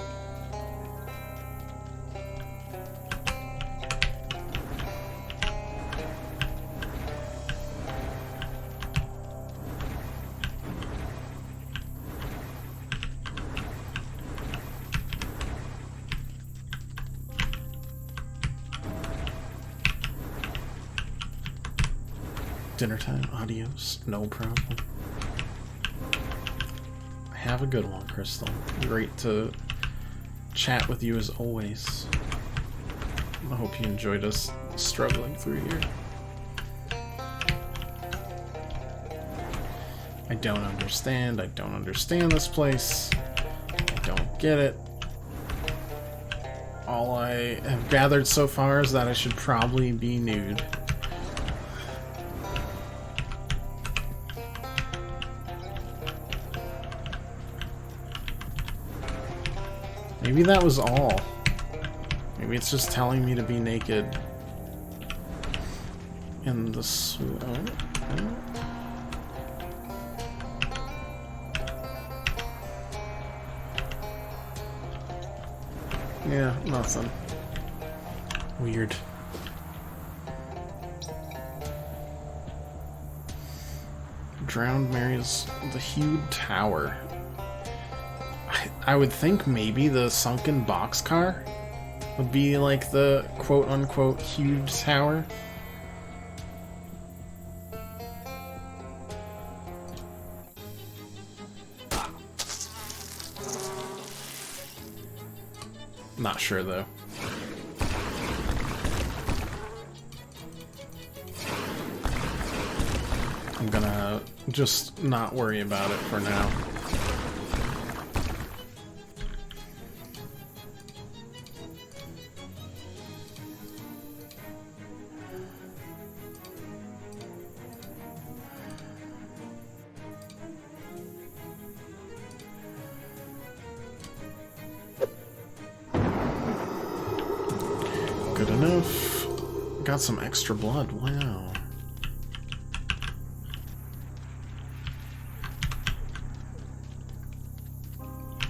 Dinner time, adios, no problem. Have a good one, Crystal. Great to chat with you as always. I hope you enjoyed us struggling through here. I don't understand this place. I don't get it. All I have gathered so far is that I should probably be nude. Maybe that was all. Maybe it's just telling me to be naked in the swamp. Yeah, nothing. Weird. Drowned Mary's the huge tower. I would think maybe the sunken boxcar would be like the quote-unquote huge tower. Not sure though. I'm gonna just not worry about it for now. Good enough. Got some extra blood. Wow.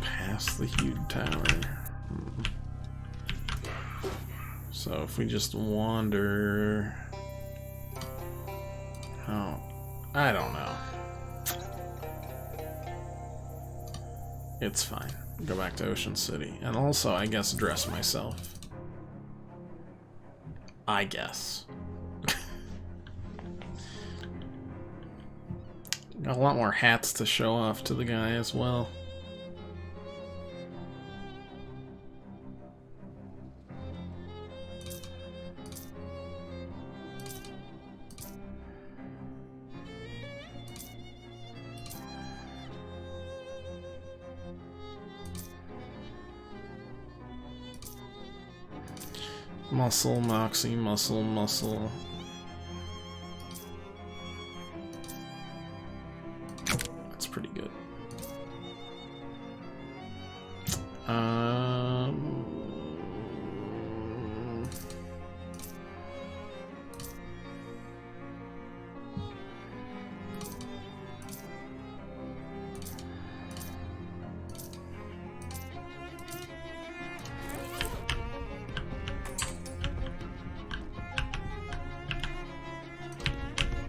Past the huge tower. So if we just wander... Oh, I don't know. It's fine. Go back to Ocean City. And also, I guess, dress myself. I guess. Got a lot more hats to show off to the guy as well. Muscle, moxie, muscle, muscle. That's pretty good.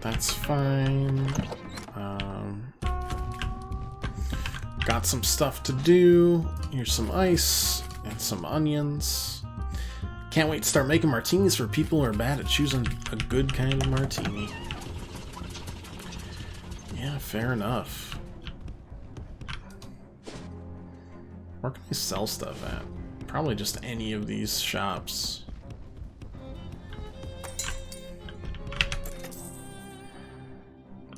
That's fine. Got some stuff to do. Here's some ice and some onions. Can't wait to start making martinis for people who are bad at choosing a good kind of martini. Yeah, fair enough. Where can I sell stuff at? Probably just any of these shops.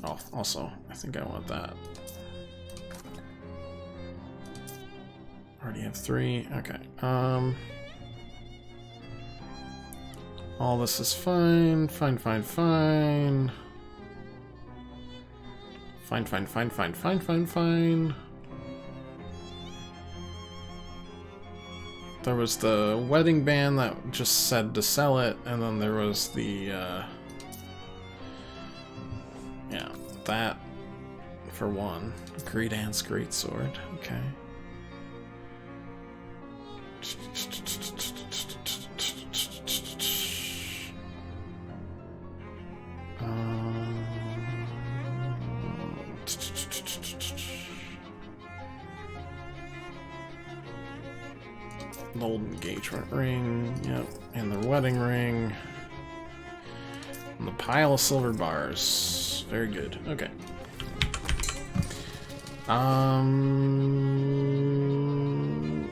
Oh, also, I think I want that. Already have 3. Okay. All this is fine. Fine. Fine. There was the wedding band that just said to sell it, and then there was the, yeah, that for one. Great Aunt's Greatsword. Okay. Old engagement ring, yep, and the wedding ring. And the pile of silver bars. Very good. Okay.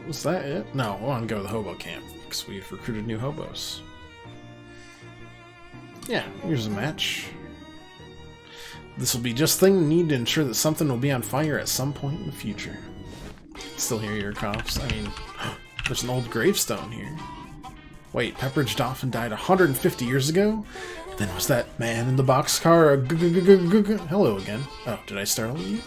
Was that it? No, I want to go to the hobo camp because we've recruited new hobos. Yeah, here's a match. This will be just the thing we need to ensure that something will be on fire at some point in the future. Still hear your coughs. I mean, there's an old gravestone here. Wait, Pepperidge Dolphin died 150 years ago? Then was that man in the boxcar a hello again? Oh, did I startle you?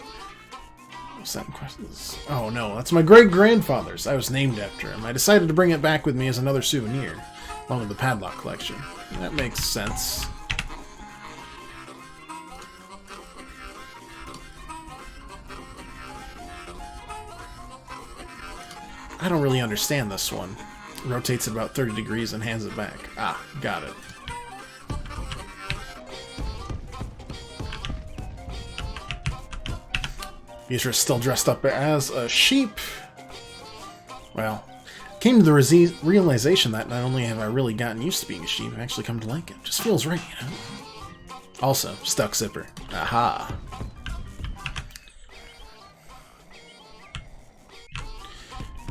What's that in questions? Oh no, that's my great-grandfather's. I was named after him. I decided to bring it back with me as another souvenir, along with the padlock collection. That makes sense. I don't really understand this one. Rotates it about 30 degrees and hands it back. Ah, got it. Beatrice still dressed up as a sheep. Well, came to the realization that not only have I really gotten used to being a sheep, I've actually come to like it. Just feels right, you know? Also, stuck zipper. Aha.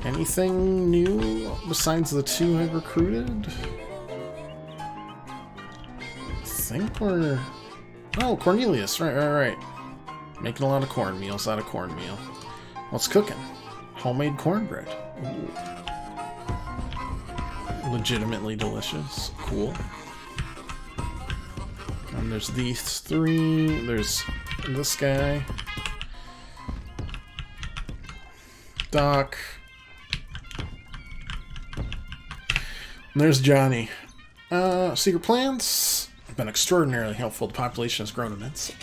Anything new besides the two I've recruited? I think we're... Oh, Cornelius. Right. Making a lot of cornmeals out of cornmeal. What's cooking? Homemade cornbread. Ooh. Legitimately delicious. Cool. And there's these three. There's this guy. Doc. And there's Johnny. Secret plans have been extraordinarily helpful. The population has grown immensely.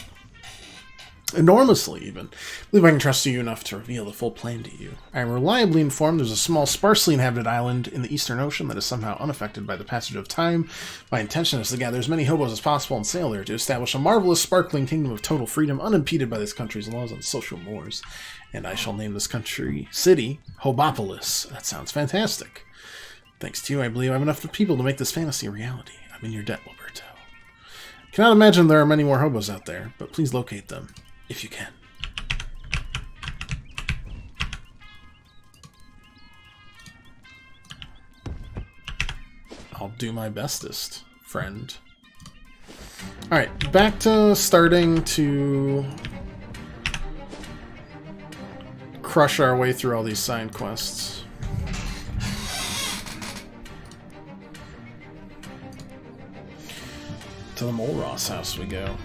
Enormously, even. I believe I can trust you enough to reveal the full plan to you. I am reliably informed there's a small, sparsely inhabited island in the Eastern Ocean that is somehow unaffected by the passage of time. My intention is to gather as many hobos as possible and sail there to establish a marvelous, sparkling kingdom of total freedom, unimpeded by this country's laws and social mores. And I shall name this city Hobopolis. That sounds fantastic. Thanks to you, I believe I have enough people to make this fantasy a reality. I'm in your debt, Roberto. I cannot imagine there are many more hobos out there, but please locate them. If you can. I'll do my bestest, friend. Alright, back to starting to crush our way through all these side quests. To the Mole Ross house we go.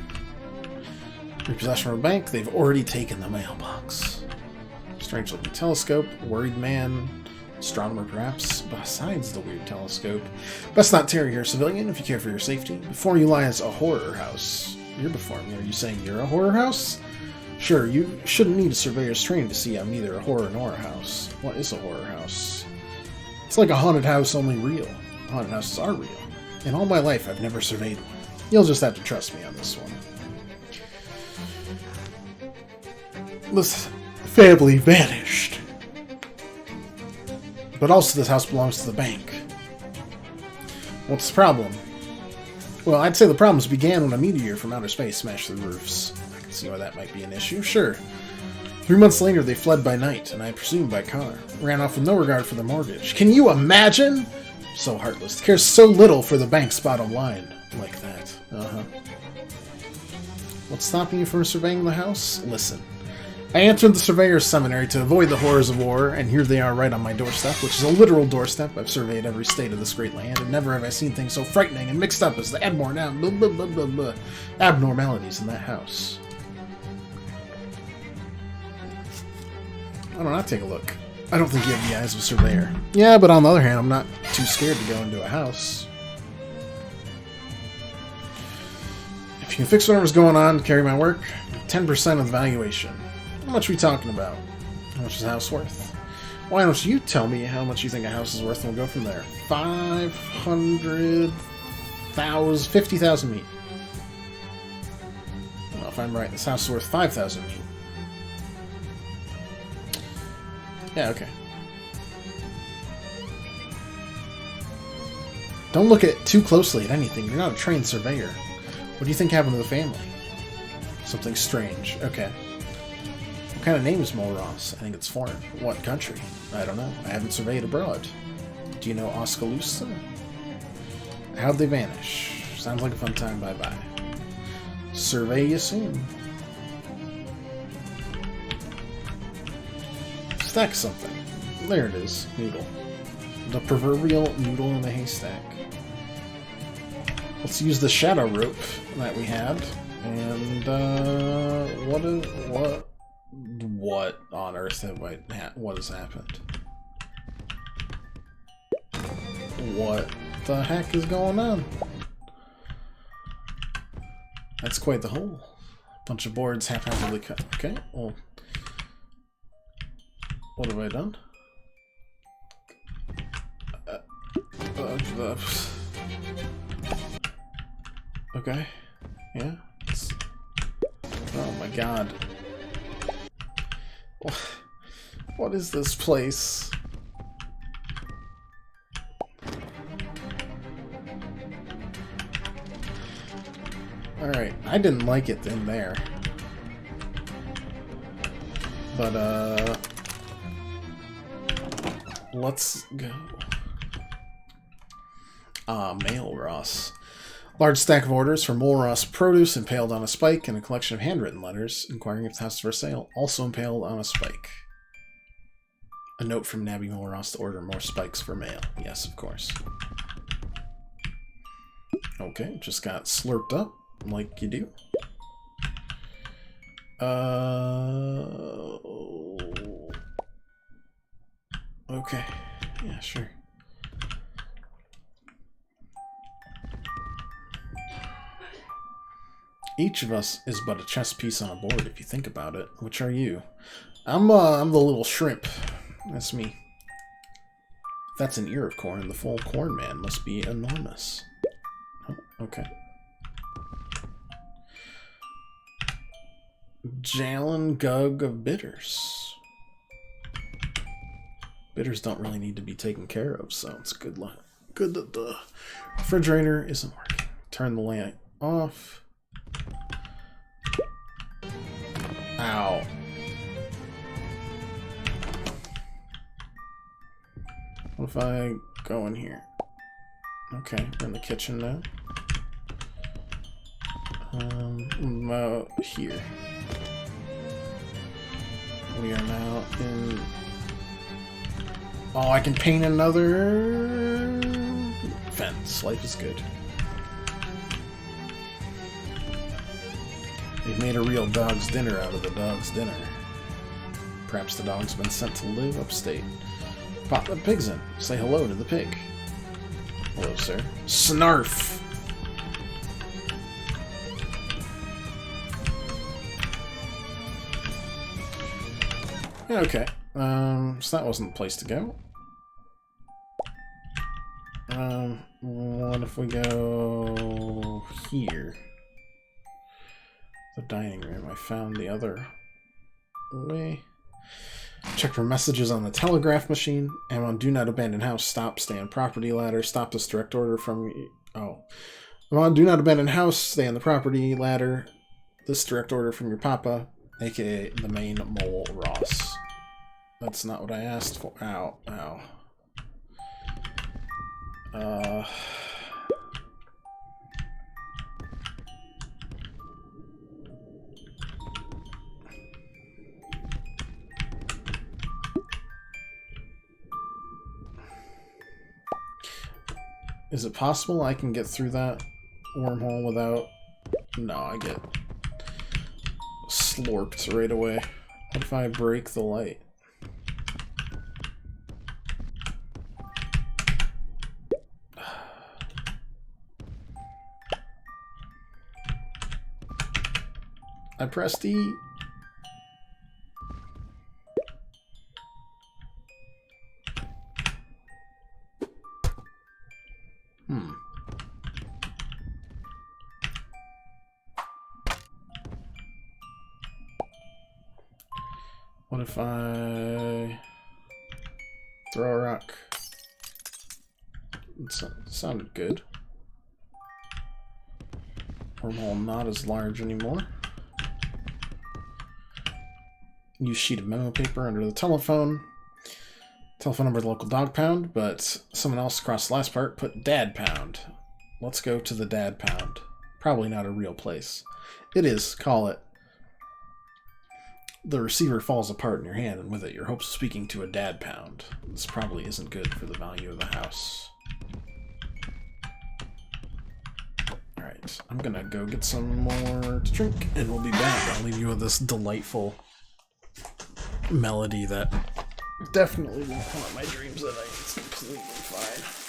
Repossession from a bank, they've already taken the mailbox. Strange looking telescope, worried man, astronomer perhaps, besides the weird telescope. Best not tarry here, civilian, if you care for your safety. Before you lies a horror house. You're before me, are you saying you're a horror house? Sure, you shouldn't need a surveyor's training to see I'm neither a horror nor a house. What is a horror house? It's like a haunted house, only real. Haunted houses are real. In all my life, I've never surveyed one. You'll just have to trust me on this one. This family vanished. But also this house belongs to the bank. What's the problem? Well, I'd say the problems began when a meteor from outer space smashed the roofs. I can see why that might be an issue, sure. 3 months later, they fled by night, and I presume by car. Ran off with no regard for the mortgage. Can you imagine? So heartless. Cares so little for the bank's bottom line. Like that. Uh-huh. What's stopping you from surveying the house? Listen. I entered the Surveyor's Seminary to avoid the horrors of war, and here they are right on my doorstep, which is a literal doorstep. I've surveyed every state of this great land, and never have I seen things so frightening and mixed up as the abnormalities in that house. Why don't I take a look? I don't think you have the eyes of a surveyor. Yeah, but on the other hand, I'm not too scared to go into a house. If you can fix whatever's going on, carry my work, 10% of the valuation. How much are we talking about? How much is a house worth? Why don't you tell me how much you think a house is worth and we'll go from there. 500,000, 50,000 meat. Well, if I'm right, this house is worth 5,000 meat. Yeah, okay. Don't look at too closely at anything. You're not a trained surveyor. What do you think happened to the family? Something strange. Okay. What kind of name is Molros? I think it's foreign. What country? I don't know. I haven't surveyed abroad. Do you know Oskaloosa? How'd they vanish? Sounds like a fun time. Bye-bye. Survey you soon. Stack something. There it is. Noodle. The proverbial noodle in the haystack. Let's use the shadow rope that we had. And, what on earth what has happened? What the heck is going on? That's quite the hole. Bunch of boards haphazardly cut. Okay, well, what have I done? Okay, yeah. Oh my god. What is this place? Alright, I didn't like it in there. But, let's go. Mail Ross. Large stack of orders for Mole Ross produce impaled on a spike and a collection of handwritten letters inquiring if the house is for sale, also impaled on a spike. A note from Nabby Mole Ross to order more spikes for mail. Yes, of course. Okay, just got slurped up, like you do. Okay. Yeah, sure. Each of us is but a chess piece on a board, if you think about it. Which are you? I'm the little shrimp. That's me. If that's an ear of corn, the full corn man must be enormous. Oh, okay. Jalen Gug of Bitters. Bitters don't really need to be taken care of, so it's good that the refrigerator isn't working. Turn the light off. Ow. What if I go in here? Okay, we're in the kitchen now. Here. We are now in... Oh, I can paint another fence. Life is good. They've made a real dog's dinner out of the dog's dinner. Perhaps the dog's been sent to live upstate. Pop the pigs in. Say hello to the pig. Hello, sir. Snarf! Okay. So that wasn't the place to go. What if we go here? The dining room. I found the other way. Check for messages on the telegraph machine. I'm on Do Not Abandon House. Stop. Stay on property ladder. Stop this direct order from... Oh. I'm on Do Not Abandon House. Stay on the property ladder. This direct order from your papa, aka the main Mole Ross. That's not what I asked for. Ow. Ow. Is it possible I can get through that wormhole without... No, I get slurped right away. What if I break the light? I pressed E. What if I throw a rock? It sounded good. Wormhole not as large anymore. Use sheet of memo paper under the telephone. Telephone number of the local dog pound, but someone else across the last part put dad pound. Let's go to the dad pound. Probably not a real place. It is. Call it. The receiver falls apart in your hand, and with it, your hopes of speaking to a dad pound. This probably isn't good for the value of the house. Alright, I'm gonna go get some more to drink, and we'll be back. I'll leave you with this delightful melody that definitely won't haunt my dreams at night. It's completely fine.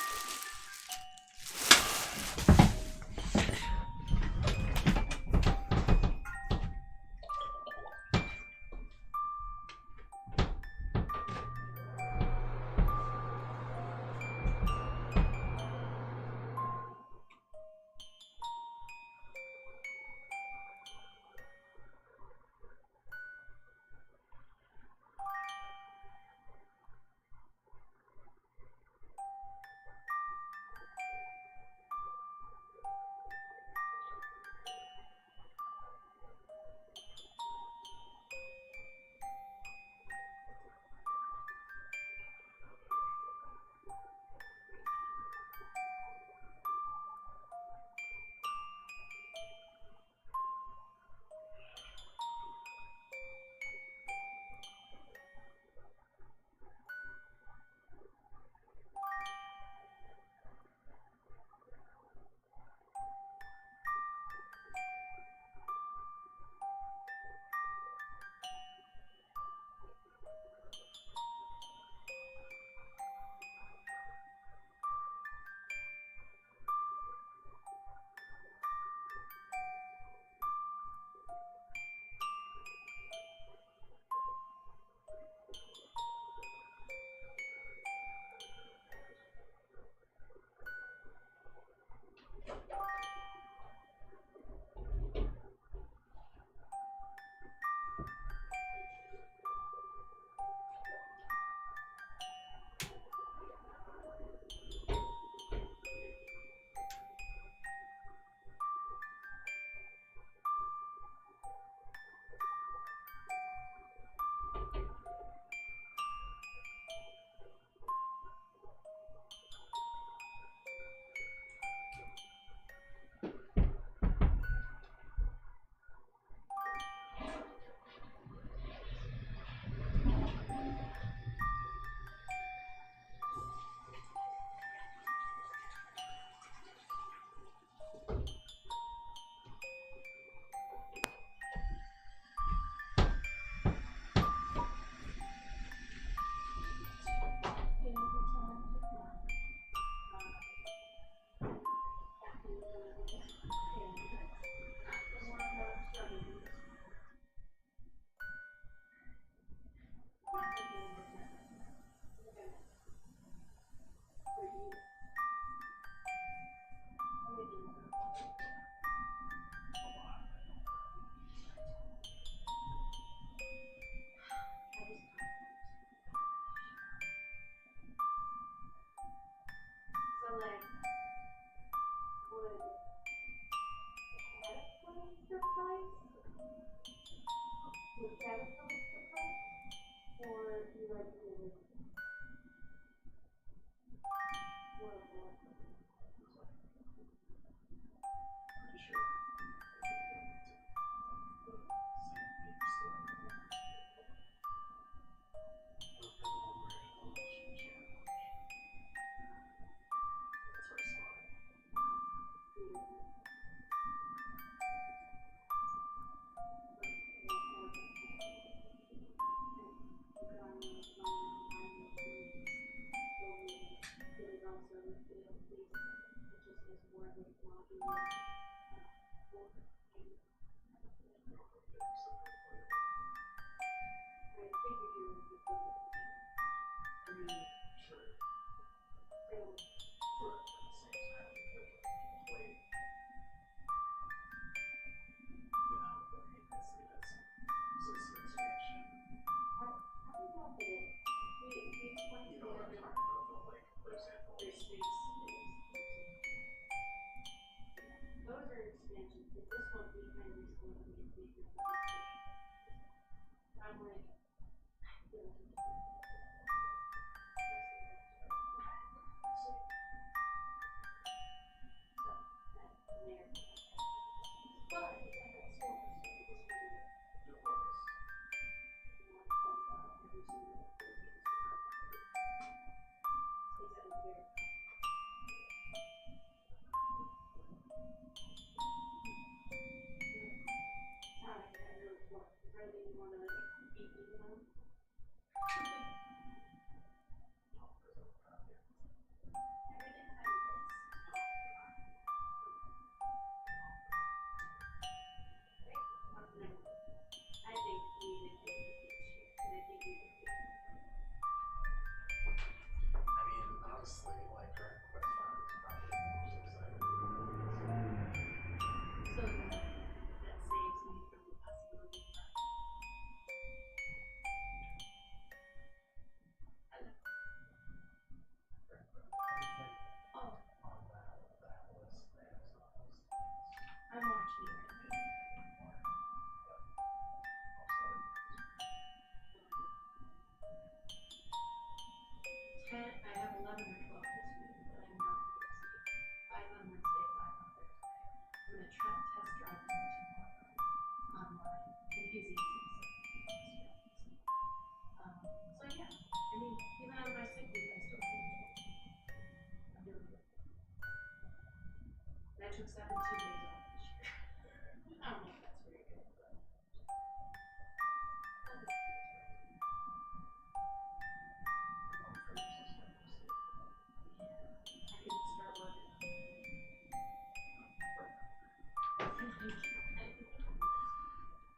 Those are expansions.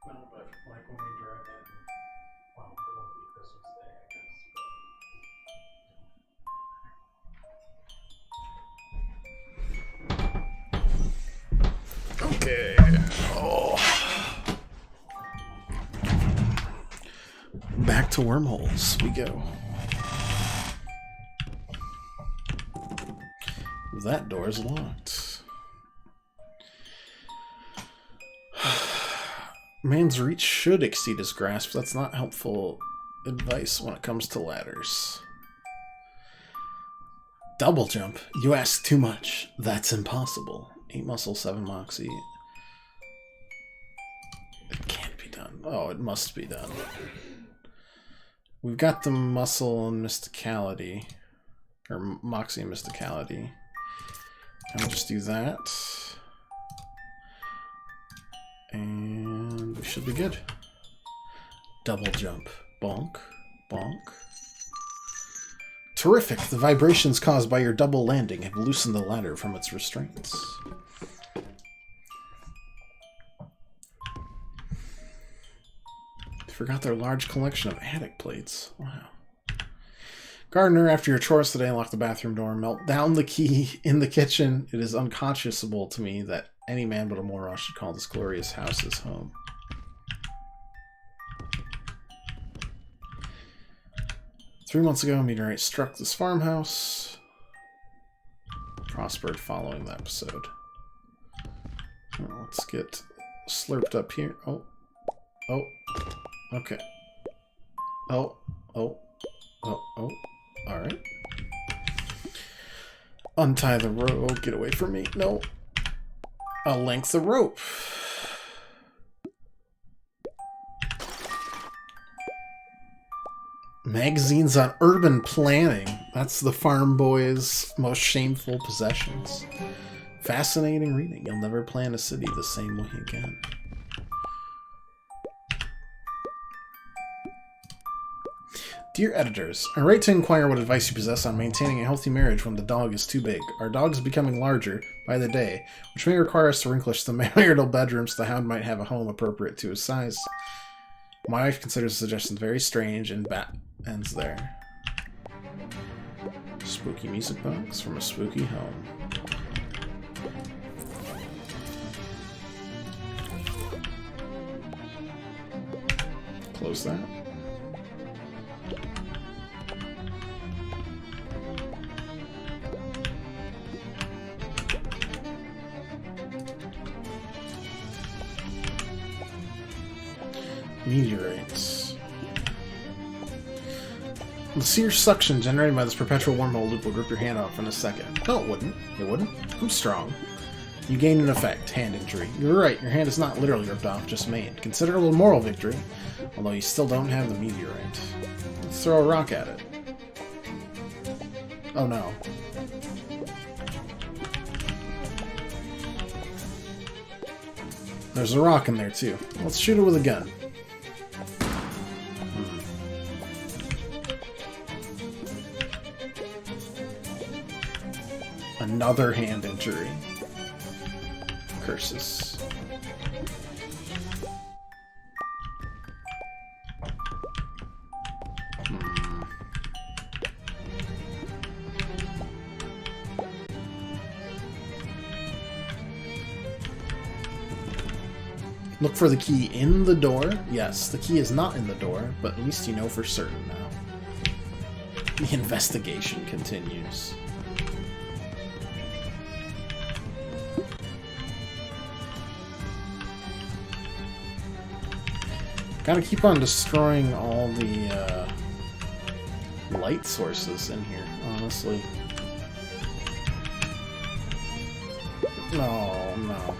No, but like when we drive in, well, it won't be Christmas Day, I guess. Okay. Oh. Back to wormholes we go. That door is locked. Man's reach should exceed his grasp. That's not helpful advice when it comes to ladders. Double jump. You ask too much. That's impossible. 8 muscle, 7 moxie. It can't be done. Oh, it must be done. We've got the muscle and mysticality. Or moxie and mysticality. And we'll just do that. And we should be good. Double jump. Bonk. Bonk. Terrific! The vibrations caused by your double landing have loosened the ladder from its restraints. Forgot their large collection of attic plates. Wow. Gardener, after your chores today, lock the bathroom door, melt down the key in the kitchen. It is unconscionable to me that any man but a moron should call this glorious house his home. Three months ago, a meteorite struck this farmhouse. Prospered following the episode. Well, let's get slurped up here. Oh. Oh. Okay. Oh. Oh. Oh. Oh. Alright. Untie the rope. Get away from me. No. A length of rope. Magazines on urban planning. That's the farm boy's most shameful possessions. Fascinating reading. You'll never plan a city the same way again. Dear editors, I write to inquire what advice you possess on maintaining a healthy marriage when the dog is too big. Our dog is becoming larger by the day, which may require us to relinquish the marital bedrooms. The hound might have a home appropriate to his size. My wife considers the suggestions very strange, and bat ends there. Spooky music box from a spooky home. Close that. Meteorites. The sear suction generated by this perpetual wormhole loop would rip your hand off in a second. No, it wouldn't. It wouldn't. I'm strong. You gain an effect, hand injury. You're right, your hand is not literally ripped off, just made. Consider it a little moral victory, although you still don't have the meteorite. Let's throw a rock at it. Oh no. There's a rock in there too. Let's shoot it with a gun. Another hand injury. Curses. Look for the key in the door. Yes, the key is not in the door, but at least you know for certain now. The investigation continues. Gotta keep on destroying all the light sources in here, honestly. Oh, no.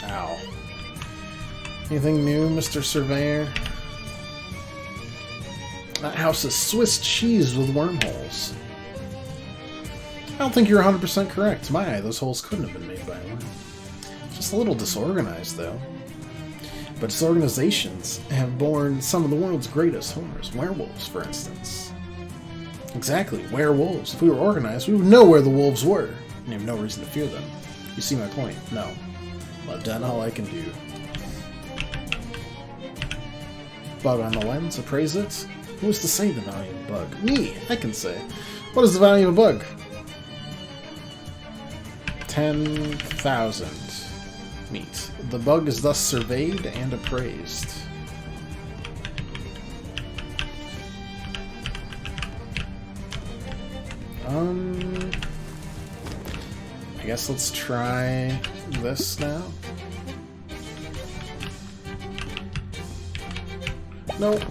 Ow. Anything new, Mr. Surveyor? That house is Swiss cheese with wormholes. I don't think you're 100% correct. To my eye, those holes couldn't have been made by a worm. Just a little disorganized, though. But its organizations have borne some of the world's greatest horrors. Werewolves, for instance. Exactly, werewolves. If we were organized, we would know where the wolves were. And have no reason to fear them. You see my point? No. Well, I've done all I can do. Bug on the lens, appraise it. Who's to say the value of a bug? Me! I can say. What is the value of a bug? 10,000 meat. The bug is thus surveyed and appraised. I guess let's try this now. Nope.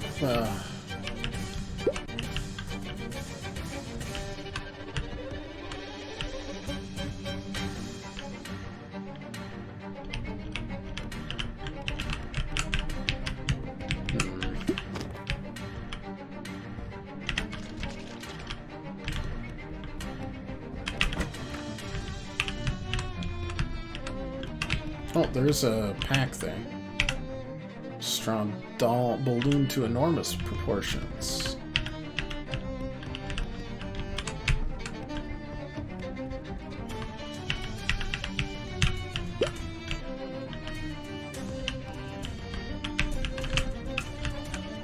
Oh, there's a pack there. Strong doll balloon to enormous proportions.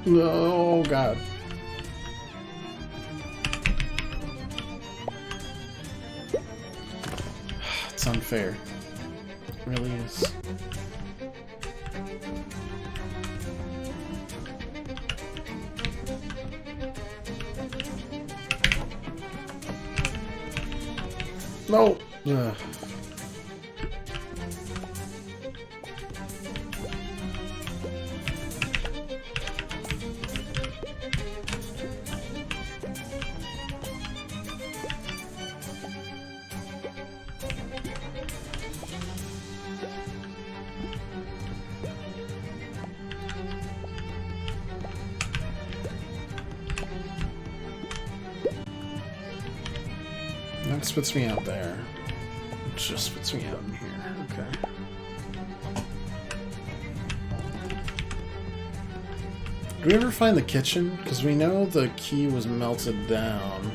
Oh god. It's unfair. It really is. No! Ugh. That spits me out there. It just spits me out in here. Okay. Do we ever find the kitchen? Because we know the key was melted down.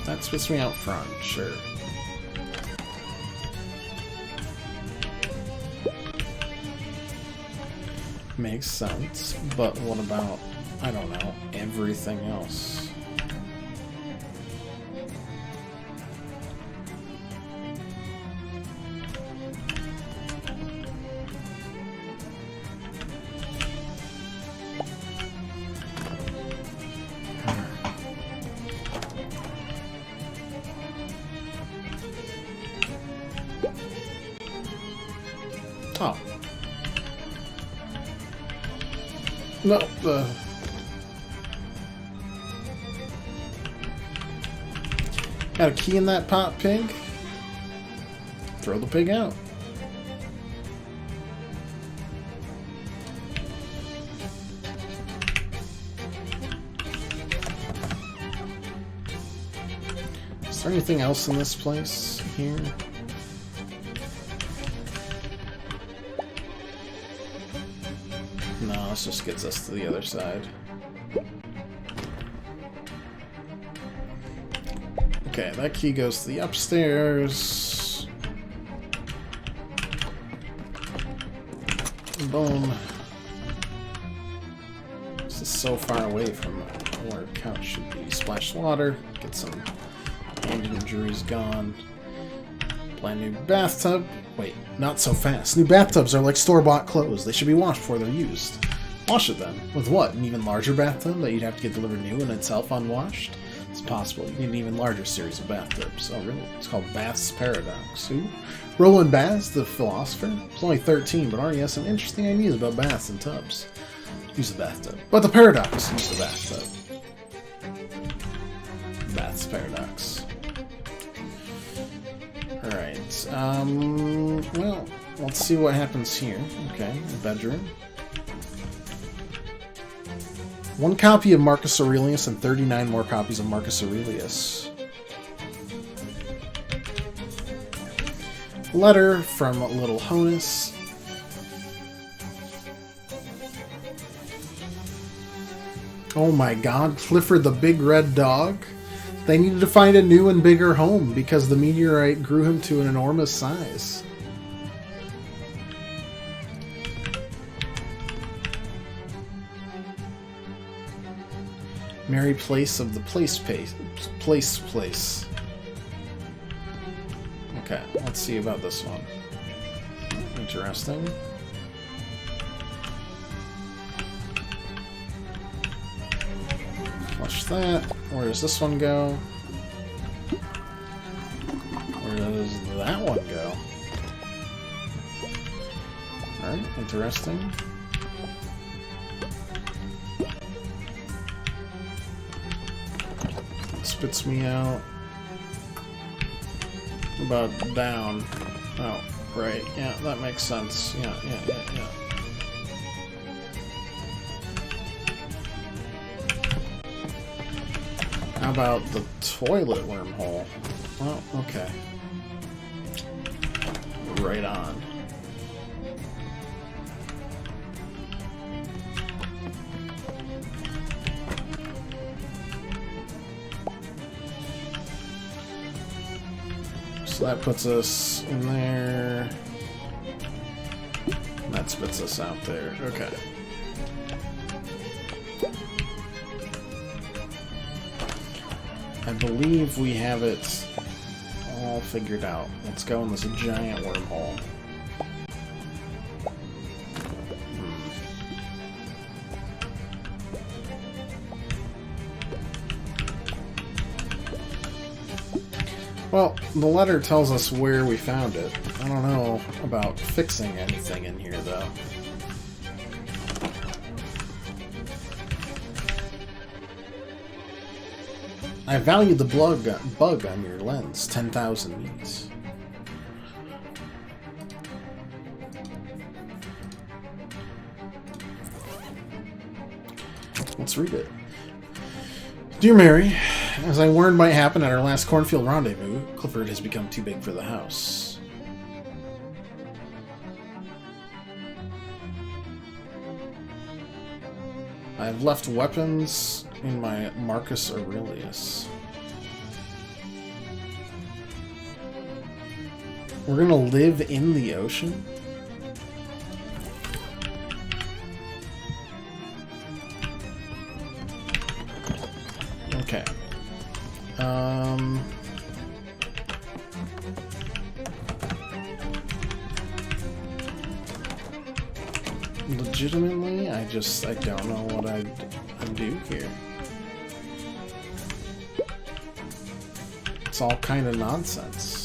That spits me out front, sure. Makes sense, but what about, I don't know, everything else? Oh. No, got a key in that pot, pig? Throw the pig out. Is there anything else in this place here? No, this just gets us to the other side. Okay, that key goes to the upstairs. Boom. This is so far away from where the couch should be. Splash water, get some hand injuries gone. Brand new bathtub. Wait, not so fast. New bathtubs are like store-bought clothes. They should be washed before they're used. Wash it then. With what? An even larger bathtub that you'd have to get delivered new and itself unwashed? It's possible. You need an even larger series of bathtubs. Oh, really? It's called Bath's Paradox. Who? Roland Bass, the philosopher? He's only 13, but already has some interesting ideas about baths and tubs. Use the bathtub. But the paradox, use the bathtub. Bath's Paradox. Alright, well, let's see what happens here. Okay, bedroom. 1 copy of Marcus Aurelius and 39 more copies of Marcus Aurelius. Letter from Little Honus. Oh my god, Clifford the Big Red Dog? They needed to find a new and bigger home because the meteorite grew him to an enormous size. Merry place of the place. Okay, let's see about this one. Interesting. Flush that. Where does this one go? Where does that one go? Alright, interesting. Spits me out. About down. Oh, right. Yeah, that makes sense. Yeah. How about the toilet wormhole? Oh, okay. Right on. So that puts us in there. That spits us out there. Okay. I believe we have it all figured out. Let's go in this giant wormhole. Well, the letter tells us where we found it. I don't know about fixing anything in here, though. I value the bug on your lens. 10,000 means. Let's read it. Dear Mary, as I warned might happen at our last cornfield rendezvous, Clifford has become too big for the house. I have left weapons in my Marcus Aurelius. We're gonna live in the ocean? Okay. Legitimately, I don't know what I'd do here. It's all kind of nonsense.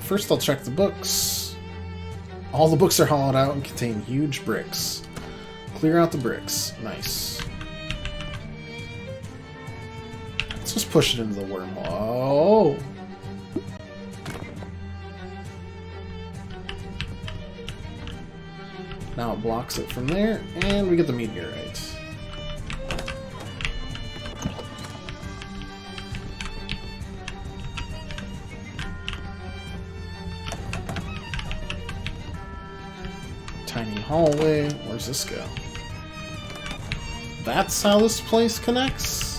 First I'll check the books. All the books are hollowed out and contain huge bricks. Clear out the bricks. Nice. Let's just push it into the wormhole. Oh! Now it blocks it from there, and we get the meteorite. Tiny hallway. Where's this go? That's how this place connects?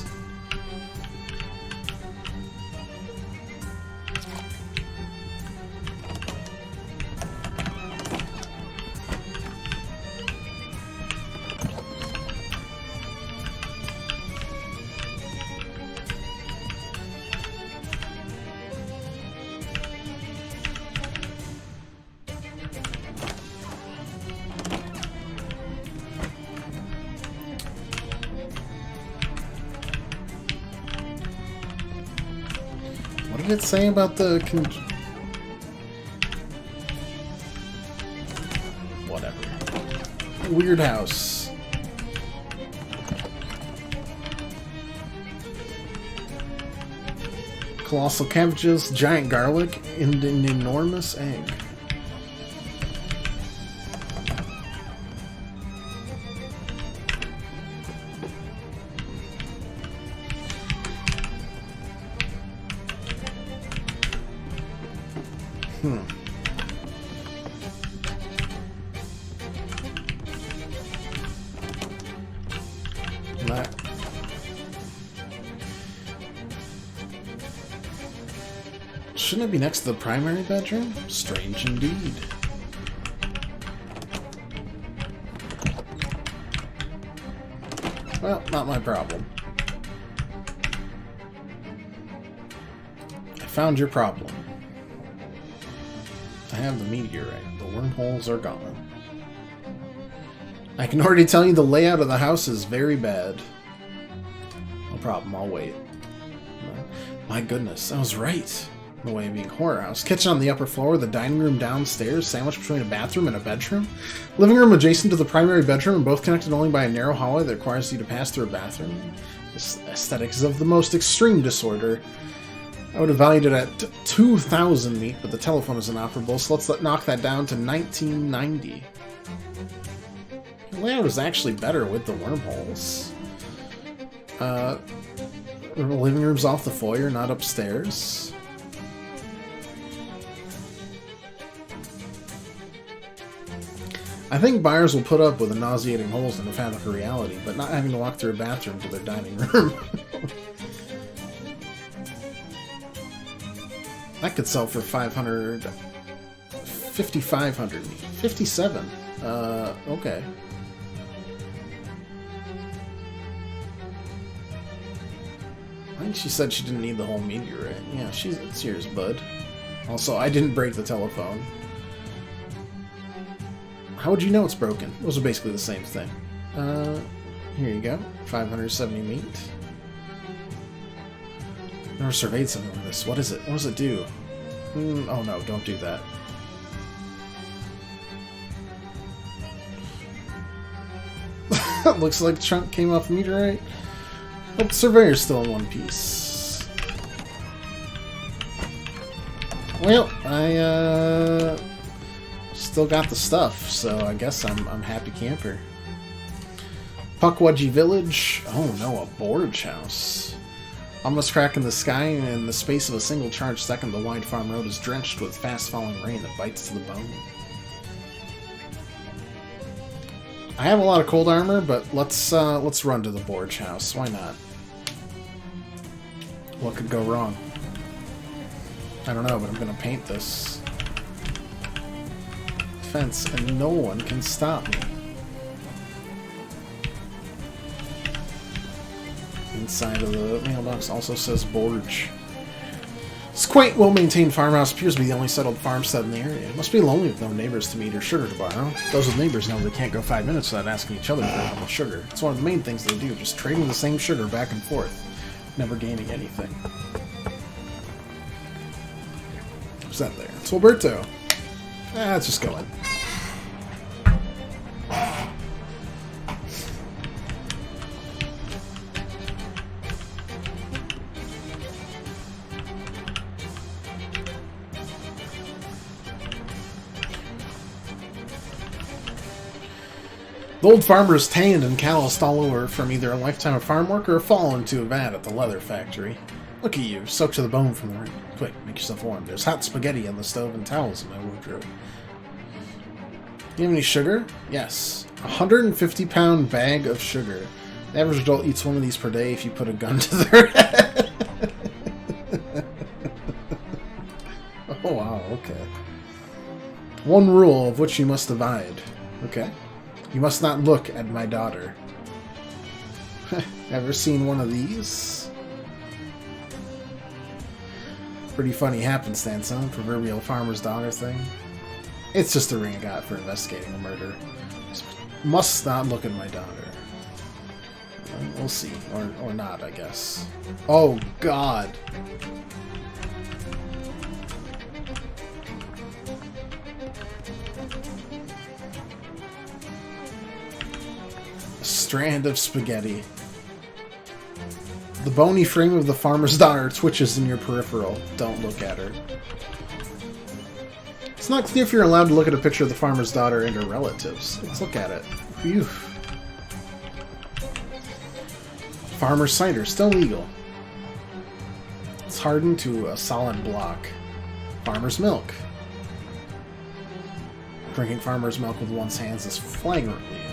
What did it say about the whatever. Weird house. Colossal cabbages, giant garlic, and an enormous egg. That. Shouldn't it be next to the primary bedroom? Strange indeed. Well, not my problem. I found your problem. I have the meteorite. The wormholes are gone. I can already tell you the layout of the house is very bad. No problem, I'll wait. My goodness, I was right. The way of being horror house. Kitchen on the upper floor, the dining room downstairs, sandwiched between a bathroom and a bedroom. Living room adjacent to the primary bedroom, and both connected only by a narrow hallway that requires you to pass through a bathroom. This aesthetic is of the most extreme disorder. I would have valued it at 2,000 meat, but the telephone is inoperable, so let's knock that down to 1990. The layout is actually better with the wormholes. The living room's off the foyer, not upstairs. I think buyers will put up with the nauseating holes in the fabric of reality, but not having to walk through a bathroom to their dining room. That could sell for 500... 5,500. 57. Okay. I think she said she didn't need the whole meteorite. Yeah, it's yours, bud. Also, I didn't break the telephone. How would you know it's broken? Those are basically the same thing. Here you go. 570 meat. I've never surveyed something like this. What is it? What does it do? Oh no, don't do that. Looks like the chunk came off the meteorite. But the surveyor's still in one piece. Well, I still got the stuff, so I guess I'm happy camper. Puckwudgie Village. Oh no, a borage house. Almost crack in the sky, and in the space of a single charged second, the wide farm road is drenched with fast-falling rain that bites to the bone. I have a lot of cold armor, but let's run to the Borge house. Why not? What could go wrong? I don't know, but I'm gonna paint this fence, and no one can stop me. Inside of the mailbox also says Borge. This quaint, well-maintained farmhouse appears to be the only settled farmstead in the area. It must be lonely with no neighbors to meet or sugar to borrow. Those with neighbors know they can't go 5 minutes without asking each other for how much sugar. It's one of the main things they do, just trading the same sugar back and forth, never gaining anything. Who's that there? It's Alberto. Let's just go in. The old farmer is tanned and calloused all over from either a lifetime of farm work or a fall into a vat at the leather factory. Look at you, soaked to the bone from the rain. Quick, make yourself warm. There's hot spaghetti on the stove and towels in my wardrobe. Do you have any sugar? Yes. A 150-pound bag of sugar. The average adult eats one of these per day if you put a gun to their head. Oh, wow, okay. One rule of which you must abide. Okay. You must not look at my daughter. Ever seen one of these? Pretty funny happenstance, huh? Proverbial farmer's daughter thing. It's just a ring I got for investigating a murder. Just must not look at my daughter. We'll see. Or not, I guess. Oh, God. Strand of spaghetti. The bony frame of the farmer's daughter twitches in your peripheral. Don't look at her. It's not clear if you're allowed to look at a picture of the farmer's daughter and her relatives. Let's look at it. Phew. Farmer's cider, still legal. It's hardened to a solid block. Farmer's milk. Drinking farmer's milk with one's hands is flagrantly illegal.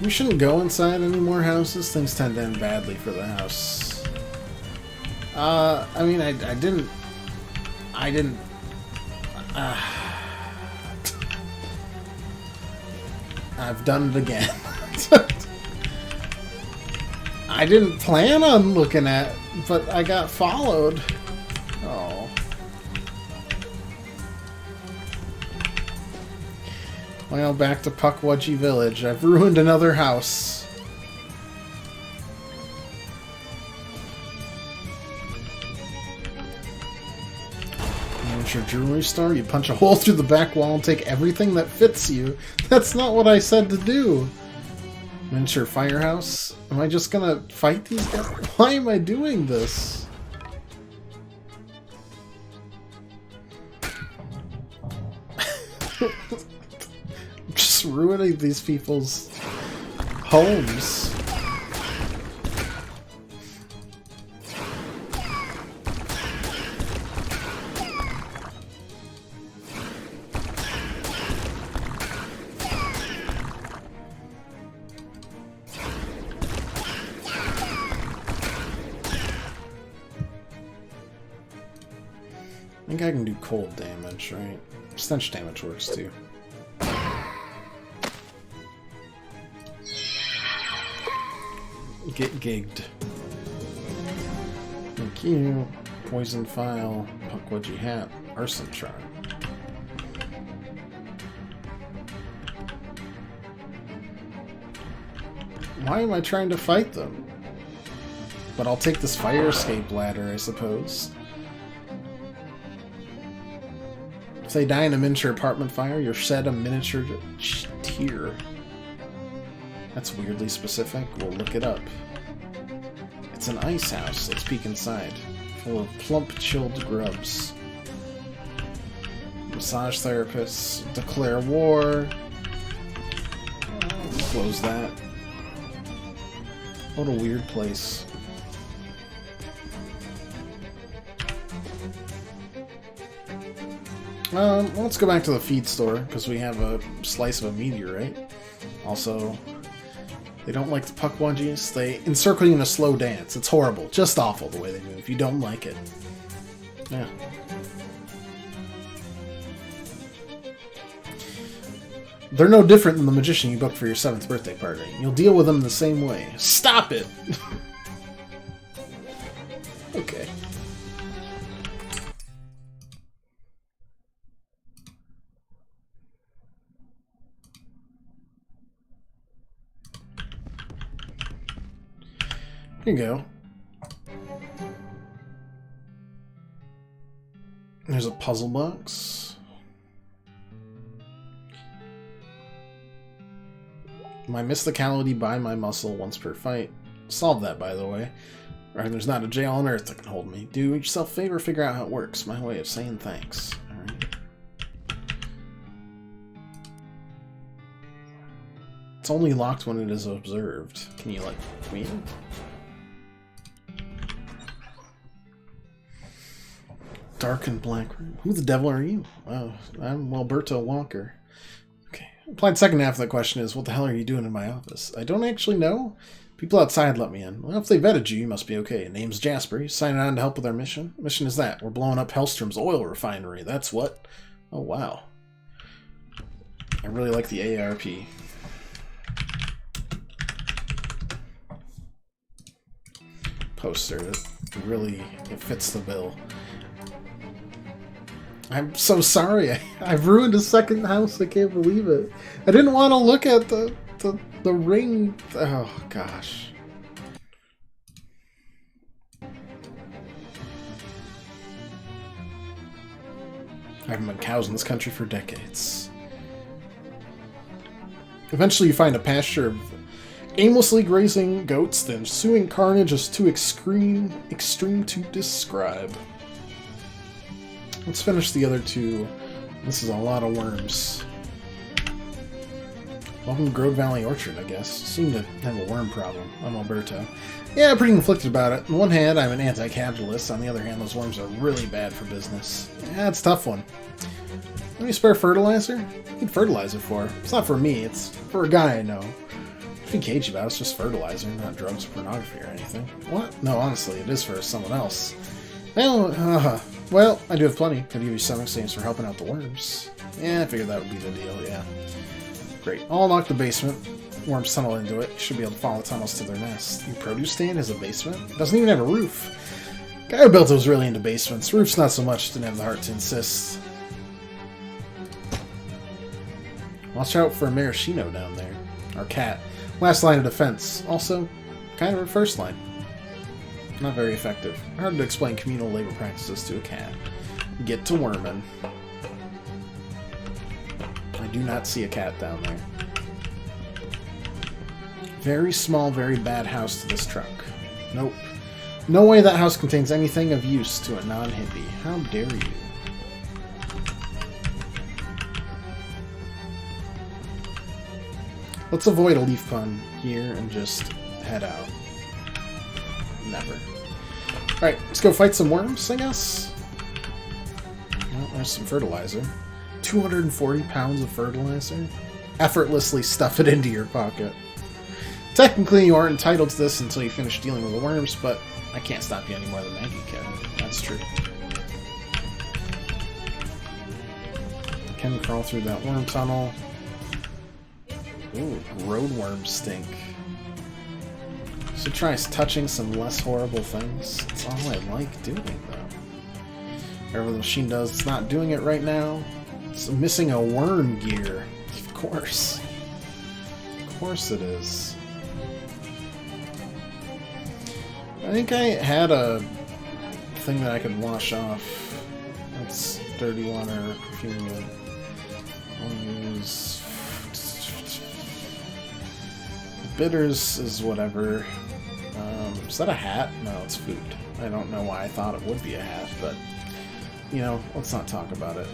We shouldn't go inside any more houses. Things tend to end badly for the house. I mean, I didn't... I've done it again. I didn't plan on looking at, but I got followed. Oh. Well, back to Pukwudgie Village. I've ruined another house. Miniature jewelry store? You punch a hole through the back wall and take everything that fits you. That's not what I said to do. Miniature firehouse? Am I just gonna fight these guys? Why am I doing this? Just ruining these people's homes. I think I can do cold damage, right? Stench damage works too. Get gigged. Thank you. Poison file. Pukwudgie hat. Arson charm. Why am I trying to fight them? But I'll take this fire escape ladder, I suppose. If they die in a miniature apartment fire, you're shed a miniature tear. That's weirdly specific. We'll look it up. It's an ice house. Let's peek inside. Full of plump, chilled grubs. Massage therapists. Declare war. Close that. What a weird place. Let's go back to the feed store, because we have a slice of a meteorite. Also, they don't like the puck bungees. They encircle you in a slow dance. It's horrible. Just awful the way they move. You don't like it. Yeah. They're no different than the magician you booked for your 7th birthday party. You'll deal with them the same way. Stop it! Okay. Here you go. There's a puzzle box. My mysticality by my muscle once per fight. Solve that, by the way. Or there's not a jail on earth that can hold me. Do yourself a favor, figure out how it works. My way of saying thanks. Alright. It's only locked when it is observed. Can you, like, me? Dark and black room. Who the devil are you? Oh, I'm Alberto Walker. Okay. Implied second half of the question is, what the hell are you doing in my office? I don't actually know. People outside let me in. Well, if they vetted you, you must be okay. Name's Jasper. You signing on to help with our mission? Mission is that. We're blowing up Hellstrom's oil refinery. That's what? Oh, wow. I really like the ARP. Poster. It fits the bill. I'm so sorry. I've ruined a second house. I can't believe it. I didn't want to look at the ring. Oh, gosh. I haven't been cows in this country for decades. Eventually you find a pasture of aimlessly grazing goats, the ensuing carnage is too extreme to describe. Let's finish the other two. This is a lot of worms. Welcome to Grove Valley Orchard, I guess. Seem to have a worm problem. I'm Alberto. Yeah, pretty conflicted about it. On one hand, I'm an anti-capitalist. On the other hand, those worms are really bad for business. Yeah, it's a tough one. Any spare fertilizer? What do you need fertilizer for? It's not for me, it's for a guy I know. Don't be cagey about it, it's just fertilizer, not drugs or pornography or anything. What? No, honestly, it is for someone else. Well, I do have plenty. Could give you some exchange for helping out the worms. Yeah, I figured that would be the deal, yeah. Great. I'll unlock the basement. Worms tunnel into it. You should be able to follow the tunnels to their nest. Your produce stand has a basement? It doesn't even have a roof. Guy who built it was really into basements. Roofs not so much, didn't have the heart to insist. Watch out for a maraschino down there. Our cat. Last line of defense. Also, kind of a first line. Not very effective. Hard to explain communal labor practices to a cat. Get to worming. I do not see a cat down there. Very small, very bad house to this truck. Nope. No way that house contains anything of use to a non-hippie. How dare you? Let's avoid a leaf pun here and just head out. Never. Alright, let's go fight some worms, I guess. Well, there's some fertilizer. 240 pounds of fertilizer? Effortlessly stuff it into your pocket. Technically, you aren't entitled to this until you finish dealing with the worms, but I can't stop you any more than Maggie can. That's true. Can crawl through that worm tunnel. Ooh, roadworms stink. Should try touching some less horrible things. That's all I like doing, though. Whatever the machine does, it's not doing it right now. It's missing a worm gear. Of course. Of course it is. I think I had a thing that I could wash off. That's dirty water, perfume. I'll use... Bitters is whatever. Is that a hat? No, it's food. I don't know why I thought it would be a hat, but, you know, let's not talk about it.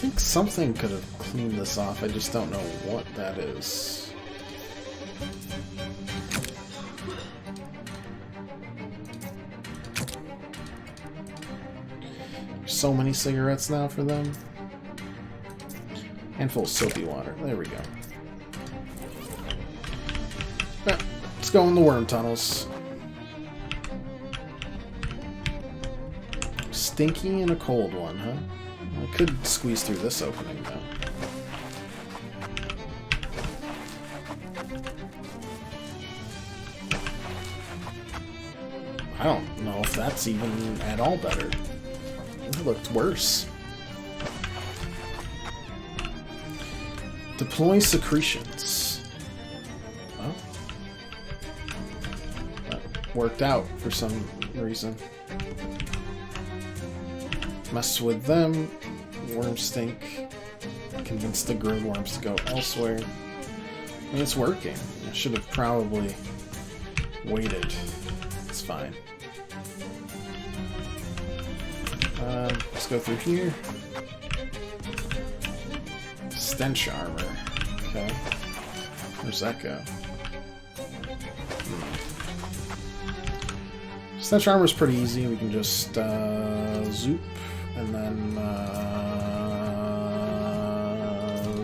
think something could have cleaned this off, I just don't know what that is. There's so many cigarettes now for them. Handful of soapy water. There we go. Ah, let's go in the worm tunnels. Stinky and a cold one, huh? I could squeeze through this opening, though. I don't know if that's even at all better. It looked worse. Deploy secretions. Well, that worked out for some reason. Mess with them. Worms stink. Convince the growed worms to go elsewhere. I mean, it's working. I should have probably waited. It's fine. Let's go through here. Stench armor. Okay. Where's that go? Stench armor is pretty easy. We can just zoop and then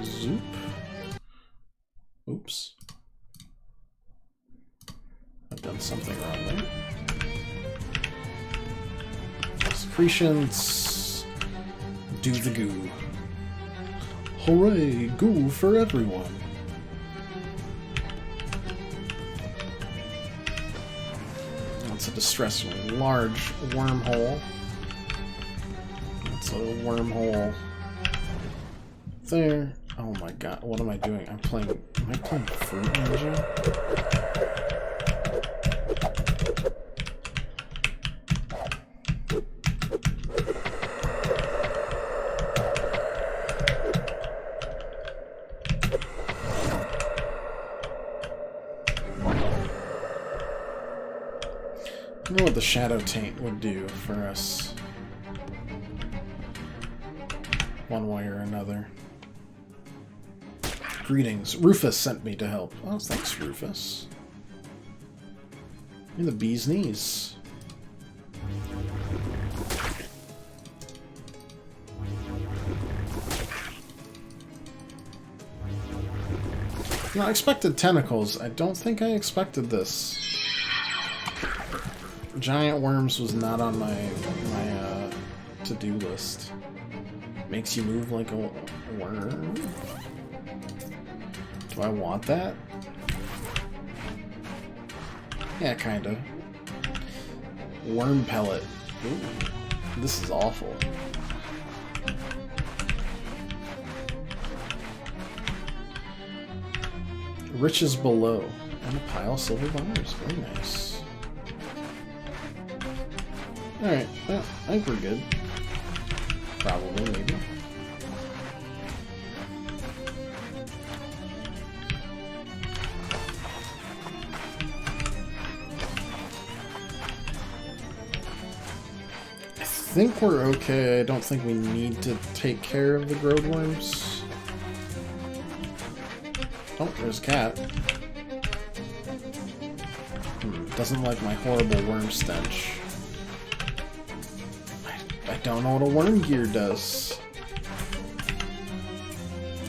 zoop. Oops. I've done something wrong there. Secretions. Do the goo. Hooray! Goo for everyone! That's a distress ring. Large wormhole. That's a wormhole. There. Oh my god, what am I doing? I'm playing... Am I playing Fruit Ninja? I know what the Shadow Taint would do for us. One way or another. Greetings. Rufus sent me to help. Oh, thanks, Rufus. You're the bee's knees. You know, I expected tentacles. I don't think I expected this. Giant worms was not on my to-do list. Makes you move like a worm? Do I want that? Yeah, kinda. Worm pellet. Ooh, this is awful. Riches below. And a pile of silver bars. Very nice. Alright, well, I think we're good. Probably, maybe. I think we're okay. I don't think we need to take care of the growed worms. Oh, there's a cat. Doesn't like my horrible worm stench. I don't know what a worm gear does.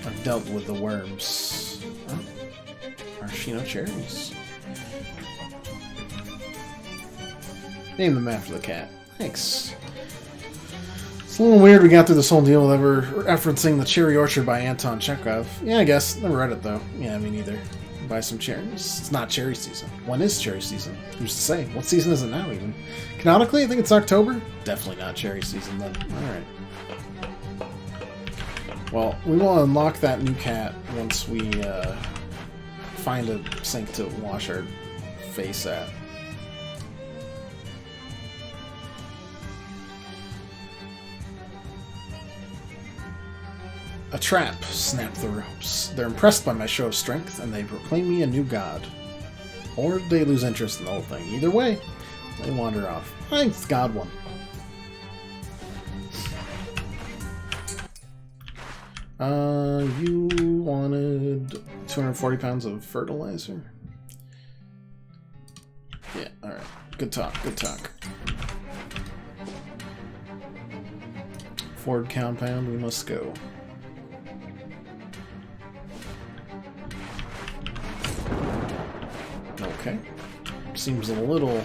I've dealt with the worms. Oh, maraschino cherries. Name them after the cat. Thanks. It's a little weird we got through this whole deal with ever referencing The Cherry Orchard by Anton Chekhov. Yeah, I guess. Never read it, though. Yeah, me neither. Buy some cherries. It's not cherry season. When is cherry season? Who's to say? What season is it now, even? Canonically, I think it's October. Definitely not cherry season, then. Alright. Well, we will unlock that new cat once we find a sink to wash our face at. A trap. Snap the ropes. They're impressed by my show of strength, and they proclaim me a new god. Or they lose interest in the whole thing. Either way, they wander off. I think it's God one. You wanted 240 pounds of fertilizer? Yeah, alright. Good talk, good talk. Ford compound, we must go. Okay. Seems a little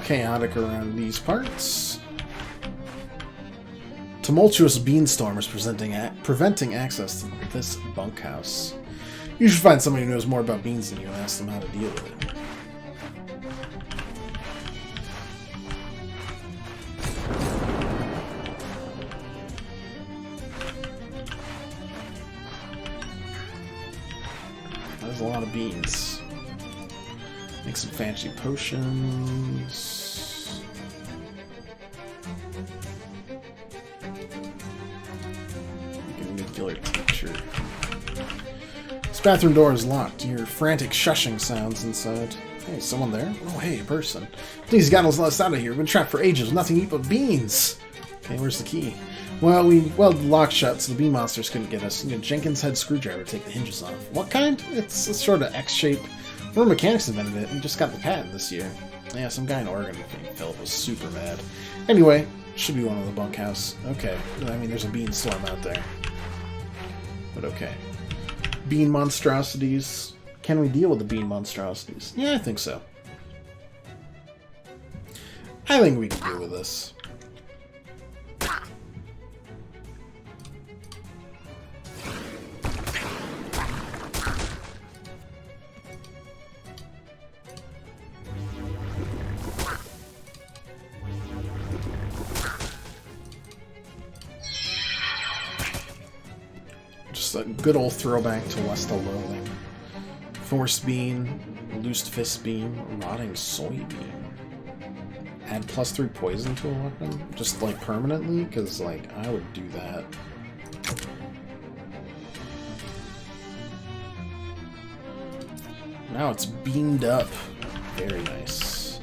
chaotic around these parts. Tumultuous beanstorm is preventing access to this bunkhouse. You should find somebody who knows more about beans than you and ask them how to deal with it. There's a lot of beans. Make some fancy potions. Teacher. This bathroom door is locked. You hear frantic shushing sounds inside. Hey, someone there? Oh, hey, a person. Please, God, let us out of here. We've been trapped for ages with nothing to eat but beans. Okay, where's the key? Well, we welded the lock shut so the bean monsters couldn't get us. You need a Jenkins head screwdriver to take the hinges off. What kind? It's a sort of X-shape. One of the mechanics invented it. We just got the patent this year. Yeah, some guy in Oregon named Philip was super mad. Anyway, should be one of the bunkhouse. Okay, I mean, there's a bean storm out there. But okay. Bean monstrosities. Can we deal with the bean monstrosities? Yeah, I think so. I think we can deal with this. A good old throwback to West of Loathing. Force bean, loosed fist beam, rotting soybean. Add +3 poison to a weapon? Just like permanently? Because like I would do that. Now it's beamed up. Very nice.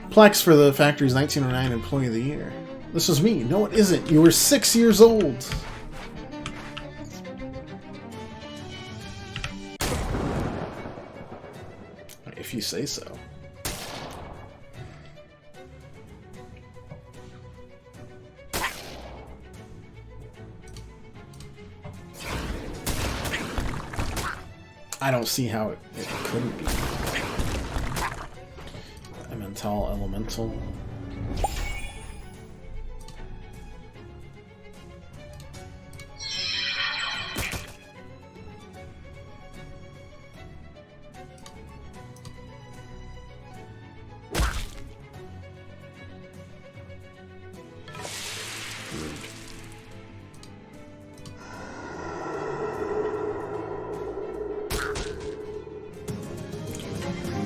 Plaques for the factory's 1909 Employee of the Year. This was me. No, it isn't. You were 6 years old. If you say so. I don't see how it couldn't be. Elemental, elemental.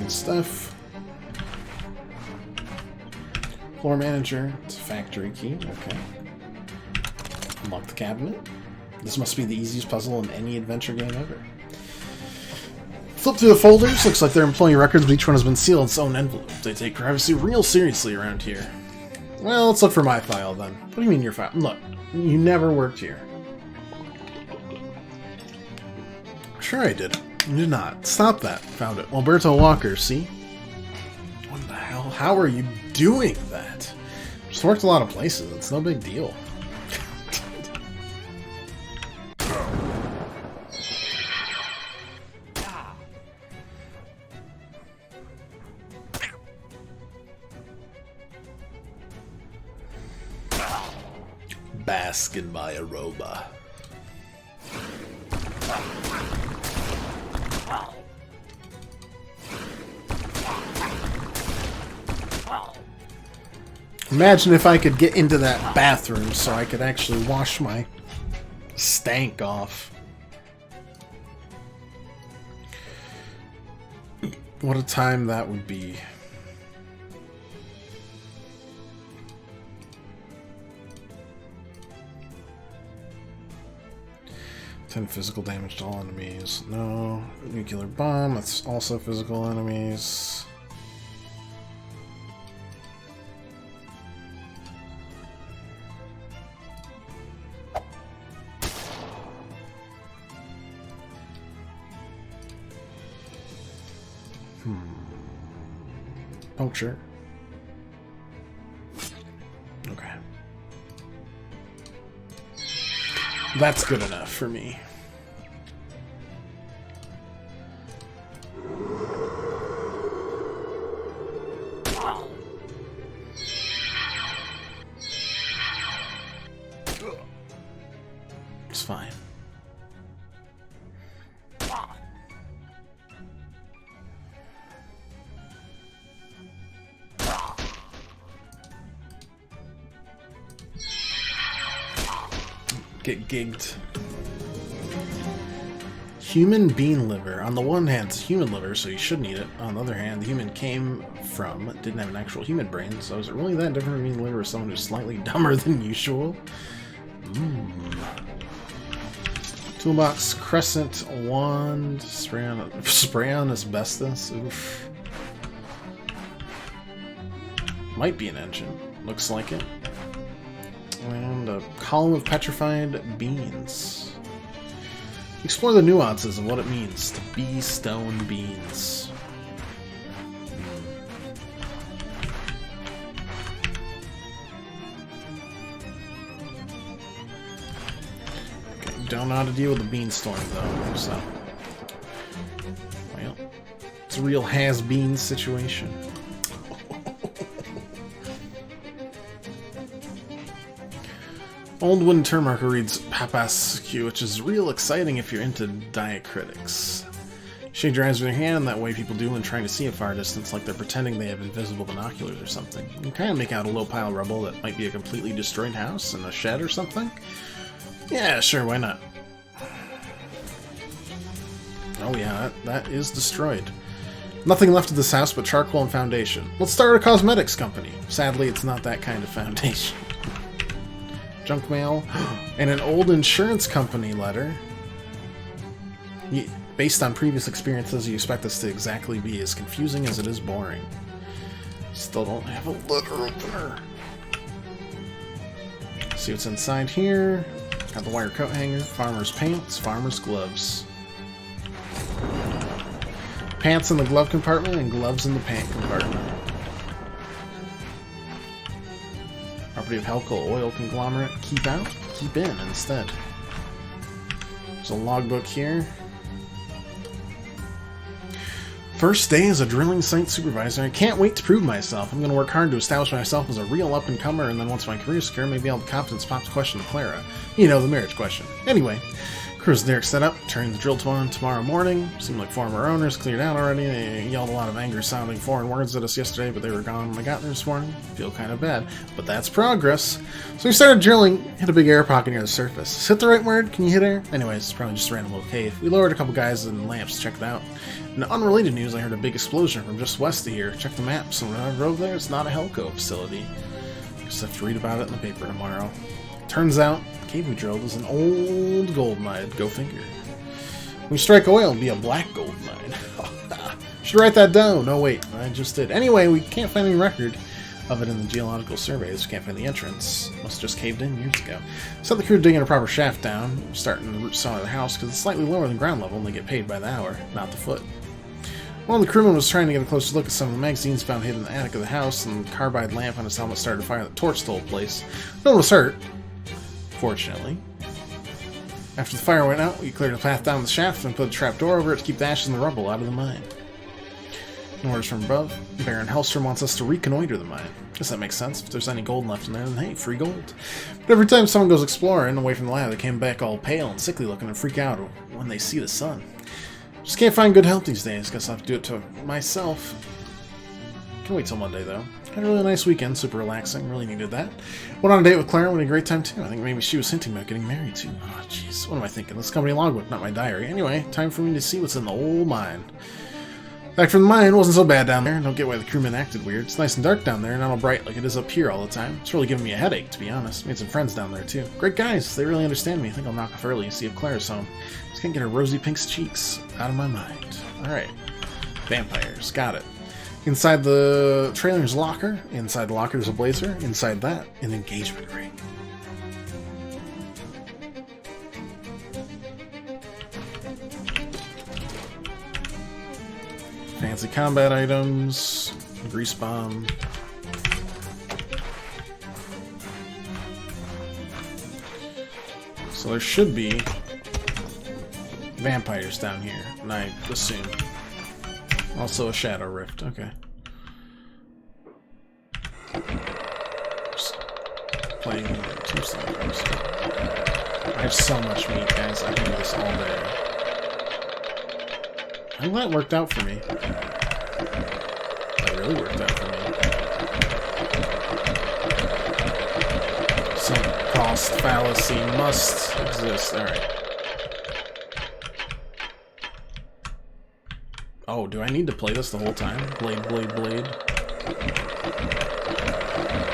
Stuff. Floor manager. It's a factory key. Okay. Unlock the cabinet. This must be the easiest puzzle in any adventure game ever. Flip through the folders. Looks like they're employee records, but each one has been sealed in its own envelope. They take privacy real seriously around here. Well, let's look for my file then. What do you mean your file? Look, you never worked here. Sure I did. You did not. Stop that. Found it. Alberto Walker, see? What the hell? How are you doing that? Just worked a lot of places. It's no big deal. Bask in my aroma. Imagine if I could get into that bathroom so I could actually wash my stank off. What a time that would be. Physical damage to all enemies. No. Nuclear bomb. That's also physical enemies. Puncture. Okay. That's good enough for me. It's fine. Get gigged. Human bean liver. On the one hand, it's human liver, so you shouldn't eat it. On the other hand, the human came from didn't have an actual human brain, so is it really that different from eating liver with someone who's slightly dumber than usual? Toolbox, crescent, wand, spray on asbestos. Oof. Might be an engine. Looks like it. And a column of petrified beans. Explore the nuances of what it means to be stone beans. Okay, don't know how to deal with the beanstorm though, so. Well, it's a real has-beens situation. Old wooden term marker reads Papascu, which is real exciting if you're into diacritics. Shade your eyes with your hand, that way people do when trying to see a far distance, like they're pretending they have invisible binoculars or something. You can kind of make out a low pile of rubble that might be a completely destroyed house and a shed or something. Yeah, sure, why not? Oh yeah, that is destroyed. Nothing left of this house but charcoal and foundation. Let's start a cosmetics company. Sadly, it's not that kind of foundation. Junk mail, and an old insurance company letter. Based on previous experiences, you expect this to exactly be as confusing as it is boring. Still don't have a letter opener. See what's inside here. Got the wire coat hanger, farmer's pants, farmer's gloves. Pants in the glove compartment and gloves in the pant compartment. Property of Helco oil conglomerate. Keep out? Keep in instead. There's a logbook here. First day as a drilling site supervisor. I can't wait to prove myself. I'm going to work hard to establish myself as a real up-and-comer, and then once my career's secure, maybe I'll have the confidence to pop the question to Clara. You know, the marriage question. Anyway, crew's Derek set up, turning the drill on tomorrow morning. Seemed like former owners cleared out already. They yelled a lot of angry-sounding foreign words at us yesterday, but they were gone when I got there this morning. Feel kind of bad, but that's progress. So we started drilling, hit a big air pocket near the surface. Is hit the right word? Can you hit air? Anyways, it's probably just a random little cave. We lowered a couple guys and lamps to check it out. In unrelated news, I heard a big explosion from just west of here. Check the maps, and when I drove there, it's not a Helco facility. Just have to read about it in the paper tomorrow. Turns out, the cave we drilled is an old gold mine. Go figure. When we strike oil, it'll be a black gold mine. Should write that down. No, wait, I just did. Anyway, we can't find any record of it in the geological surveys. We can't find the entrance. Must have just caved in years ago. So the crew digging a proper shaft down, starting the root side of the house, because it's slightly lower than ground level and they get paid by the hour, not the foot. One of the crewmen was trying to get a closer look at some of the magazines found hidden in the attic of the house, and the carbide lamp on his helmet started to fire the torch the whole place. No one was hurt, fortunately. After the fire went out, we cleared a path down the shaft and put a trap door over it to keep the ashes and the rubble out of the mine. Orders from above. Baron Hellstrom wants us to reconnoiter the mine. Guess that makes sense. If there's any gold left in there, then hey, free gold. But every time someone goes exploring away from the lab, they came back all pale and sickly looking and freak out when they see the sun. Just can't find good help these days. Guess I'll have to do it to myself. Can wait till Monday, though. Had a really nice weekend. Super relaxing. Really needed that. Went on a date with Clara. We had a great time, too. I think maybe she was hinting about getting married, too. Oh, jeez. What am I thinking? This company logbook, not my diary. Anyway, time for me to see what's in the old mine. Back from the mine, wasn't so bad down there. Don't get why the crewmen acted weird. It's nice and dark down there, not all bright like it is up here all the time. It's really giving me a headache, to be honest. Made some friends down there, too. Great guys. They really understand me. I think I'll knock off early and see if Clara's home. Just can't get her rosy pink cheeks out of my mind. Alright. Vampires. Got it. Inside the trailer's locker. Inside the locker, there's a blazer. Inside that, an engagement ring. Fancy combat items. Grease bomb. So there should be vampires down here, and I assume. Also a shadow rift, okay. Just playing Tombstone first. I have so much meat, guys. I can do this all day. I'm glad it worked out for me. That really worked out for me. Some cost fallacy must exist. Alright. Oh, do I need to play this the whole time? Blade, blade, blade.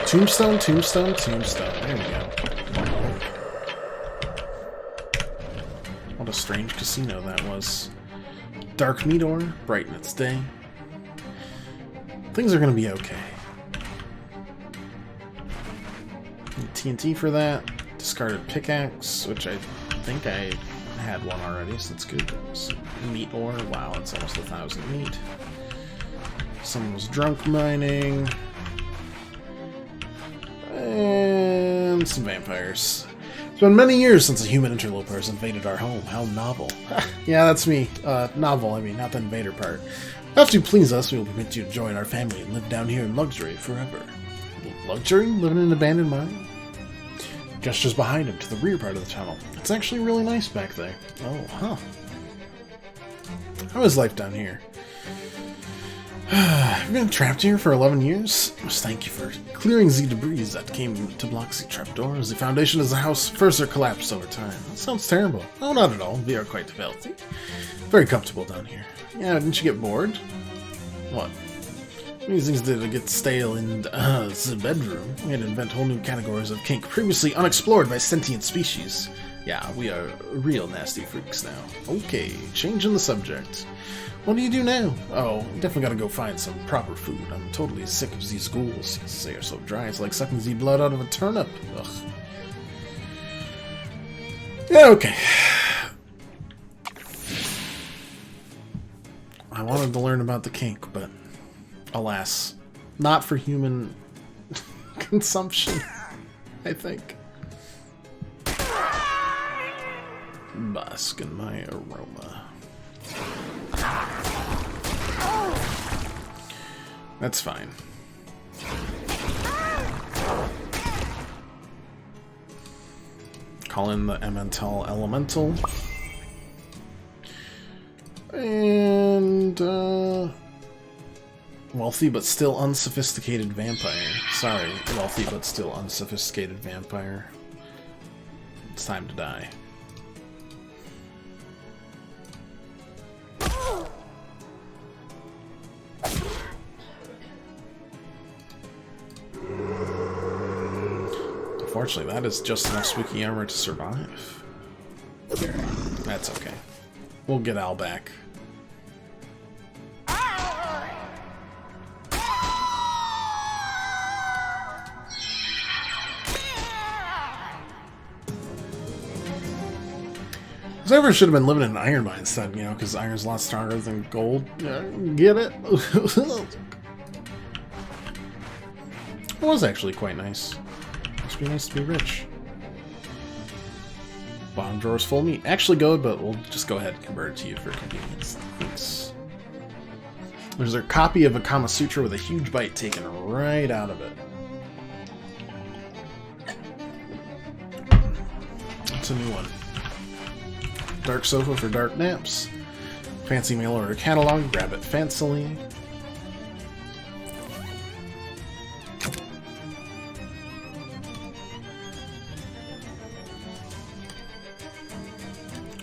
Tombstone, tombstone, tombstone. There we go. What a strange casino that was. Dark Meteor, brighten its day. Things are gonna be okay. TNT for that. Discarded pickaxe, which I think I had one already, so that's good. Some meat ore. Wow, it's almost 1,000 meat. Someone was drunk mining. And some vampires. It's been many years since a human interloper has invaded our home. How novel. Yeah, that's me. Novel, I mean, not the invader part. After you please us, we will permit you to join our family and live down here in luxury forever. Luxury? Living in an abandoned mine? Gestures behind him to the rear part of the tunnel. It's actually really nice back there. Oh, huh. How is life down here? I've been trapped here for 11 years. Must thank you for clearing the debris that came to block the trapdoors. The foundation of the house further collapsed over time. That sounds terrible. Oh, not at all. We are quite healthy. Very comfortable down here. Yeah, didn't you get bored? What? These things did get stale in the bedroom. We had to invent whole new categories of kink previously unexplored by sentient species. Yeah, we are real nasty freaks now. Okay, changing the subject. What do you do now? Oh, definitely gotta go find some proper food. I'm totally sick of these ghouls. They are so dry, it's like sucking the blood out of a turnip. Ugh. Yeah, okay. I wanted to learn about the kink, but alas, not for human consumption, I think. Bask in my aroma. That's fine. Call in the Elemental. And, wealthy but still unsophisticated vampire. Sorry, wealthy but still unsophisticated vampire. It's time to die. Unfortunately, that is just enough spooky armor to survive. That's okay. We'll get Al back. Xavier should have been living in an iron mine instead, you know, because iron's a lot stronger than gold. Get it? It was actually quite nice. Must be nice to be rich. Bottom drawer's full of meat. Actually good, but we'll just go ahead and convert it to you for convenience. Thanks. There's a copy of a Kama Sutra with a huge bite taken right out of it. That's a new one. Dark sofa for dark naps. Fancy mail order catalog. Grab it fancily.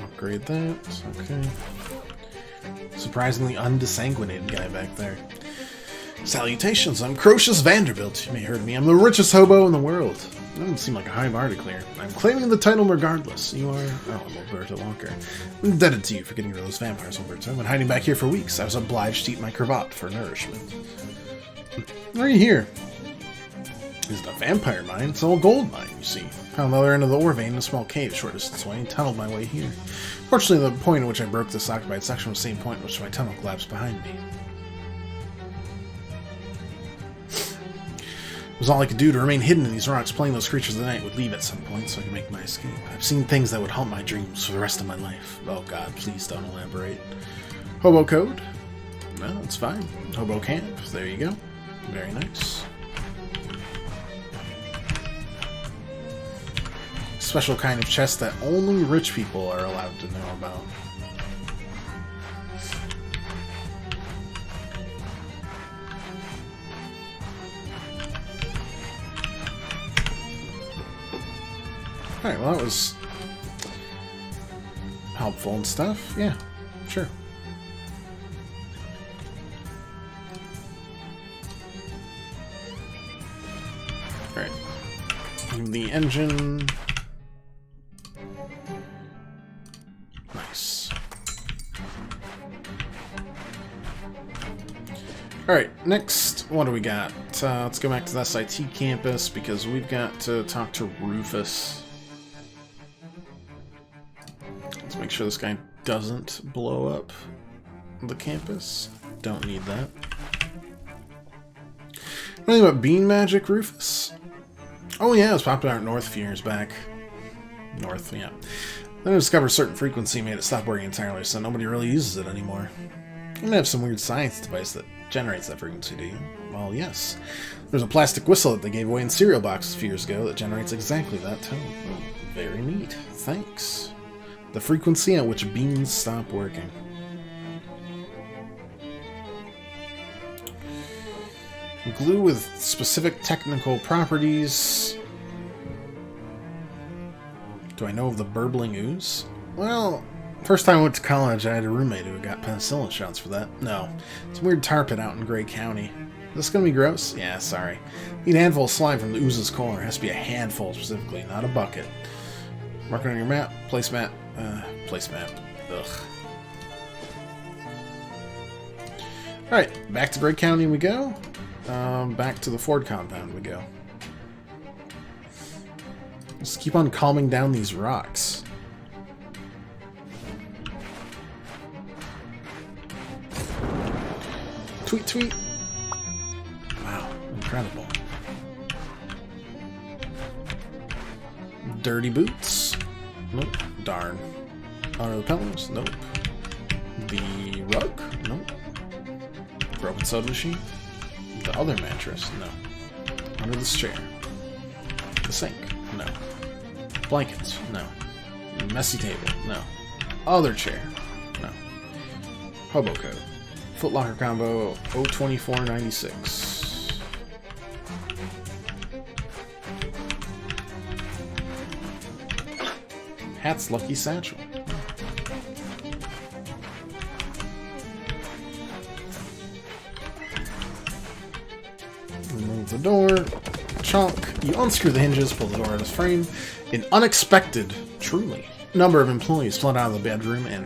Upgrade that. Okay. Surprisingly undesanguinated guy back there. Salutations, I'm Crocius Vanderbilt. You may have heard of me. I'm the richest hobo in the world. That doesn't seem like a high bar to clear. I'm claiming the title regardless. You are... Oh, I'm Alberto Walker. I'm indebted to you for getting rid of those vampires, Alberto. I've been hiding back here for weeks. I was obliged to eat my cravat for nourishment. Why are you here? Is it a vampire mine? It's all gold mine, you see. Found the other end of the ore vein in a small cave short distance away and tunneled my way here. Fortunately, the point at which I broke this occupied section was the same point at which my tunnel collapsed behind me. was all I could do to remain hidden in these rocks, playing those creatures of the night would leave at some point so I could make my escape. I've seen things that would haunt my dreams for the rest of my life. Oh god, please don't elaborate. Hobo code? No, it's fine. Hobo camp, there you go. Very nice. Special kind of chest that only rich people are allowed to know about. Alright, well that was helpful and stuff. Yeah, sure. Alright. The engine. Nice. Alright, next, what do we got? Let's go back to the SIT campus because we've got to talk to Rufus. Let's make sure this guy doesn't blow up the campus. Don't need that. Anything about bean magic, Rufus? Oh yeah, it was popular out north a few years back. North, yeah. Then I discovered a certain frequency made it stop working entirely, so nobody really uses it anymore. You may have some weird science device that generates that frequency, do you? Well, yes. There's a plastic whistle that they gave away in cereal boxes a few years ago that generates exactly that tone. Oh, very neat. Thanks. The frequency at which beans stop working. Glue with specific technical properties. Do I know of the burbling ooze? Well, first time I went to college, I had a roommate who got penicillin shots for that. No, it's a weird tar pit out in Gray County. Is this gonna be gross? Yeah, sorry. Need a handful of slime from the ooze's core. It has to be a handful specifically, not a bucket. Mark it on your map. Placemat. Placemat. Ugh. Alright, back to Gray County we go. Back to the Ford compound we go. Just keep on calming down these rocks. Tweet, tweet. Wow, incredible. Dirty boots. Nope. Darn. Under the pillows? Nope. The rug? Nope. Broken soda machine? The other mattress? No. Under this chair? The sink? No. Blankets? No. Messy table? No. Other chair? No. Hobo code. Footlocker combo 02496. Hat's lucky satchel. Remove the door. Chonk. You unscrew the hinges, pull the door out of its frame. An unexpected, truly, number of employees flood out of the bedroom and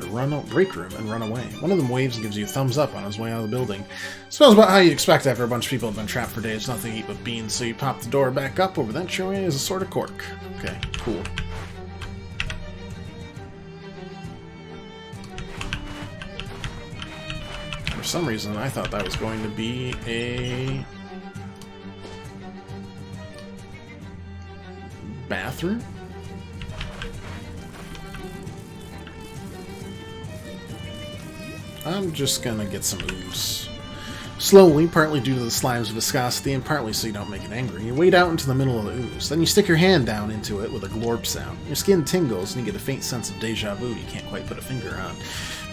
break room and run away. One of them waves and gives you a thumbs up on his way out of the building. Smells about how you'd expect after a bunch of people have been trapped for days, nothing to eat but beans, so you pop the door back up over that showing as a sort of cork. Okay, cool. For some reason, I thought that was going to be a bathroom? I'm just gonna get some ooze. Slowly, partly due to the slime's viscosity and partly so you don't make it angry, you wade out into the middle of the ooze. Then you stick your hand down into it with a glorp sound. Your skin tingles and you get a faint sense of deja vu you can't quite put a finger on.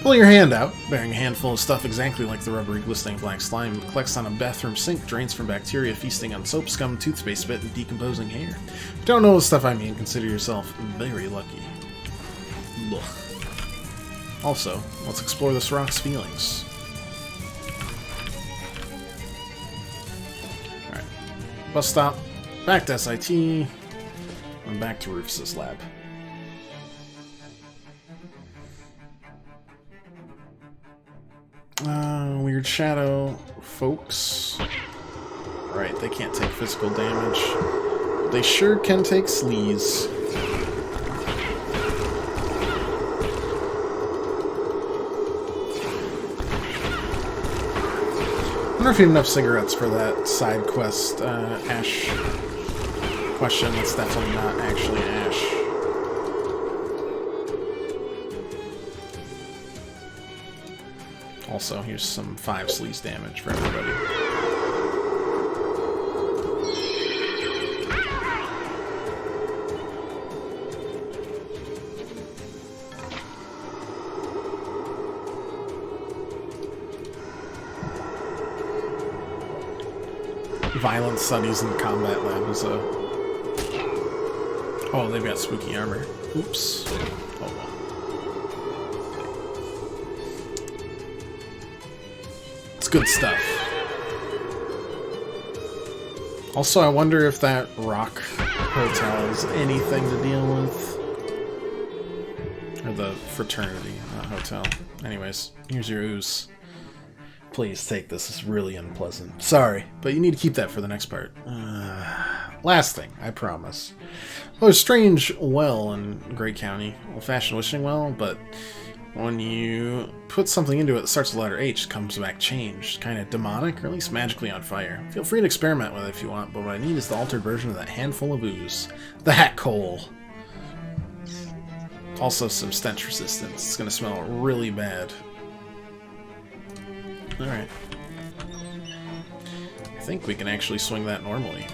Pull your hand out, bearing a handful of stuff exactly like the rubbery, glistening black slime that collects on a bathroom sink, drains from bacteria feasting on soap scum, toothpaste spit, and decomposing hair. If you don't know the stuff I mean, consider yourself very lucky. Ugh. Also, let's explore this rock's feelings. Alright. Bus stop, back to SIT, and back to Rufus's lab. Weird shadow folks. Right, they can't take physical damage. They sure can take sleaze. wonder if you have enough cigarettes for that side quest, Ash question. That's definitely not actually Ash. Also, here's some 5 sleaze damage for everybody. Violent studies in combat lab is a... Oh, they've got spooky armor. Oops. Oh well. It's good stuff. Also, I wonder if that rock hotel is anything to deal with. Or the fraternity, not hotel. Anyways, here's your ooze. Please take this. It's really unpleasant. Sorry, but you need to keep that for the next part. Last thing, I promise. Oh, a strange well in Great County. Old-fashioned wishing well, but when you put something into it that starts with the letter H, it comes back changed. Kind of demonic, or at least magically on fire. Feel free to experiment with it if you want, but what I need is the altered version of that handful of ooze. The hat coal. Also some stench resistance. It's going to smell really bad. Alright. I think we can actually swing that normally.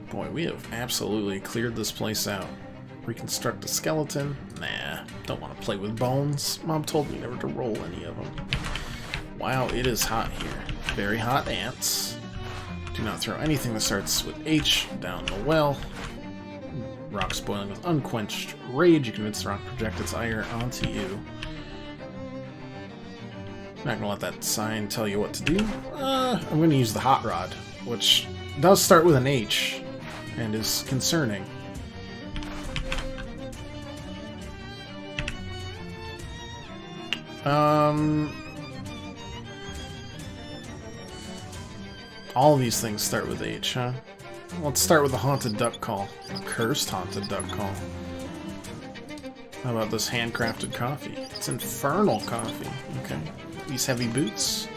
Boy, we have absolutely cleared this place out. Reconstruct a skeleton? Nah, don't want to play with bones. Mom told me never to roll any of them. Wow, it is hot here. Very hot ants. Do not throw anything that starts with H down the well. Rocks boiling with unquenched rage. You convince the rock to project its ire onto you. Not gonna let that sign tell you what to do. I'm gonna use the hot rod, which does start with an H and is concerning. All of these things start with H, huh? Let's start with the haunted duck call. A cursed haunted duck call. How about this handcrafted coffee? It's infernal coffee. Okay. These heavy boots.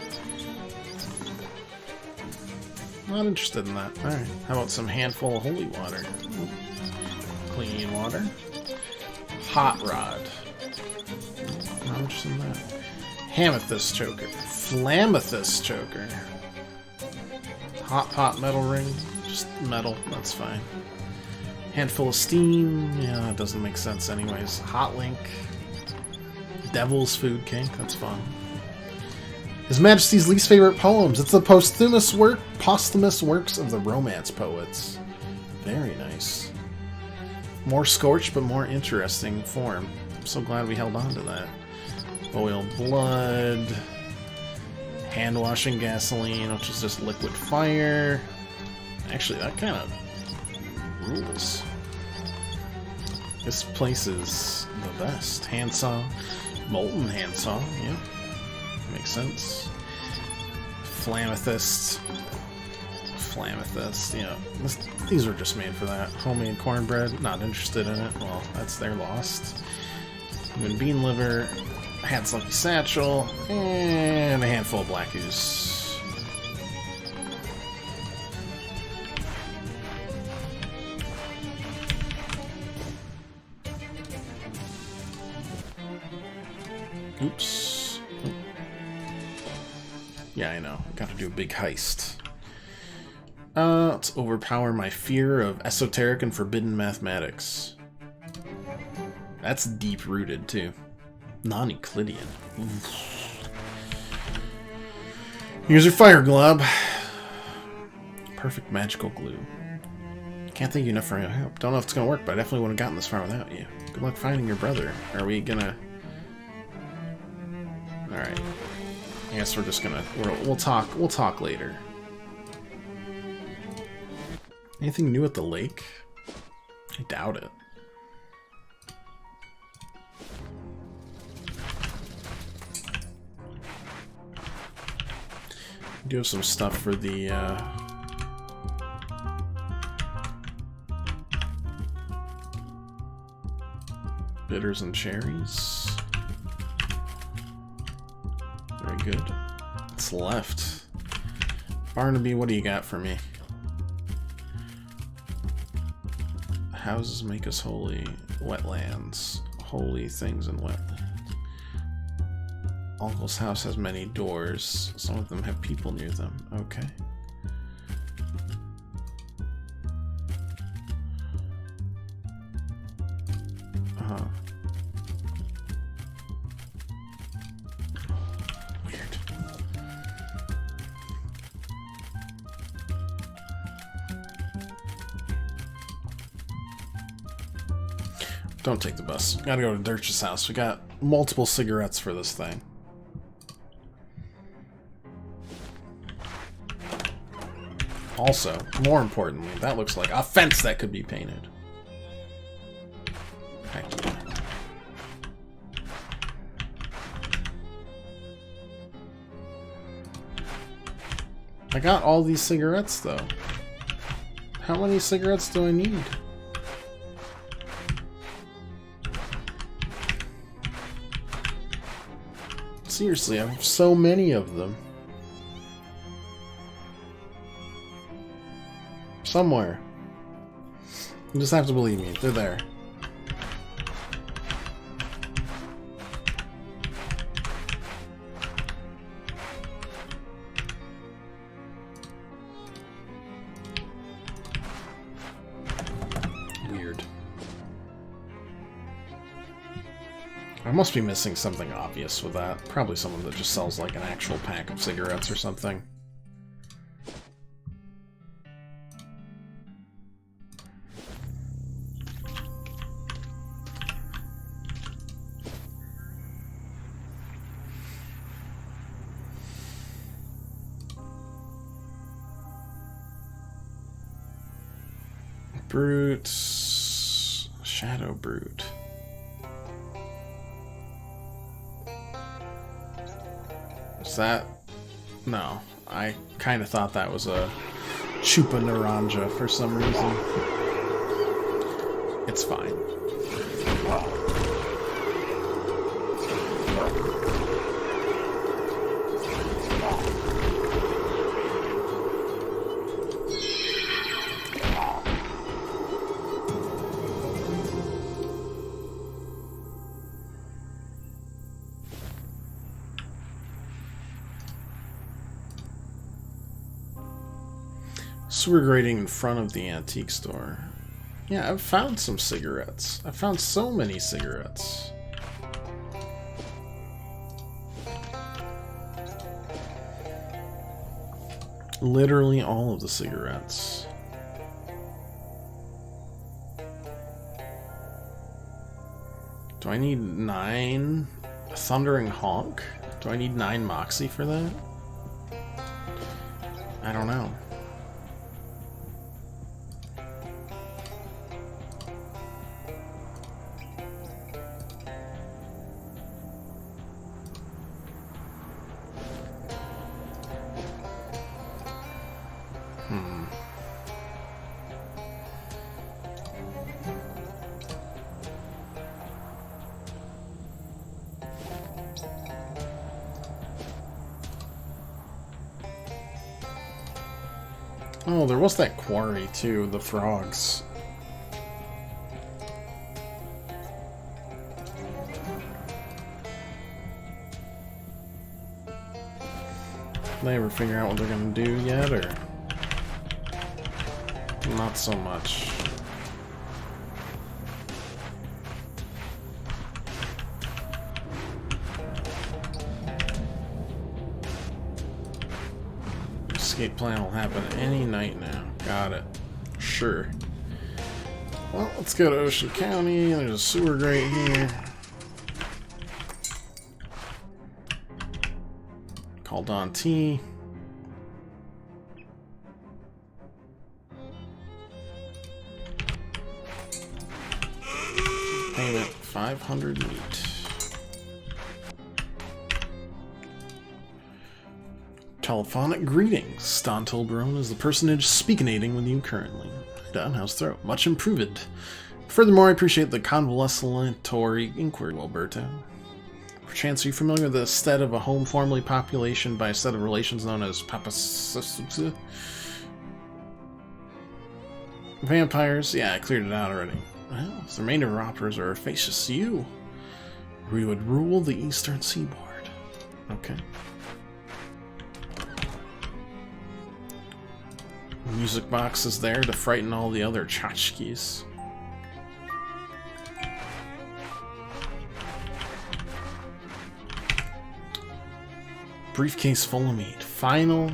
Not interested in that. Alright. How about some handful of holy water? Clean water. Hot rod. Not interested in that. Hamethyst choker. Flamethyst choker. Hot pot metal ring. Just metal, that's fine. Handful of steam, yeah, that doesn't make sense anyways. Hot link. Devil's food cake, that's fun. His Majesty's least favorite poems. It's the posthumous works of the Romance poets. Very nice. More scorched, but more interesting form. I'm so glad we held on to that. Boiled blood. Hand washing gasoline, which is just liquid fire. Actually, that kind of rules. This place is the best. Handsaw. Molten handsaw, yeah. Makes sense. Flamethyst. Flamethyst, yeah. These were just made for that. Homemade cornbread, not interested in it. Well, that's their lost. Human bean liver. Had lucky satchel. And a handful of black ooze. Oops. Yeah, I know. Gotta do a big heist. Let's overpower my fear of esoteric and forbidden mathematics. That's deep-rooted, too. Non-Euclidean. Here's your fire glob. Perfect magical glue. Can't thank you enough for your help. Don't know if it's gonna work, but I definitely wouldn't have gotten this far without you. Good luck finding your brother. Are we gonna... Alright. I guess we're just gonna... We'll talk later. Anything new at the lake? I doubt it. We do have some stuff for the, bitters and cherries. good. What's left? Barnaby, what do you got for me? Houses make us holy. Wetlands. Holy things in wetlands. Uncle's house has many doors. Some of them have people near them. Okay. Weird. Don't take the bus. Gotta go to Dirch's house. We got multiple cigarettes for this thing. Also, more importantly, that looks like a fence that could be painted. Heck yeah. I got all these cigarettes, though. How many cigarettes do I need? Seriously, I have so many of them. Somewhere. You just have to believe me. They're there. Weird. I must be missing something obvious with that. Probably someone that just sells like an actual pack of cigarettes or something. Brute. Shadow Brute. Is that... No. I kind of thought that was a Chupa Naranja for some reason. It's fine. Sewer grating in front of the antique store. Yeah, I've found some cigarettes. I've found so many cigarettes. Literally all of the cigarettes. Do I need 9 Thundering Honk? Do I need 9 Moxie for that? I don't know. Oh, there was that quarry too, the frogs. Did they ever figure out what they're gonna do yet, or not so much? Escape plan will happen any night now. Got it. Sure. Well, let's go to Ocean County. There's a sewer grate here. Call Don T. Payment 500 meat. Telephonic greetings. Stan Tolbaron is the personage speakinating with you currently. Down, how's throat? Much improved. Furthermore, I appreciate the convalescentatory inquiry, Wilberto. perchance, are you familiar with the stead of a home formerly populated by a set of relations known as vampires? Yeah, I cleared it out already. Well, the remainder of our operas are facious to you. We would rule the eastern seaboard. Okay. The music box is there to frighten all the other tchotchkes. Briefcase full of meat. Final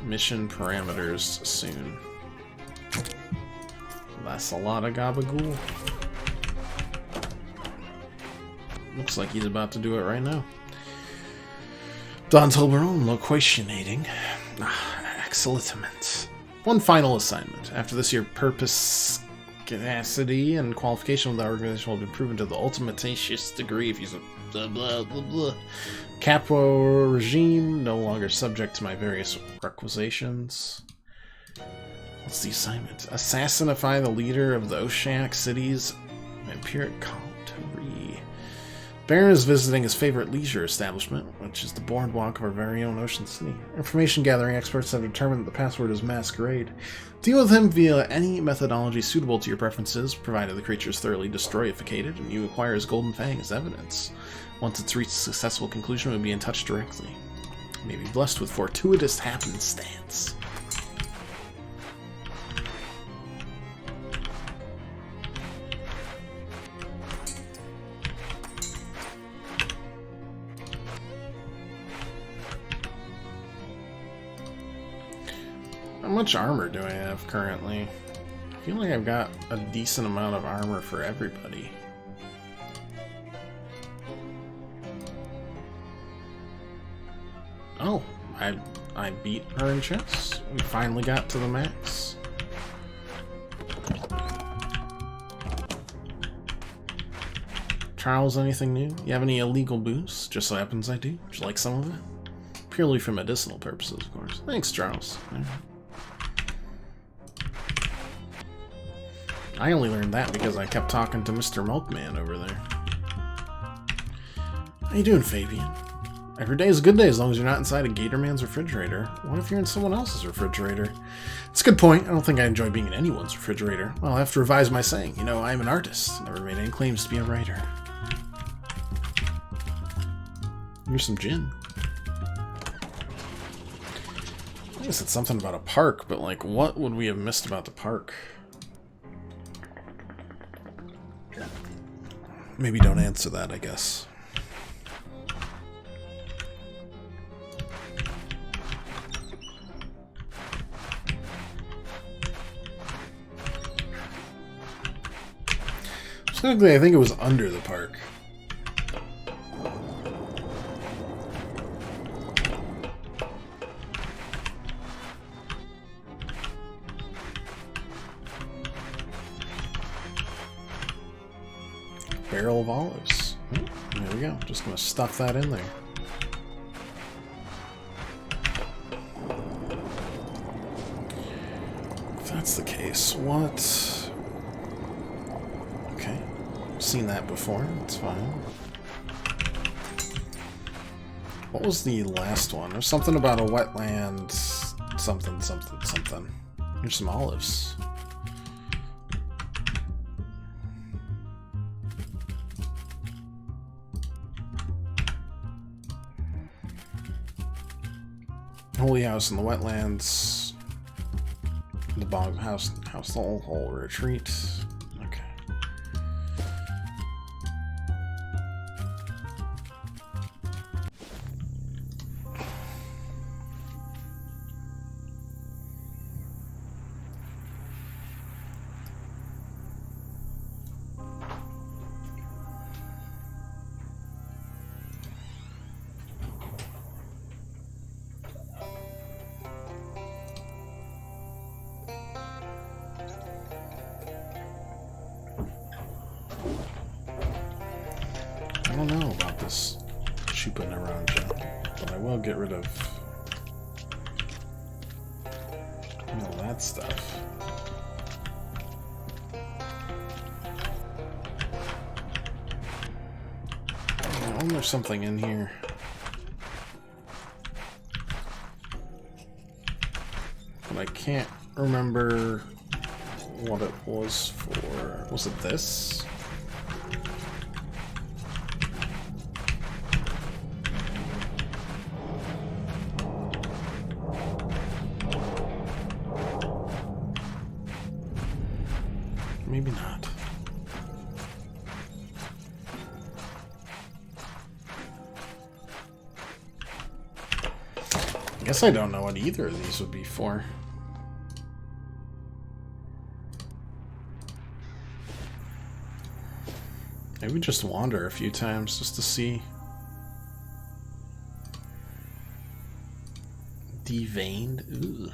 mission parameters soon. That's a lot of gabagool. Looks like he's about to do it right now. Don Tolberon loquationating. Excellent. One final assignment. After this, your purpose, capacity, and qualification of the organization will be proven to the ultimatatious degree if you blah blah blah blah. Capo regime no longer subject to my various requisitions. What's the assignment? Assassinify the leader of the Oceanic City's vampiric coterie. Baron is visiting his favorite leisure establishment, which is the boardwalk of our very own Ocean City. Information gathering experts have determined that the password is Masquerade. Deal with him via any methodology suitable to your preferences, provided the creature is thoroughly destroyificated and you acquire his golden fang as evidence. Once it's reached a successful conclusion, we'll be in touch directly. You may be blessed with fortuitous happenstance. How much armor do I have currently? I feel like I've got a decent amount of armor for everybody. Oh, I beat her in chess. We finally got to the max. Charles, anything new? You have any illegal booze? Just so happens I do. Would you like some of it? Purely for medicinal purposes, of course. Thanks, Charles. I only learned that because I kept talking to Mr. Milkman over there. How you doing, Fabian? Every day is a good day as long as you're not inside a Gatorman's refrigerator. What if you're in someone else's refrigerator? It's a good point. I don't think I enjoy being in anyone's refrigerator. Well, I have to revise my saying. You know, I'm an artist. Never made any claims to be a writer. Here's some gin. I guess it's something about a park, but like, what would we have missed about the park? Maybe don't answer that, I guess. Specifically, I think it was under the park. Barrel of olives. Oh, there we go. Just gonna stuff that in there. If that's the case, what? Okay. Seen that before. It's fine. What was the last one? There's something about a wetland. Something, something, something. Here's some olives. Holy house in the wetlands. The bog house, the whole retreat. Okay. I don't know about this Chupa Naranja, but I will get rid of all that stuff. know there's something in here. But I can't remember what it was for. Was it this? Maybe not. I guess I don't know what either of these would be for. Maybe just wander a few times just to see. Deveined? Ooh.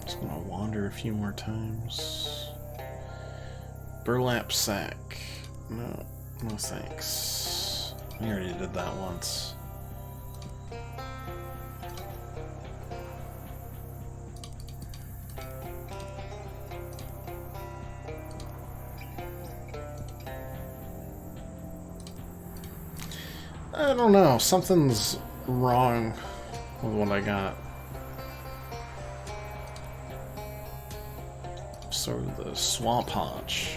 Just gonna wander a few more times. Burlap sack. No, no thanks. We already did that once. I don't know. Something's wrong with what I got. Sort of the swamp haunch.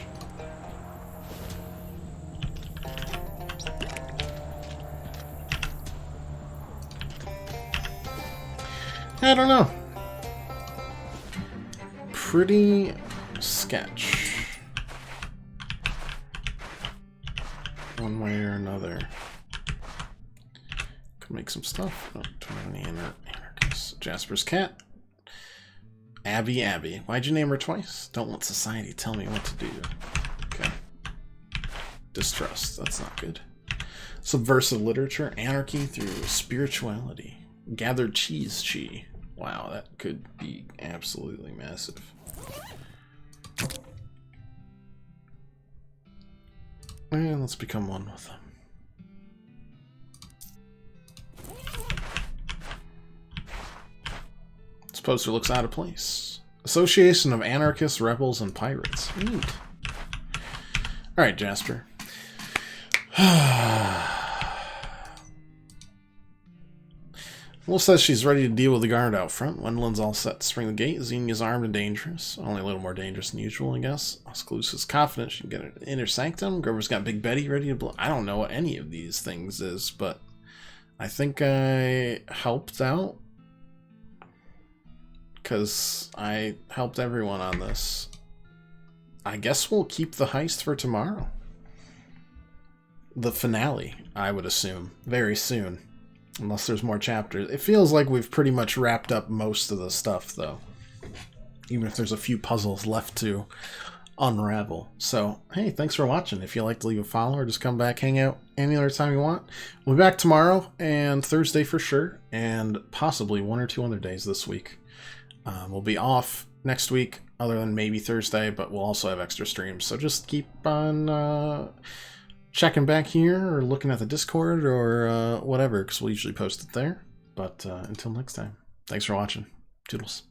I don't know. Pretty sketch. One way or another. Could make some stuff. Oh, don't have any anarchists. Jasper's cat. Abby. Why'd you name her twice? Don't want society to tell me what to do. Okay. Distrust. That's not good. Subversive literature. Anarchy through spirituality. Gathered cheese chi. Wow, that could be absolutely massive. And let's become one with them. This poster looks out of place. Association of Anarchists, Rebels, and Pirates. Neat. Alright, Jasper. Wolf says she's ready to deal with the guard out front. Wendland's all set to spring the gate. Xenia's armed and dangerous. Only a little more dangerous than usual, I guess. Oscalus is confident she can get an inner sanctum. Grover's got Big Betty ready to blow. I don't know what any of these things is, but I think I helped out. Because I helped everyone on this. I guess we'll keep the heist for tomorrow. The finale, I would assume. Very soon. Unless there's more chapters. It feels like we've pretty much wrapped up most of the stuff, though. Even if there's a few puzzles left to unravel. So, hey, thanks for watching. If you'd like to leave a follow or just come back, hang out any other time you want. We'll be back tomorrow and Thursday for sure. And possibly one or two other days this week. We'll be off next week, other than maybe Thursday, but we'll also have extra streams. So just keep on checking back here or looking at the Discord or whatever, because we'll usually post it there. But until next time, thanks for watching. Toodles.